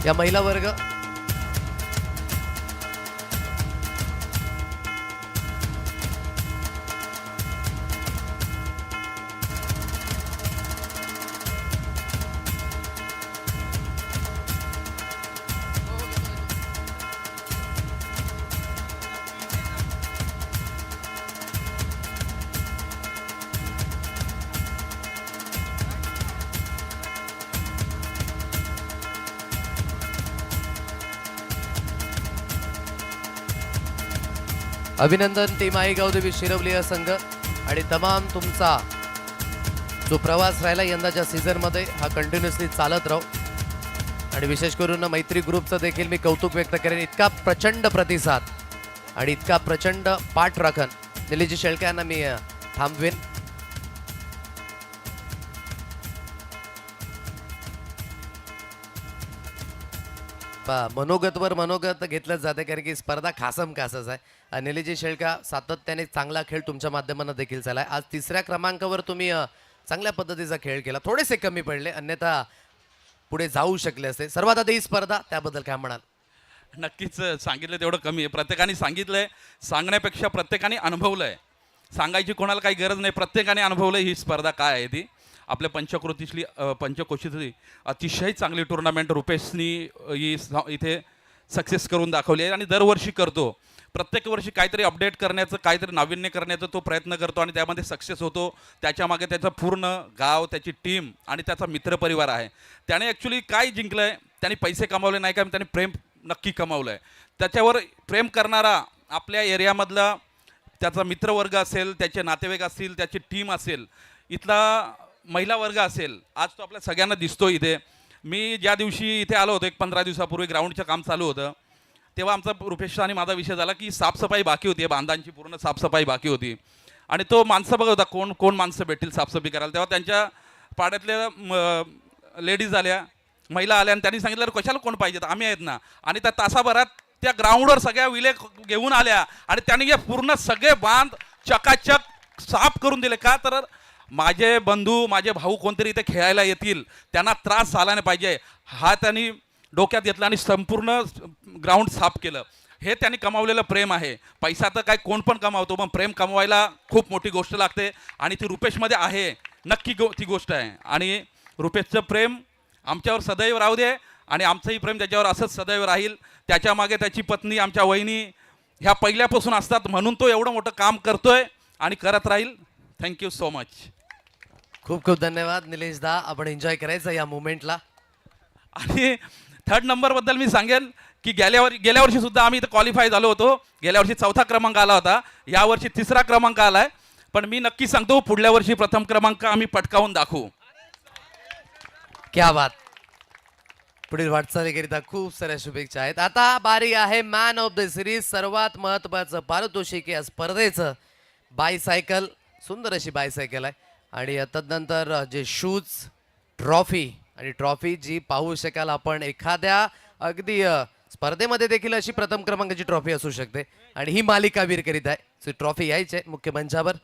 या महिला वर्ग अभिनंदन टीम आई गावदेवी शिरवली संघ आणि तमाम तुमचा जो प्रवास राहिला यंदाच्या सीझनमध्ये हा कंटिन्युअसली चालत राहू. आणि विशेष करून मैत्री ग्रुपचं देखील मी कौतुक व्यक्त करेन. इतका प्रचंड प्रतिसाद आणि इतका प्रचंड पाठराखण. निलेजी शेळके यांना मी थांबवेन. मनोगतवर मनोगत घेतलं जाते कारण की स्पर्धा खासम खासच आहे. निलेजी शेळका सातत्याने चांगला खेळ तुमच्या माध्यमानं देखील झाला आहे. आज 3ऱ्या क्रमांकावर तुम्ही चांगल्या पद्धतीचा खेळ केला. थोडेसे कमी पडले अन्यथा पुढे जाऊ शकले असते. सर्वात आधी ही स्पर्धा त्याबद्दल काय म्हणाल? नक्कीच सांगितलं तेवढं कमी आहे. प्रत्येकाने सांगितलंय, सांगण्यापेक्षा प्रत्येकाने अनुभवलंय. सांगायची कोणाला काही गरज नाही. प्रत्येकाने अनुभवलंय ही स्पर्धा काय आहे ती. आपल्या पंचकोशीतली अतिशय चांगली टुर्नामेंट रुपेशनी इथे सक्सेस करून दाखवली आहे आणि दरवर्षी करतो. प्रत्येक वर्षी काहीतरी अपडेट करण्याचं, काहीतरी नाविन्य करण्याचा तो प्रयत्न करतो आणि त्यामध्ये सक्सेस होतो. त्याच्यामागे त्याचं पूर्ण गाव, त्याची टीम आणि त्याचा मित्रपरिवार आहे. त्याने ॲक्च्युली काय जिंकलं आहे? त्याने पैसे कमावले नाही का? त्याने प्रेम नक्की कमावलं आहे. त्याच्यावर प्रेम करणारा आपल्या एरियामधला त्याचा मित्रवर्ग असेल, त्याचे नातेवाईक असतील, त्याची टीम असेल, इथला महिला वर्ग असेल, आज तो आपल्या सगळ्यांना दिसतो इथे. मी ज्या दिवशी इथे आलो होतो, एक 15 दिवसापूर्वी ग्राउंडचं काम चालू होतं, तेव्हा आमचा रुपेश आणि माझा विषय झाला की साफसफाई बाकी होती, बांधांची पूर्ण साफसफाई बाकी होती. आणि तो माणसं बघत होता कोण माणसं भेटतील साफसफाई करायला. तेव्हा त्यांच्या पाड्यातल्या लेडीज आल्या, महिला आल्या आणि त्यांनी सांगितलं कशाला कोण पाहिजेत, आम्ही आहेत ना. आणि त्या तासाभरात त्या ग्राउंडवर सगळ्या विले घेऊन आल्या आणि त्यांनी हे पूर्ण सगळे बांध चकाचक साफ करून दिले. का तर माझे बंधू, माझे भाऊ कोणतरी इथे खेळायला येतील, त्यांना त्रास झाला नाही पाहिजे, हा त्यांनी डोक्यात घेतला आणि संपूर्ण ग्राउंड साफ केलं. हे त्यांनी कमावलेलं प्रेम आहे. पैसा तर काय कोण पण कमावतो, पण प्रेम कमवायला खूप मोठी गोष्ट लागते आणि ती रुपेशमध्ये आहे, नक्की ती गोष्ट आहे. आणि रुपेशचं प्रेम आमच्यावर सदैव राहू दे आणि आमचंही प्रेम त्याच्यावर असंच सदैव राहील. त्याच्या मागे त्याची पत्नी, आमच्या वहिनी ह्या पहिल्यापासून असतात, म्हणून तो एवढं मोठं काम करतोय आणि करत राहील. Thank you so much. खूप खूप धन्यवाद निलेश दा, आपण एन्जॉय करायचं या मुवमेंटला. आणि 3rd नंबरबद्दल मी सांगेन की गेल्या वर्षी सुद्धा आम्ही इथं क्वालिफाय झालो होतो. गेल्या वर्षी 4था क्रमांक आला होता, यावर्षी 3रा क्रमांक आला आहे. पण मी नक्की सांगतो पुढल्या वर्षी 1म क्रमांक आम्ही पटकावून दाखवू. क्या बात. पुढील वाटचालीकरिता खूप साऱ्या शुभेच्छा आहेत. आता बारी आहे मॅन ऑफ द सिरीज, सर्वात महत्त्वाचं पारितोषिक या स्पर्धेचं बायसायकल. सुंदर अशी बायसायकल आहे आणि तदनंतर जे शूज, ट्रॉफी जी पाहू शकाल आपण एखाद्या अगदी स्पर्धेमध्ये देखील अशी 1म क्रमांकाची ट्रॉफी असू शकते. आणि ही मालिकावीर करीत आहे. ट्रॉफी यायची आहे मुख्य मंचावर.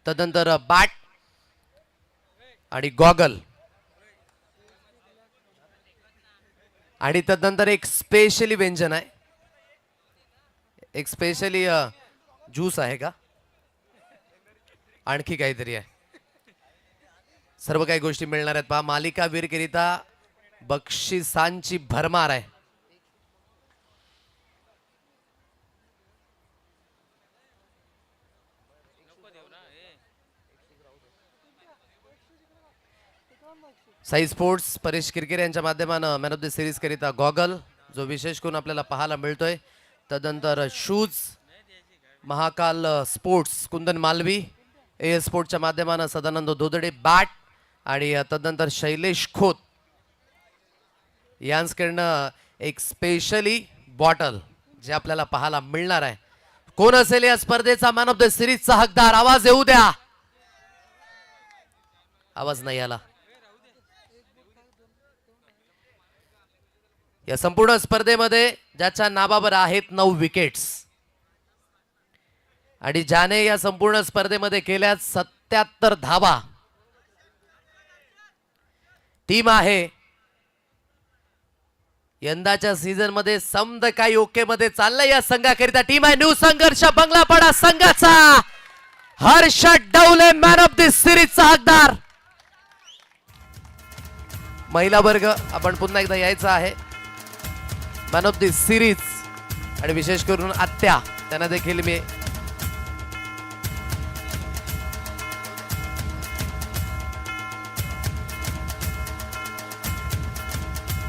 तदनंतर बॅट आणि गॉगल आणि तदनंतर एक स्पेशली व्यंजन आहे, एक स्पेशली ज्यूस आहे का, आणखी काहीतरी आहे. सर्व काही गोष्टी मिळणार आहेत पहा. मालिकावीर करिता बक्षिसांची भरमार आहे. साई स्पोर्ट्स परेश किरकिरे यांच्या माध्यमानं मॅन ऑफ द सिरीज करिता गॉगल, जो विशेष करून आपल्याला पाहायला मिळतोय. तदनंतर शूज महाकाल स्पोर्ट्स कुंदन मालवी, ए स्पोर्ट्सच्या माध्यमानं सदानंद दोदडे बॅट आणि तदनंतर शैलेश खोत यांच्याकडनं एक स्पेशली बॉटल जे आपल्याला पाहायला मिळणार आहे. कोण असेल या स्पर्धेचा मॅन ऑफ द सिरीजचा हकदार? आवाज येऊ द्या. आवाज नाही आला. या संपूर्ण स्पर्धेमध्ये ज्याच्या नावावर आहेत 9 विकेट्स आणि ज्याने या संपूर्ण स्पर्धेमध्ये केल्या 77 धावा, टीम आहे यंदाच्या सीझन मध्ये समद काही ओके मध्ये चाललंय या संघाकरिता. टीम आहे न्यू संघर्ष बंगलापाडा संघाचा Harsh Dawale, man of the सिरीजचा हकदार. महिला वर्ग आपण पुन्हा एकदा यायचं आहे. मॅन ऑफ द सिरीज आणि विशेष करून आत्या, त्यांना देखील मी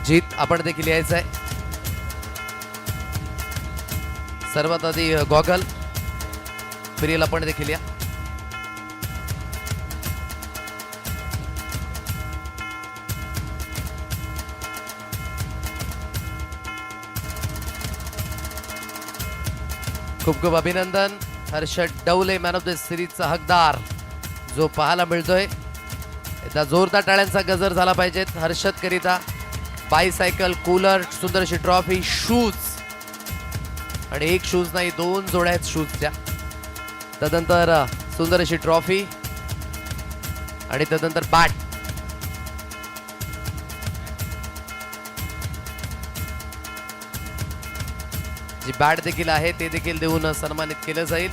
जीत आपण देखील यायचं आहे. सर्वात आधी गॉगल, प्रियल आपण देखील या. खूप खूप अभिनंदन. Harshad Dawale man of the सिरीजचा हकदार जो पाहायला मिळतोय. एकदा जोरदार टाळ्यांचा गजर झाला पाहिजेत हर्षद करिता. बायसायकल, कूलर, सुंदर अशी ट्रॉफी, शूज आणि एक शूज नाही 2 जोड्या आहेत शूजच्या. तदनंतर सुंदर अशी ट्रॉफी आणि तदनंतर बॅट. जी बॅट देखील आहे ते देखील देऊन सन्मानित केलं जाईल.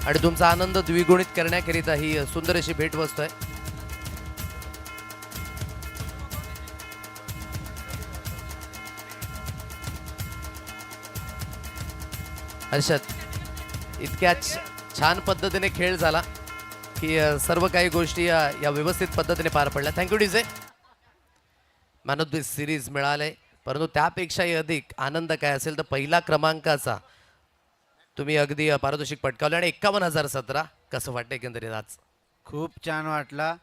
आणि तुमचा आनंद द्विगुणित करण्याकरिता ही सुंदर अशी भेटवस्तू आहे. हर्षद इतक्या छान पद्धतीने खेळ झाला की सर्व काही गोष्टी या व्यवस्थित पद्धतीने पार पडल्या. Thank you DJ. Man of the series मिळाले, परंतु त्यापेक्षाही अधिक आनंद काय असेल तर पहिला क्रमांकाचा तुम्ही अगदी पारितोषिक पटकावले आणि 51,017. कसं वाटतं एकंदरीत आज? खूप छान वाटला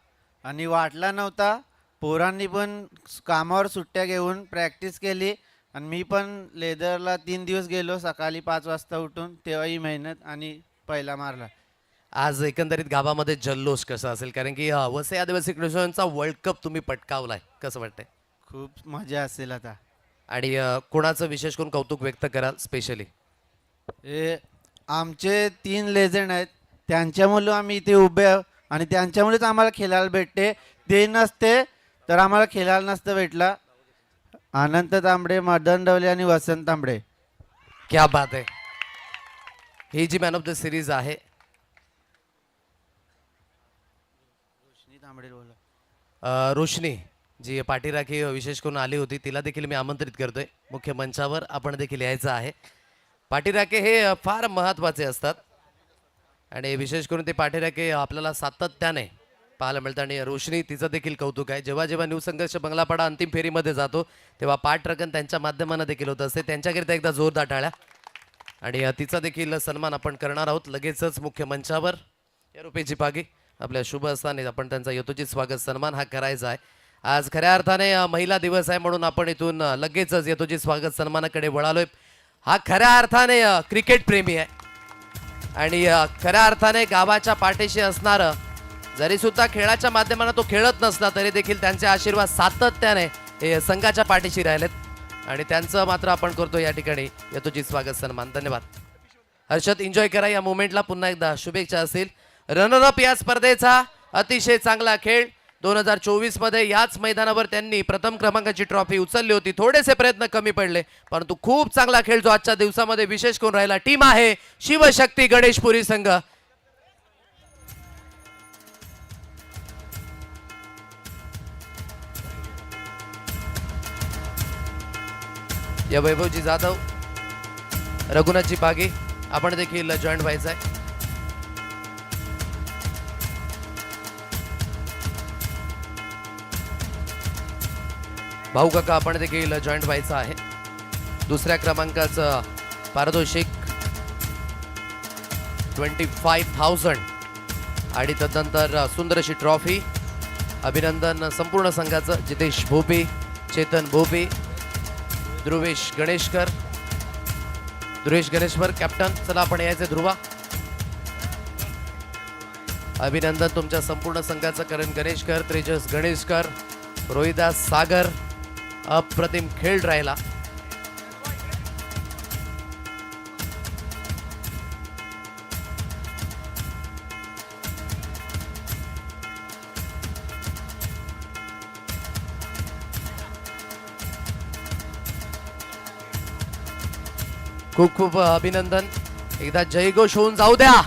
आणि वाटला नव्हता. पोरांनी पण कामावर सुट्ट्या घेऊन प्रॅक्टिस केली आणि मी पण लेदरला 3 दिवस गेलो, सकाळी 5 वाजता उठून, तेव्हाही मेहनत आणि पहिला मारला. आज एकंदरीत गावामध्ये जल्लोष कसा असेल, कारण की वसई आदिवासी क्रिकेटचा वर्ल्ड कप तुम्ही पटकावलाय, कसं वाटतंय? खूप मजा असेल आता. आणि कोणाचं विशेष करून कौतुक व्यक्त कराल स्पेशली? हे आमचे 3 लेजंड आहेत, त्यांच्यामुळे आम्ही इथे उभे आहोत आणि त्यांच्यामुळेच आम्हाला खेळायला भेटते. ते नसते तर आम्हाला खेळायला नसतं भेटला. अनंत तांबडे, मदन डवले आणि वसंत तांबडे. क्या बात आहे. ही जी मॅन ऑफ द सिरीज आहे, रोशनी जी पाठीराखी विशेष करून आली होती, तिला देखील मी आमंत्रित करतोय मुख्य मंचावर. आपण देखील यायचं आहे. पाठीराखे हे फार महत्त्वाचे असतात आणि विशेष करून ते पाठीराखे आपल्याला सातत्याने पाहायला मिळतं. आणि रोशनी, तिचं देखील कौतुक आहे. जेव्हा जेव्हा न्यू संघर्ष बंगलापाडा अंतिम फेरीमध्ये जातो तेव्हा पाठराखण त्यांच्या माध्यमानं देखील होत असते. त्यांच्याकरिता एकदा जोरदार टाळ्या. आणि तिचा देखील सन्मान आपण करणार आहोत लगेचच मुख्य मंचावर. या रुपयाची पागी आपल्या शुभ स्थानी आपण त्यांचा यथोचित स्वागत सन्मान हा करायचा आहे. आज खऱ्या अर्थाने महिला दिवस आहे म्हणून आपण इथून लगेचच यथोचित स्वागत सन्मानाकडे वळालोय. हा खऱ्या अर्थाने क्रिकेट प्रेमी आहे आणि खऱ्या अर्थाने गावाच्या पाठीशी असणारं, जरी सुद्धा खेळाच्या माध्यमानं तो खेळत नसला तरी देखील त्यांचे आशीर्वाद सातत्याने हे संघाच्या पाठीशी राहिलेत आणि त्यांचं मात्र आपण करतो या ठिकाणी यथोचित स्वागत सन्मान. धन्यवाद. हर्षद, एन्जॉय करा या मोमेंटला. पुन्हा एकदा शुभेच्छा असतील. रनरअप या स्पर्धेचा अतिशय चांगला खेळ. 2024 मध्ये याच मैदानावर त्यांनी प्रथम क्रमांकाची ट्रॉफी उचलली होती. थोडेसे प्रयत्न कमी पडले, परंतु खूप चांगला खेळ जो आजच्या दिवसामध्ये विशेष करून राहिला. टीम आहे शिवशक्ती गणेशपुरी संघ. या वैभवजी जाधव, रघुनाथजी पागे आपण देखील जॉईंट व्हायचं आहे. भाऊ काका आपण देखील जॉईंट व्हायचं आहे. दुसऱ्या क्रमांकाचं पारितोषिक 25,000 आणि तदनंतर सुंदर अशी ट्रॉफी. अभिनंदन संपूर्ण संघाचं. जितेश भोपे, चेतन भोपे, ध्रुवेश गणेशकर कॅप्टन. चला आपण यायचे ध्रुवा. अभिनंदन तुमच्या संपूर्ण संघाचं. करण गणेशकर, तेजस गणेशकर, रोहिदास सागर. अप्रतिम खेळ राहिला. खूप खूप अभिनंदन. एकदा जयघोष होऊन जाऊ द्या.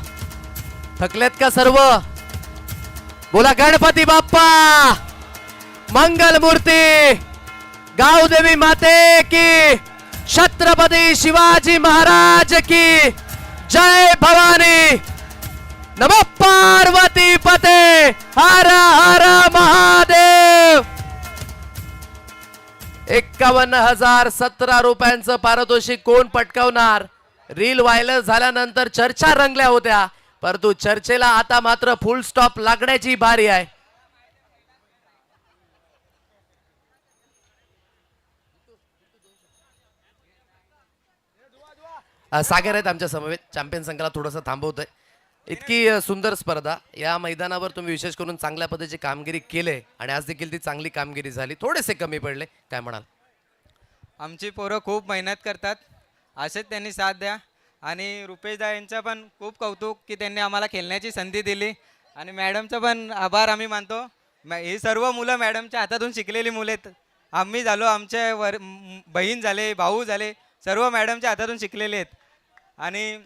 थकलेत का सर्व? बोला गणपती बाप्पा मंगल मूर्ती. गावदेवी माते की, छत्रपती शिवाजी महाराज की जय. भवानी नमो पार्वती पते. हर हर महादेव. 51,017 रुपयांचं पारितोषिक कोण पटकावणार? रील व्हायरल झाल्यानंतर चर्चा रंगल्या होत्या, परंतु चर्चेला आता मात्र फुल स्टॉप लागण्याची बारी आहे. सागर आहेत आमच्या समवेत. चॅम्पियन संघाला थोडंसं थांबवतोय. इतकी सुंदर स्पर्धा या मैदानावर तुम्ही विशेष करून चांगल्या पद्धतीची कामगिरी केली आणि आज देखील ती चांगली कामगिरी झाली. थोडेसे कमी पडले, काय म्हणाल? आमची पोरं खूप मेहनत करतात, असेच त्यांनी साथ द्या. आणि रुपेशदा यांचं पण खूप कौतुक की त्यांनी आम्हाला खेळण्याची संधी दिली. आणि मॅडमचं पण आभार आम्ही मानतो. ही सर्व मुलं मॅडमच्या हातातून शिकलेली मुले आहेत. आम्ही झालो, आमचे बहीण झाले, भाऊ झाले, सर्व मॅडमच्या हातातून शिकलेले आहेत. आणि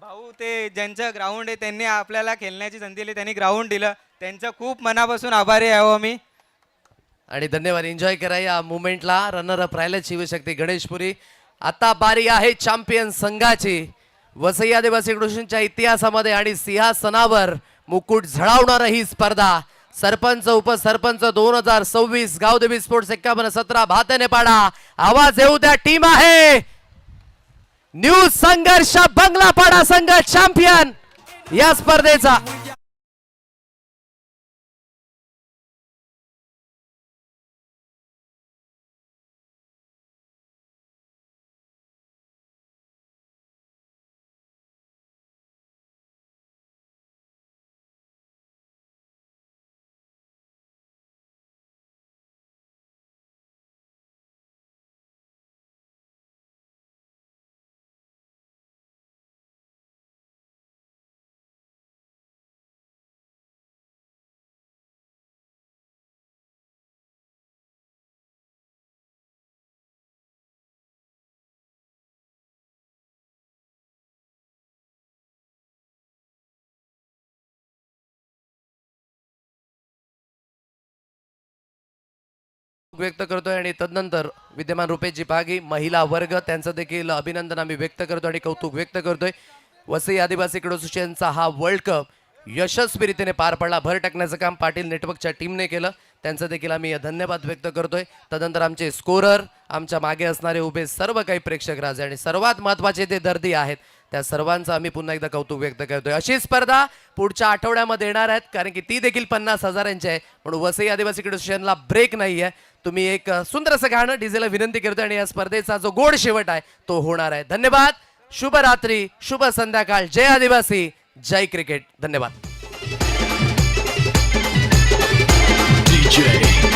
भाऊ ते ज्यांचं ग्राउंड आहे त्यांनी आपल्याला खेळण्याची संधी दिली, त्यांनी ग्राउंड दिलं, त्यांचं खूप मनापासून आभारी आहे आम्ही. आणि धन्यवाद. एन्जॉय करा या मुवमेंटला. रनर अप राहिले शिवशक्ती गणेशपुरी. आता बारी आहे चॅम्पियन संघाची. वसई आदिवासी क्रिकेटच्या इतिहासामध्ये आणि सिंहासनावर मुकुट झळावणारी ही स्पर्धा सरपंच उपसरपंच 2026 गावदेवी स्पोर्ट्स 51-17 भातेने पाडा. आवाज येऊ द्या. टीम आहे न्यू संघर्ष बंगलापाडा संघ चॅम्पियन या स्पर्धेचा. व्यक्त करतोय आणि तदनंतर विद्यमान रुपेशजी पागी महिला वर्ग त्यांचं देखील अभिनंदन आम्ही व्यक्त करतो आणि कौतुक व्यक्त करतोय. वसई आदिवासी क्रीडा असोसिएशनचा हा वर्ल्ड कप यशस्वीरीतीने पार पडला. भर टाकण्याचं काम पाटील नेटवर्कच्या टीमने केलं. त्यांचं देखील आम्ही धन्यवाद व्यक्त करतोय. तदनंतर आमचे स्कोरर, आमच्या मागे असणारे उभे सर्व काही प्रेक्षक राजे आणि सर्वात महत्त्वाचे ते दर्दी आहेत, त्या सर्वांचं आम्ही पुन्हा एकदा कौतुक व्यक्त करतोय. अशी स्पर्धा पुढच्या आठवड्यामध्ये येणार आहेत कारण की ती देखील 50,000ची आहे. म्हणून वसई आदिवासी क्रीडा असोसिएशनला ब्रेक नाही आहे. तुम्ही एक सुंदर असं गाणं डीजेला विनंती करतोय आणि या स्पर्धेचा जो गोड शेवट आहे तो होणार आहे. धन्यवाद. शुभ रात्री, शुभ संध्याकाळ. जय आदिवासी, जय क्रिकेट. धन्यवाद. DJ